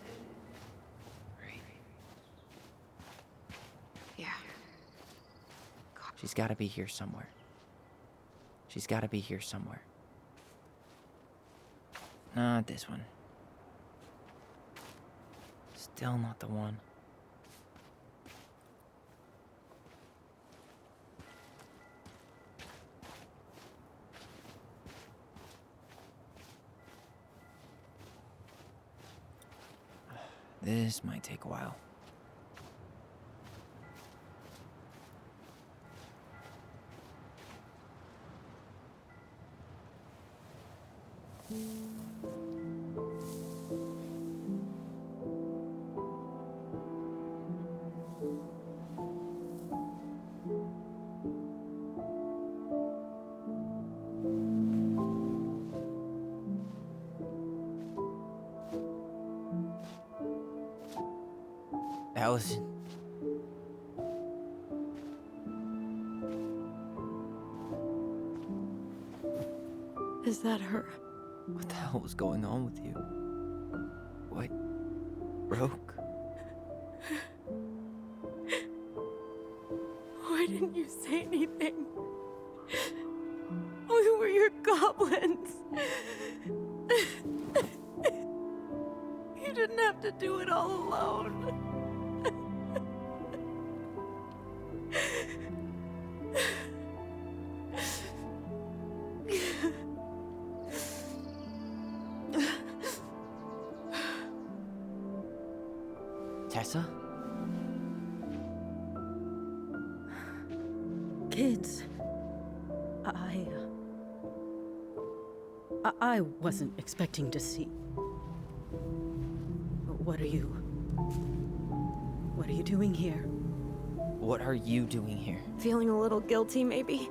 Right? Yeah. She's gotta be here somewhere. She's gotta be here somewhere. Not this one. Still not the one. This might take a while. Alyson. Is that her? What the hell was going on with you? What broke? Why didn't you say anything? We were your goblins. You didn't have to do it all alone. Tessa? Kids, I wasn't expecting to see. What are you doing here? What are you doing here? Feeling a little guilty, maybe?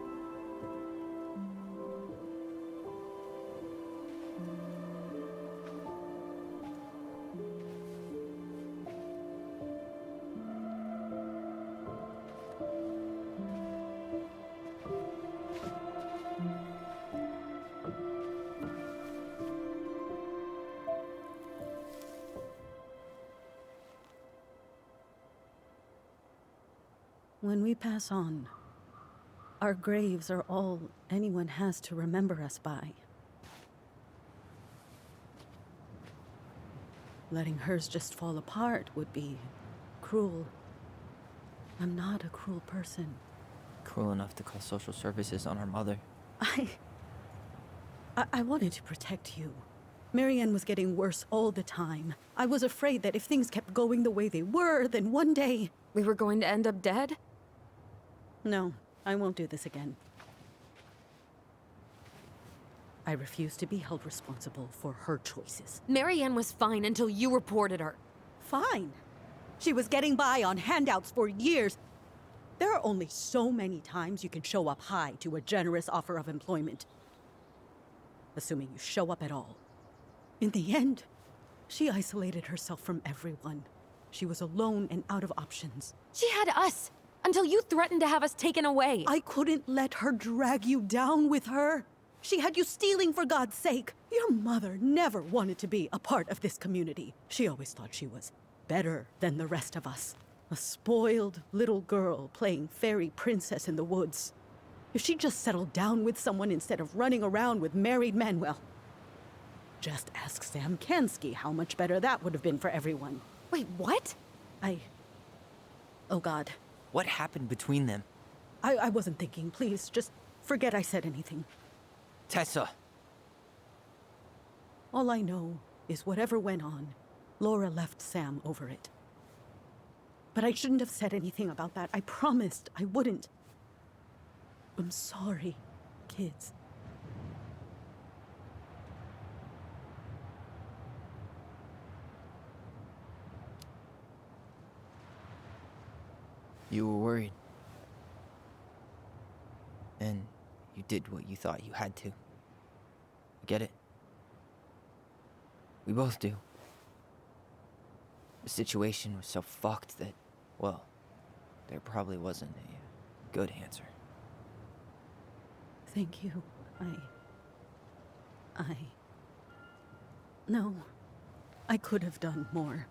When we pass on, our graves are all anyone has to remember us by. Letting hers just fall apart would be cruel. I'm not a cruel person. Cruel enough to call social services on our mother. I wanted to protect you. Marianne was getting worse all the time. I was afraid that if things kept going the way they were, then one day... We were going to end up dead? No, I won't do this again. I refuse to be held responsible for her choices. Marianne was fine until you reported her. Fine. She was getting by on handouts for years. There are only so many times you can show up high to a generous offer of employment. Assuming you show up at all. In the end, she isolated herself from everyone. She was alone and out of options. She had us, until you threatened to have us taken away. I couldn't let her drag you down with her. She had you stealing for God's sake. Your mother never wanted to be a part of this community. She always thought she was better than the rest of us. A spoiled little girl playing fairy princess in the woods. If she just settled down with someone instead of running around with married men, well, just ask Sam Kansky how much better that would have been for everyone. Wait, what? Oh God. What happened between them? I wasn't thinking. Please, just forget I said anything. Tessa! All I know is whatever went on, Laura left Sam over it. But I shouldn't have said anything about that. I promised I wouldn't. I'm sorry, kids. You were worried. And you did what you thought you had to. I get it. We both do. The situation was so fucked that, well, there probably wasn't a good answer. Thank you. No. I could have done more.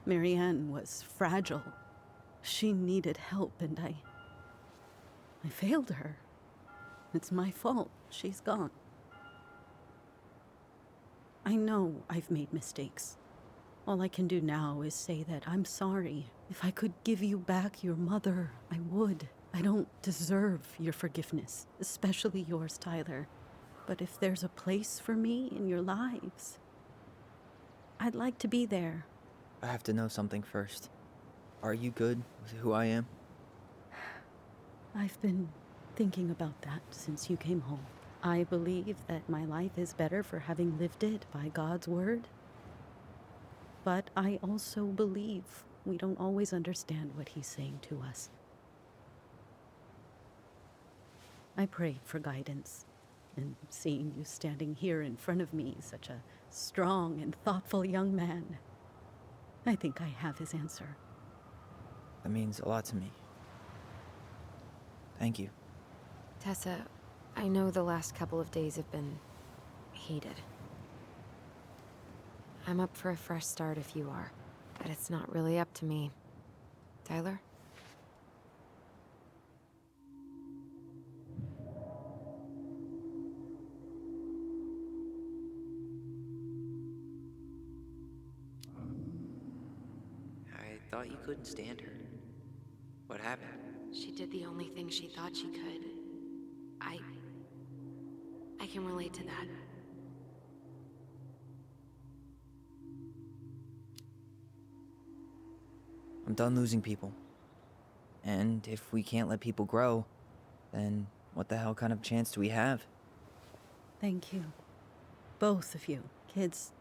Marianne was fragile. She needed help, and I failed her. It's my fault. She's gone. I know I've made mistakes. All I can do now is say that I'm sorry. If I could give you back your mother, I would. I don't deserve your forgiveness, especially yours, Tyler. But if there's a place for me in your lives, I'd like to be there. I have to know something first. Are you good with who I am? I've been thinking about that since you came home. I believe that my life is better for having lived it by God's word. But I also believe we don't always understand what he's saying to us. I prayed for guidance, and seeing you standing here in front of me, such a strong and thoughtful young man, I think I have his answer. That means a lot to me. Thank you. Tessa, I know the last couple of days have been heated. I'm up for a fresh start if you are, but it's not really up to me. Tyler? I thought you couldn't stand her. What happened? She did the only thing she thought she could. I can relate to that. I'm done losing people. And if we can't let people grow, then what the hell kind of chance do we have? Thank you. Both of you. Kids,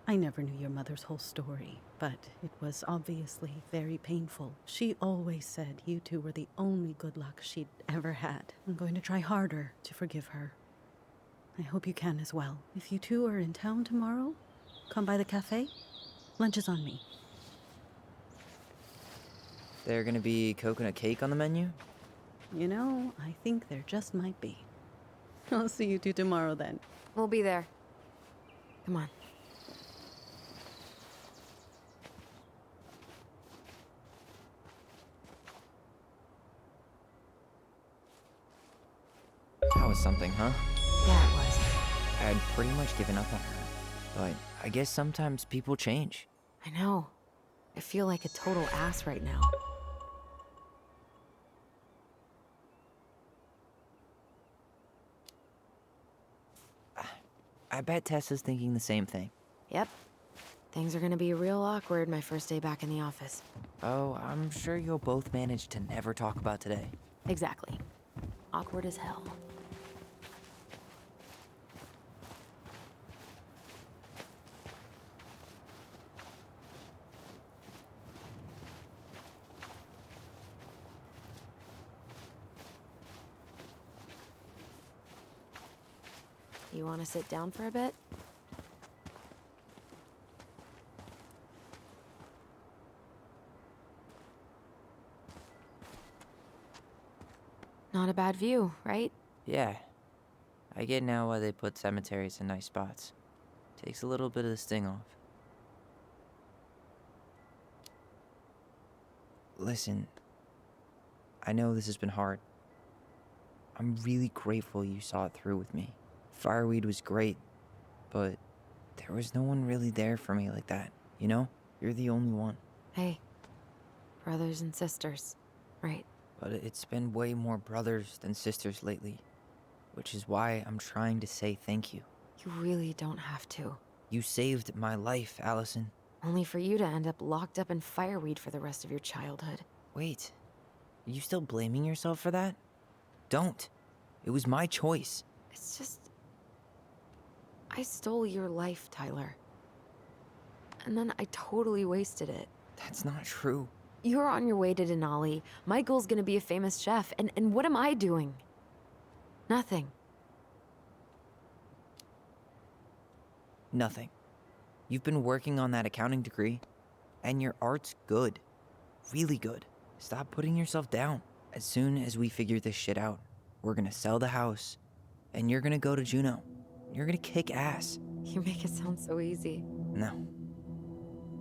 I never knew your mother's whole story, but it was obviously very painful. She always said you two were the only good luck she'd ever had. I'm going to try harder to forgive her. I hope you can as well. If you two are in town tomorrow, come by the cafe. Lunch is on me. There gonna be coconut cake on the menu? You know, I think there just might be. I'll see you two tomorrow then. We'll be there. Come on. That was something, huh? Yeah, it was. I had pretty much given up on her. But I guess sometimes people change. I know. I feel like a total ass right now. I bet Tessa's thinking the same thing. Yep. Things are gonna be real awkward my first day back in the office. Oh, I'm sure you'll both manage to never talk about today. Exactly. Awkward as hell. You want to sit down for a bit? Not a bad view, right? Yeah. I get now why they put cemeteries in nice spots. Takes a little bit of the sting off. Listen, I know this has been hard. I'm really grateful you saw it through with me. Fireweed was great, but there was no one really there for me like that, you know? You're the only one. Hey, brothers and sisters, right? But it's been way more brothers than sisters lately, which is why I'm trying to say thank you. You really don't have to. You saved my life, Allison. Only for you to end up locked up in fireweed for the rest of your childhood. Wait, are you still blaming yourself for that? Don't. It was my choice. It's just... I stole your life, Tyler. And then I totally wasted it. That's not true. You're on your way to Denali. Michael's gonna be a famous chef, and what am I doing? Nothing. Nothing. You've been working on that accounting degree, and your art's good. Really good. Stop putting yourself down. As soon as we figure this shit out, we're gonna sell the house, and you're gonna go to Juneau. You're gonna kick ass. You make it sound so easy. No.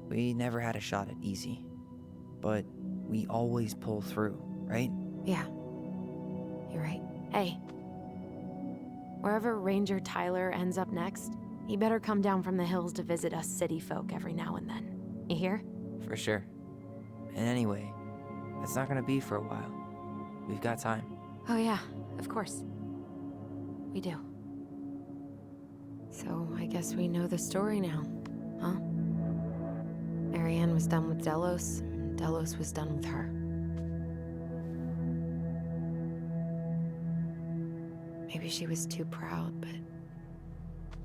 We never had a shot at easy. But we always pull through, right? Yeah. You're right. Hey. Wherever Ranger Tyler ends up next, he better come down from the hills to visit us city folk every now and then. You hear? For sure. And anyway, it's not gonna be for a while. We've got time. Oh yeah, of course. We do. So I guess we know the story now, huh? Very Diane was done with Delos, and Delos was done with her. Maybe she was too proud, but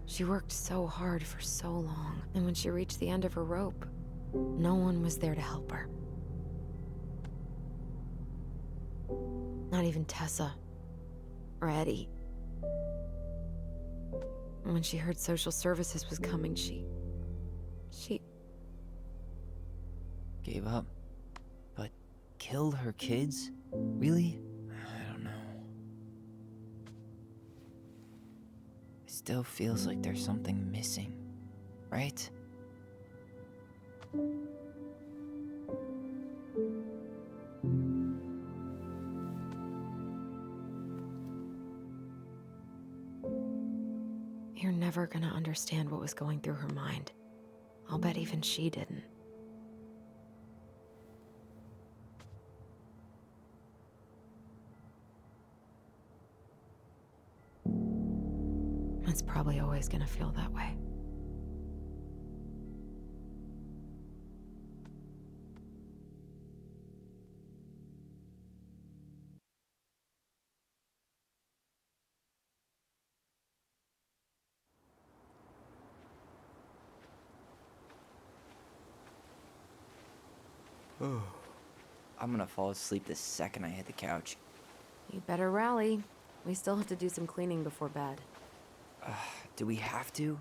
she worked so hard for so long, and when she reached the end of her rope, no one was there to help her. Not even Tessa or Eddie. And when she heard social services was coming, she Gave up? But killed her kids? Really? I don't know. It still feels like there's something missing, right? You're never gonna understand what was going through her mind. I'll bet even she didn't. It's probably always gonna feel that way. I'm gonna fall asleep the second I hit the couch. You better rally. We still have to do some cleaning before bed. Do we have to?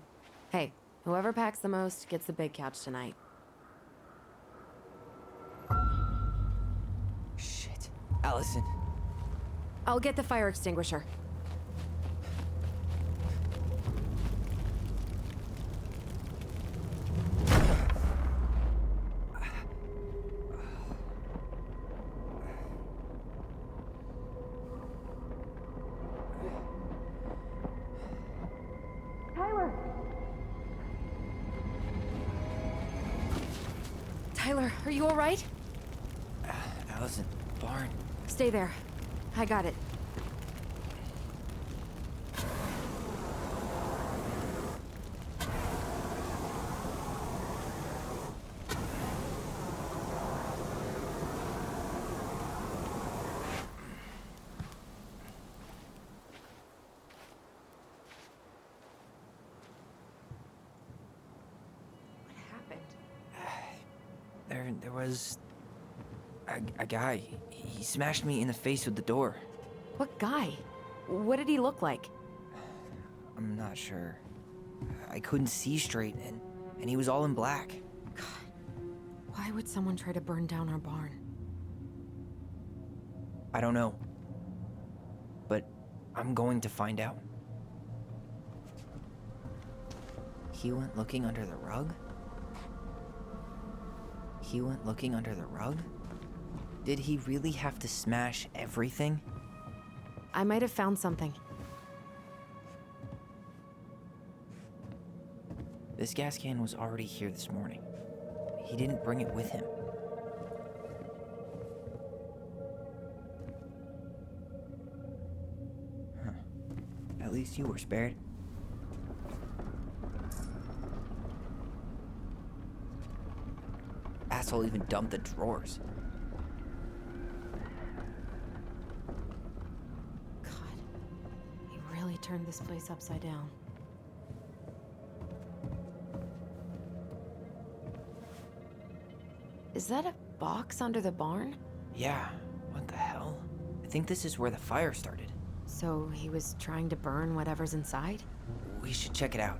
Hey, whoever packs the most gets the big couch tonight. Shit. Allison. I'll get the fire extinguisher. Tyler, are you all right? Allison, barn. Stay there. I got it. There was a guy. He smashed me in the face with the door. What guy? What did he look like? I'm not sure. I couldn't see straight, and he was all in black. God, why would someone try to burn down our barn? I don't know. But I'm going to find out. He went looking under the rug? He went looking under the rug? Did he really have to smash everything? I might have found something. This gas can was already here this morning. He didn't bring it with him. Huh. At least you were spared. Asshole even dumped the drawers. God, he really turned this place upside down. Is that a box under the barn? Yeah, what the hell? I think this is where the fire started. So he was trying to burn whatever's inside? We should check it out.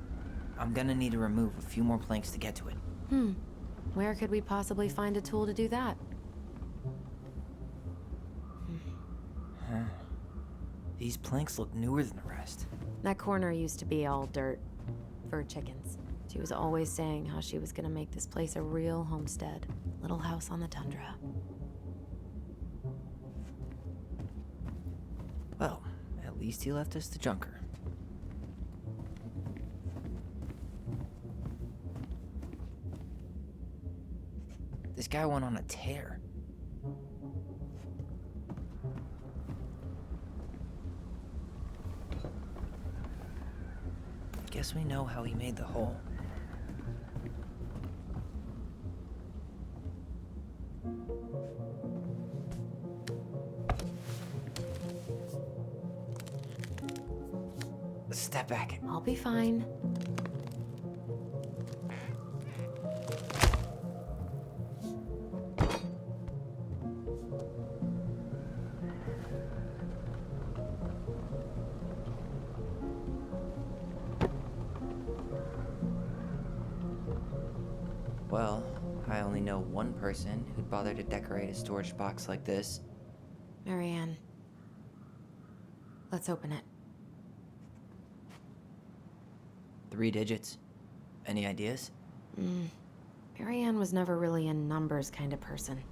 I'm gonna need to remove a few more planks to get to it. Where could we possibly find a tool to do that? Huh. These planks look newer than the rest. That corner used to be all dirt for chickens. She was always saying how she was gonna make this place a real homestead. Little house on the tundra. Well, at least he left us the junker. This guy went on a tear. Guess we know how he made the hole. step back. I'll be fine. Well, I only know one person who'd bother to decorate a storage box like this. Marianne. Let's open it. 3 digits. Any ideas? Marianne was never really a numbers kind of person.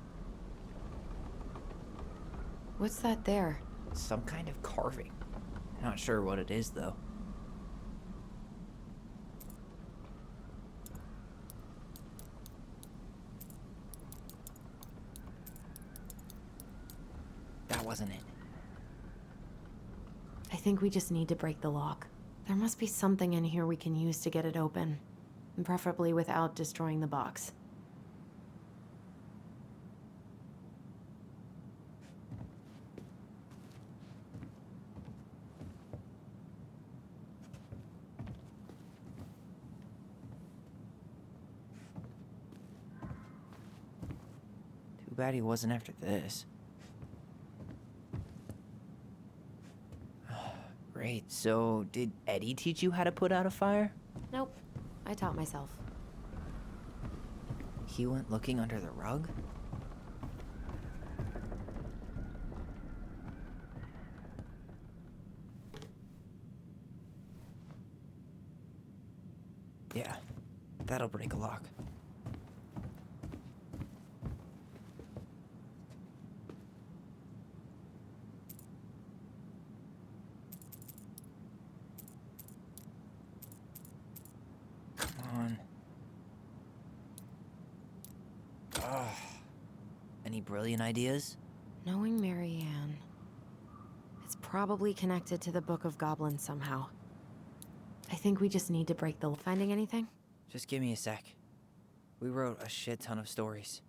What's that there? Some kind of carving. Not sure what it is, though. That wasn't it. I think we just need to break the lock. There must be something in here we can use to get it open. And preferably without destroying the box. Too bad he wasn't after this. Great, so did Eddie teach you how to put out a fire? Nope. I taught myself. He went looking under the rug? Yeah, that'll break a lock. Any brilliant ideas? Knowing Marianne, it's probably connected to the Book of Goblins somehow. I think we just need to break the... Finding anything? Just give me a sec. We wrote a shit ton of stories.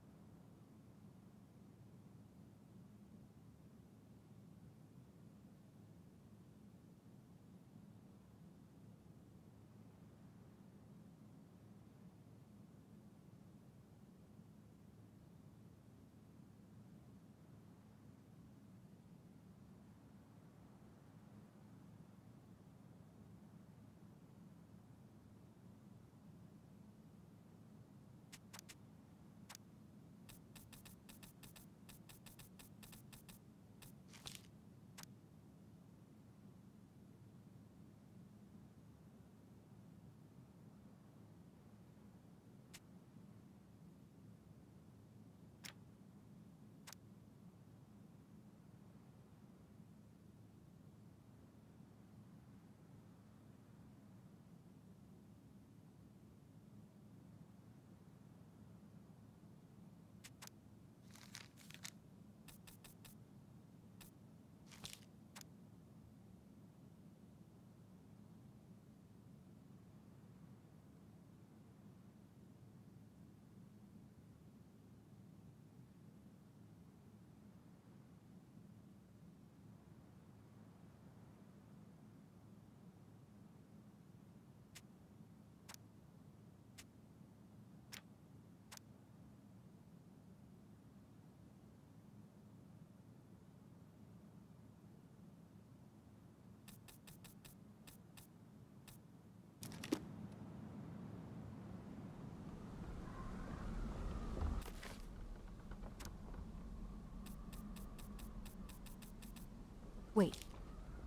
Wait.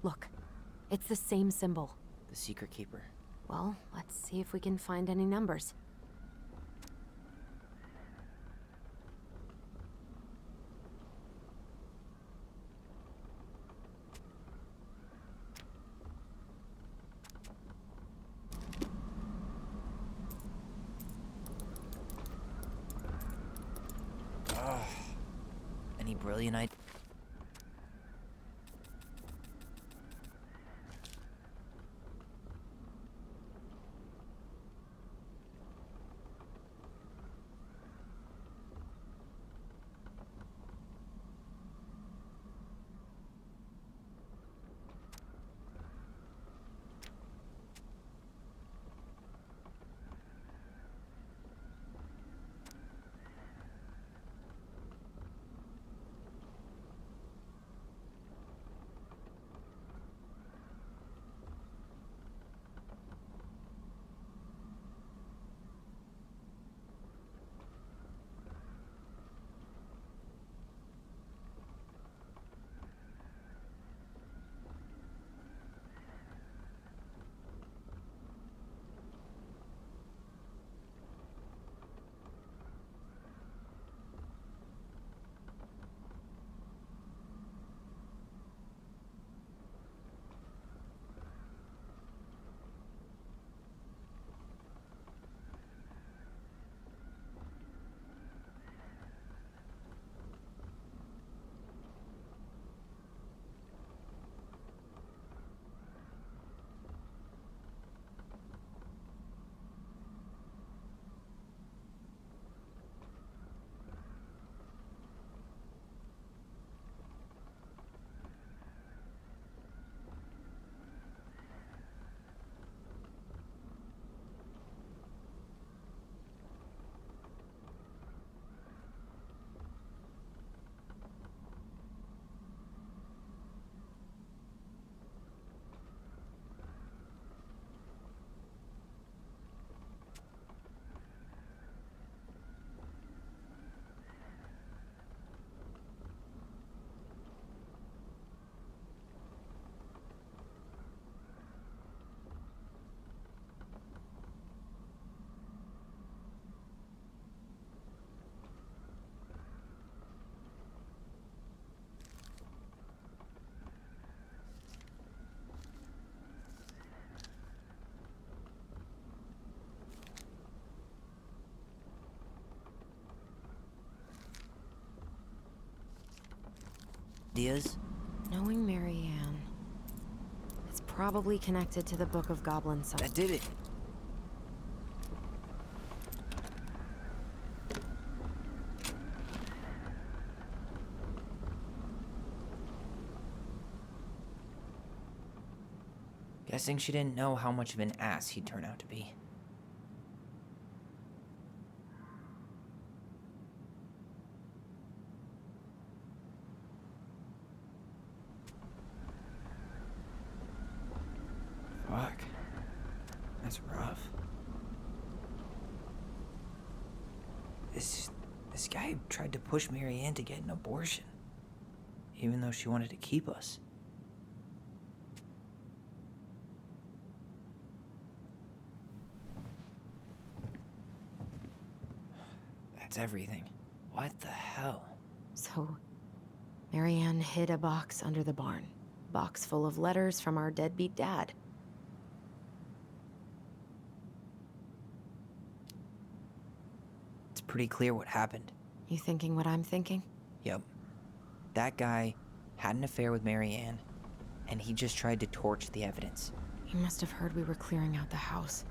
Look. It's the same symbol. The Secret Keeper. Well, let's see if we can find any numbers. Any brilliant ideas? ideas? Knowing Marianne, it's probably connected to the Book of Goblin Songs. That did it. Guessing she didn't know how much of an ass he'd turn out to be. Fuck. That's rough. This guy tried to push Marianne to get an abortion, even though she wanted to keep us. That's everything. What the hell? So, Marianne hid a box under the barn. Box full of letters from our deadbeat dad. It's pretty clear what happened. You thinking what I'm thinking? Yep. That guy had an affair with Marianne, and he just tried to torch the evidence. He must have heard we were clearing out the house.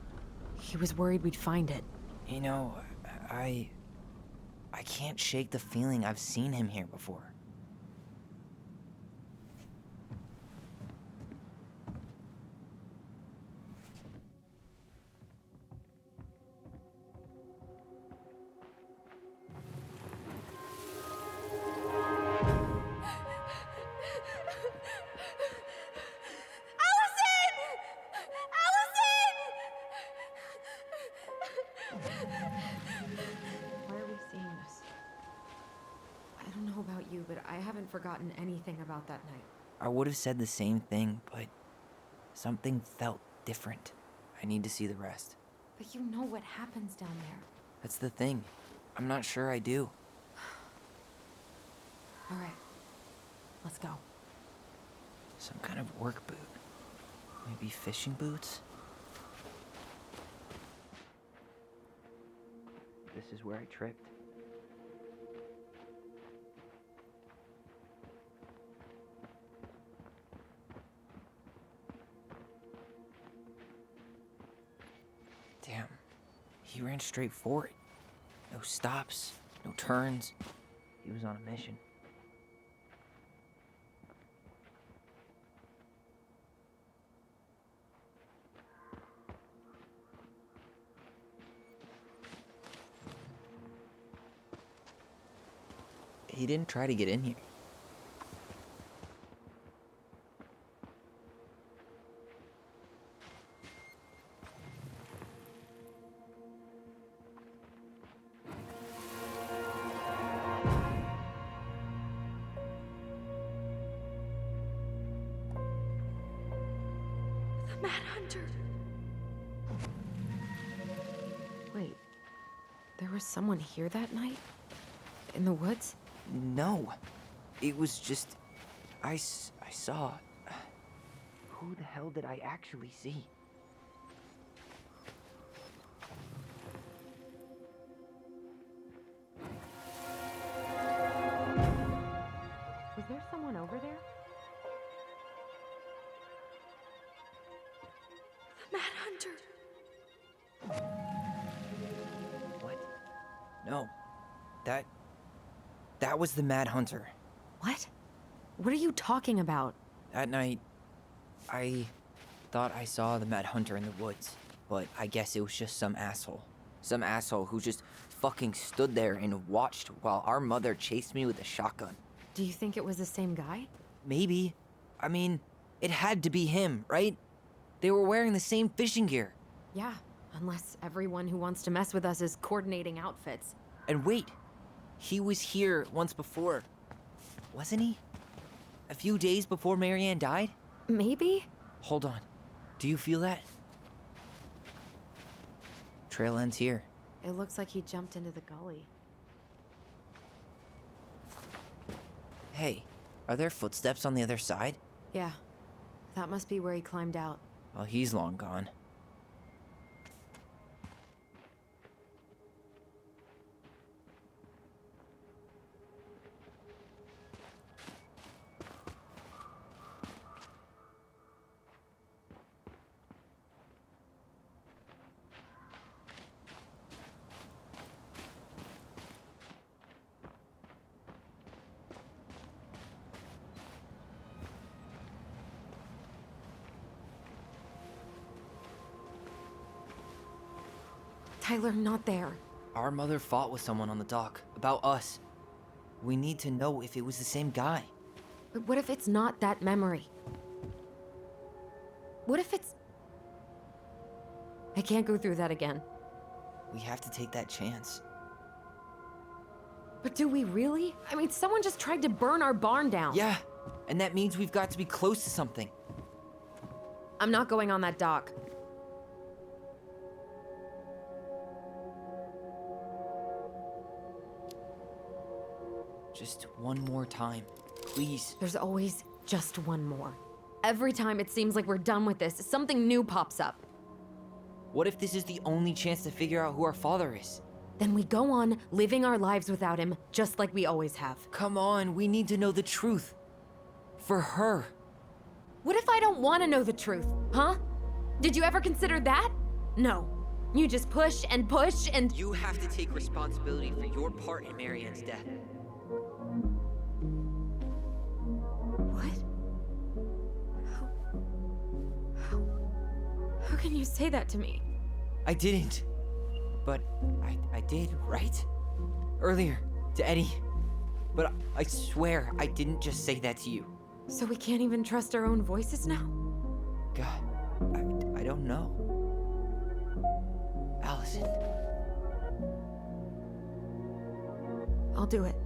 He was worried we'd find it. You know, I can't shake the feeling I've seen him here before. Why are we seeing this? I don't know about you, but I haven't forgotten anything about that night. I would have said the same thing, but something felt different. I need to see the rest. But you know what happens down there. That's the thing. I'm not sure I do. All right, let's go. Some kind of work boot. Maybe fishing boots? This is where I tripped. Damn. He ran straight for it. No stops, no turns. He was on a mission. He didn't try to get in here. The Mad Hunter. Wait, there was someone here that night? In the woods? No. It was just... I saw... Who the hell did I actually see? Was there someone over there? The Mad Hunter. What? No. That was the Mad Hunter. What? What are you talking about? That night, I thought I saw the Mad Hunter in the woods, but I guess it was just some asshole. Some asshole who just fucking stood there and watched while our mother chased me with a shotgun. Do you think it was the same guy? Maybe. I mean, it had to be him, right? They were wearing the same fishing gear. Yeah, unless everyone who wants to mess with us is coordinating outfits. And wait, he was here once before, wasn't he? A few days before Marianne died? Maybe? Hold on. Do you feel that? Trail ends here. It looks like he jumped into the gully. Hey, are there footsteps on the other side? Yeah, that must be where he climbed out. Well, he's long gone. Tyler, not there. Our mother fought with someone on the dock about us. We need to know if it was the same guy. But what if it's not that memory? What if it's... I can't go through that again. We have to take that chance. But do we really? I mean, someone just tried to burn our barn down. Yeah, and that means we've got to be close to something. I'm not going on that dock. Just one more time, please. There's always just one more. Every time it seems like we're done with this, something new pops up. What if this is the only chance to figure out who our father is? Then we go on living our lives without him, just like we always have. Come on, we need to know the truth. For her. What if I don't want to know the truth, huh? Did you ever consider that? No. You just push and push and... You have to take responsibility for your part in Marianne's death. What? How can you say that to me? I didn't. But I did, right? Earlier, to Eddie. But I swear I didn't just say that to you. So we can't even trust our own voices now? God, I don't know. Allison. I'll do it.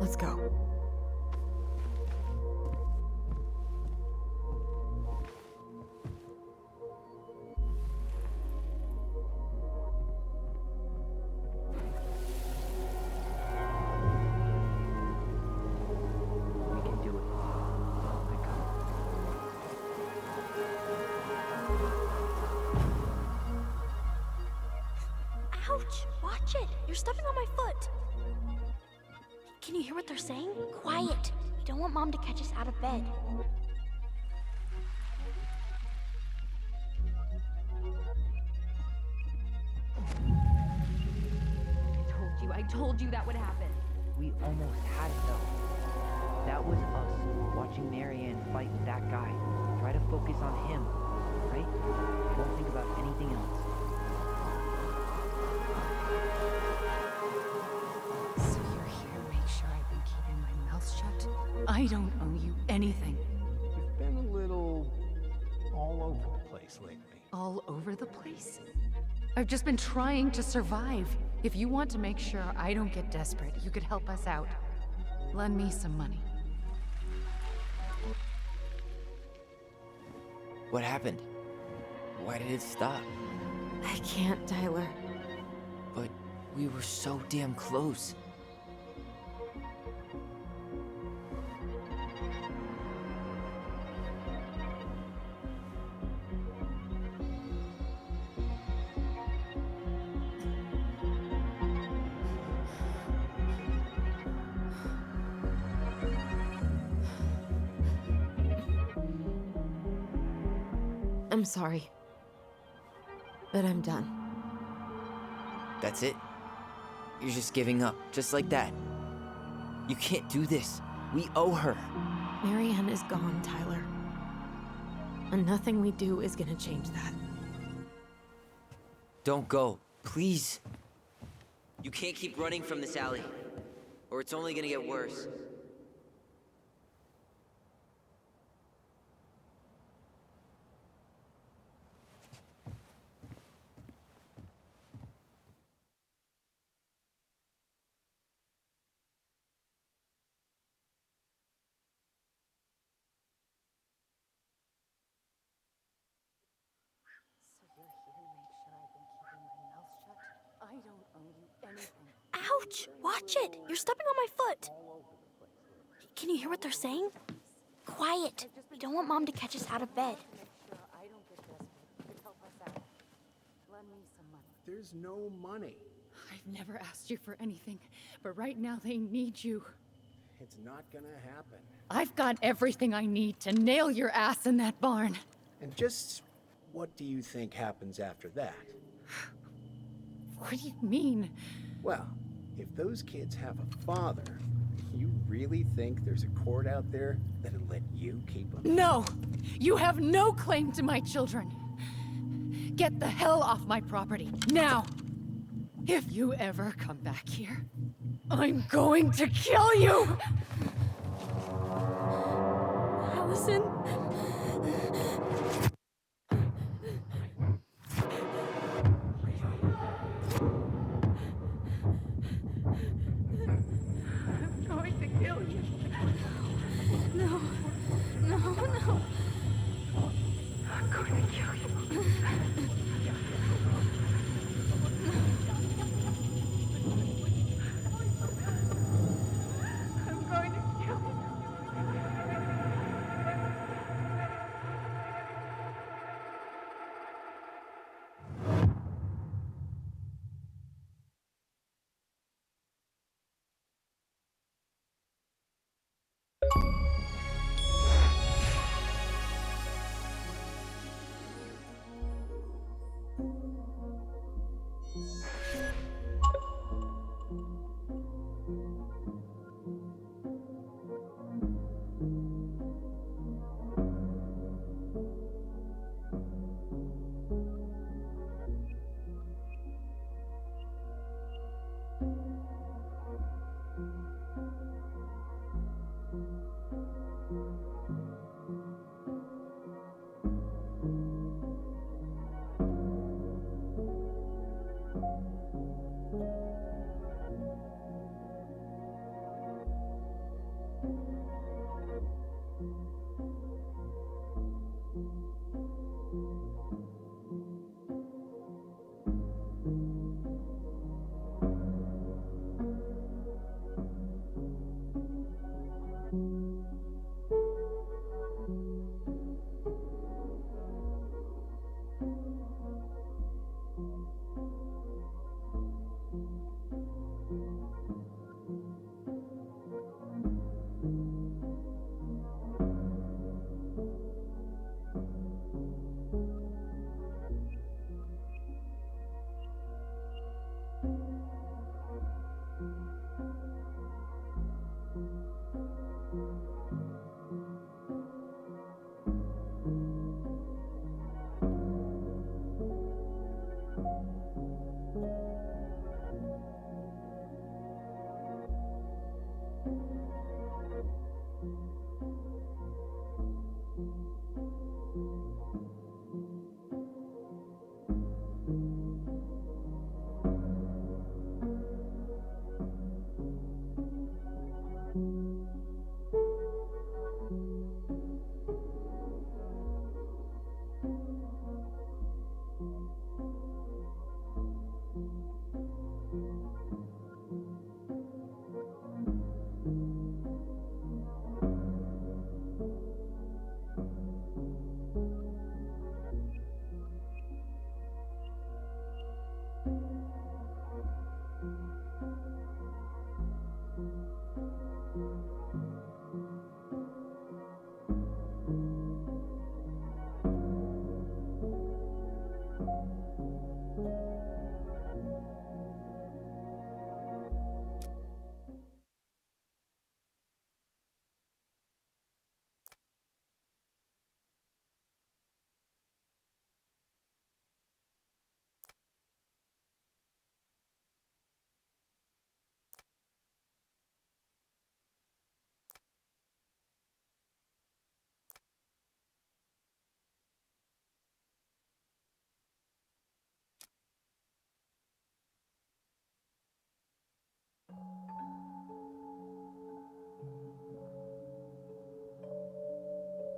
Let's go. Ouch! Watch it! You're stepping on my foot! Can you hear what they're saying? Quiet! We don't want Mom to catch us out of bed. I told you that would happen. We almost had it though. That was us watching Marianne fight with that guy. Try to focus on him, right? Don't think about anything else. So you're here to make sure I've been keeping my mouth shut? I don't owe you anything. You've been a little all over the place lately. All over the place? I've just been trying to survive. If you want to make sure I don't get desperate, you could help us out. Lend me some money. What happened? Why did it stop? I can't, Tyler. But we were so damn close. I'm sorry. But I'm done. That's it? You're just giving up, just like that. You can't do this. We owe her. Marianne is gone, Tyler. And nothing we do is gonna change that. Don't go, please. You can't keep running from this alley, or it's only gonna get worse. I don't owe you anything. Ouch! Watch it! You're stepping on my foot! Can you hear what they're saying? Quiet! We don't want Mom to catch us out of bed. There's no money. I've never asked you for anything, but right now they need you. It's not gonna happen. I've got everything I need to nail your ass in that barn. And just what do you think happens after that? What do you mean? Well, if those kids have a father, you really think there's a court out there that'll let you keep them? No! You have no claim to my children. Get the hell off my property, now! If you ever come back here, I'm going to kill you! Allison? I'm going to kill you. No. No, no. I'm going to kill you. I'm going to kill you.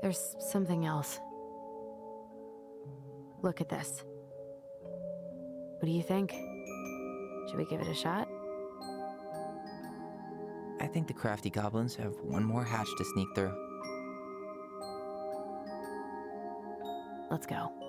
There's something else. Look at this. What do you think? Should we give it a shot? I think the crafty goblins have one more hatch to sneak through. Let's go.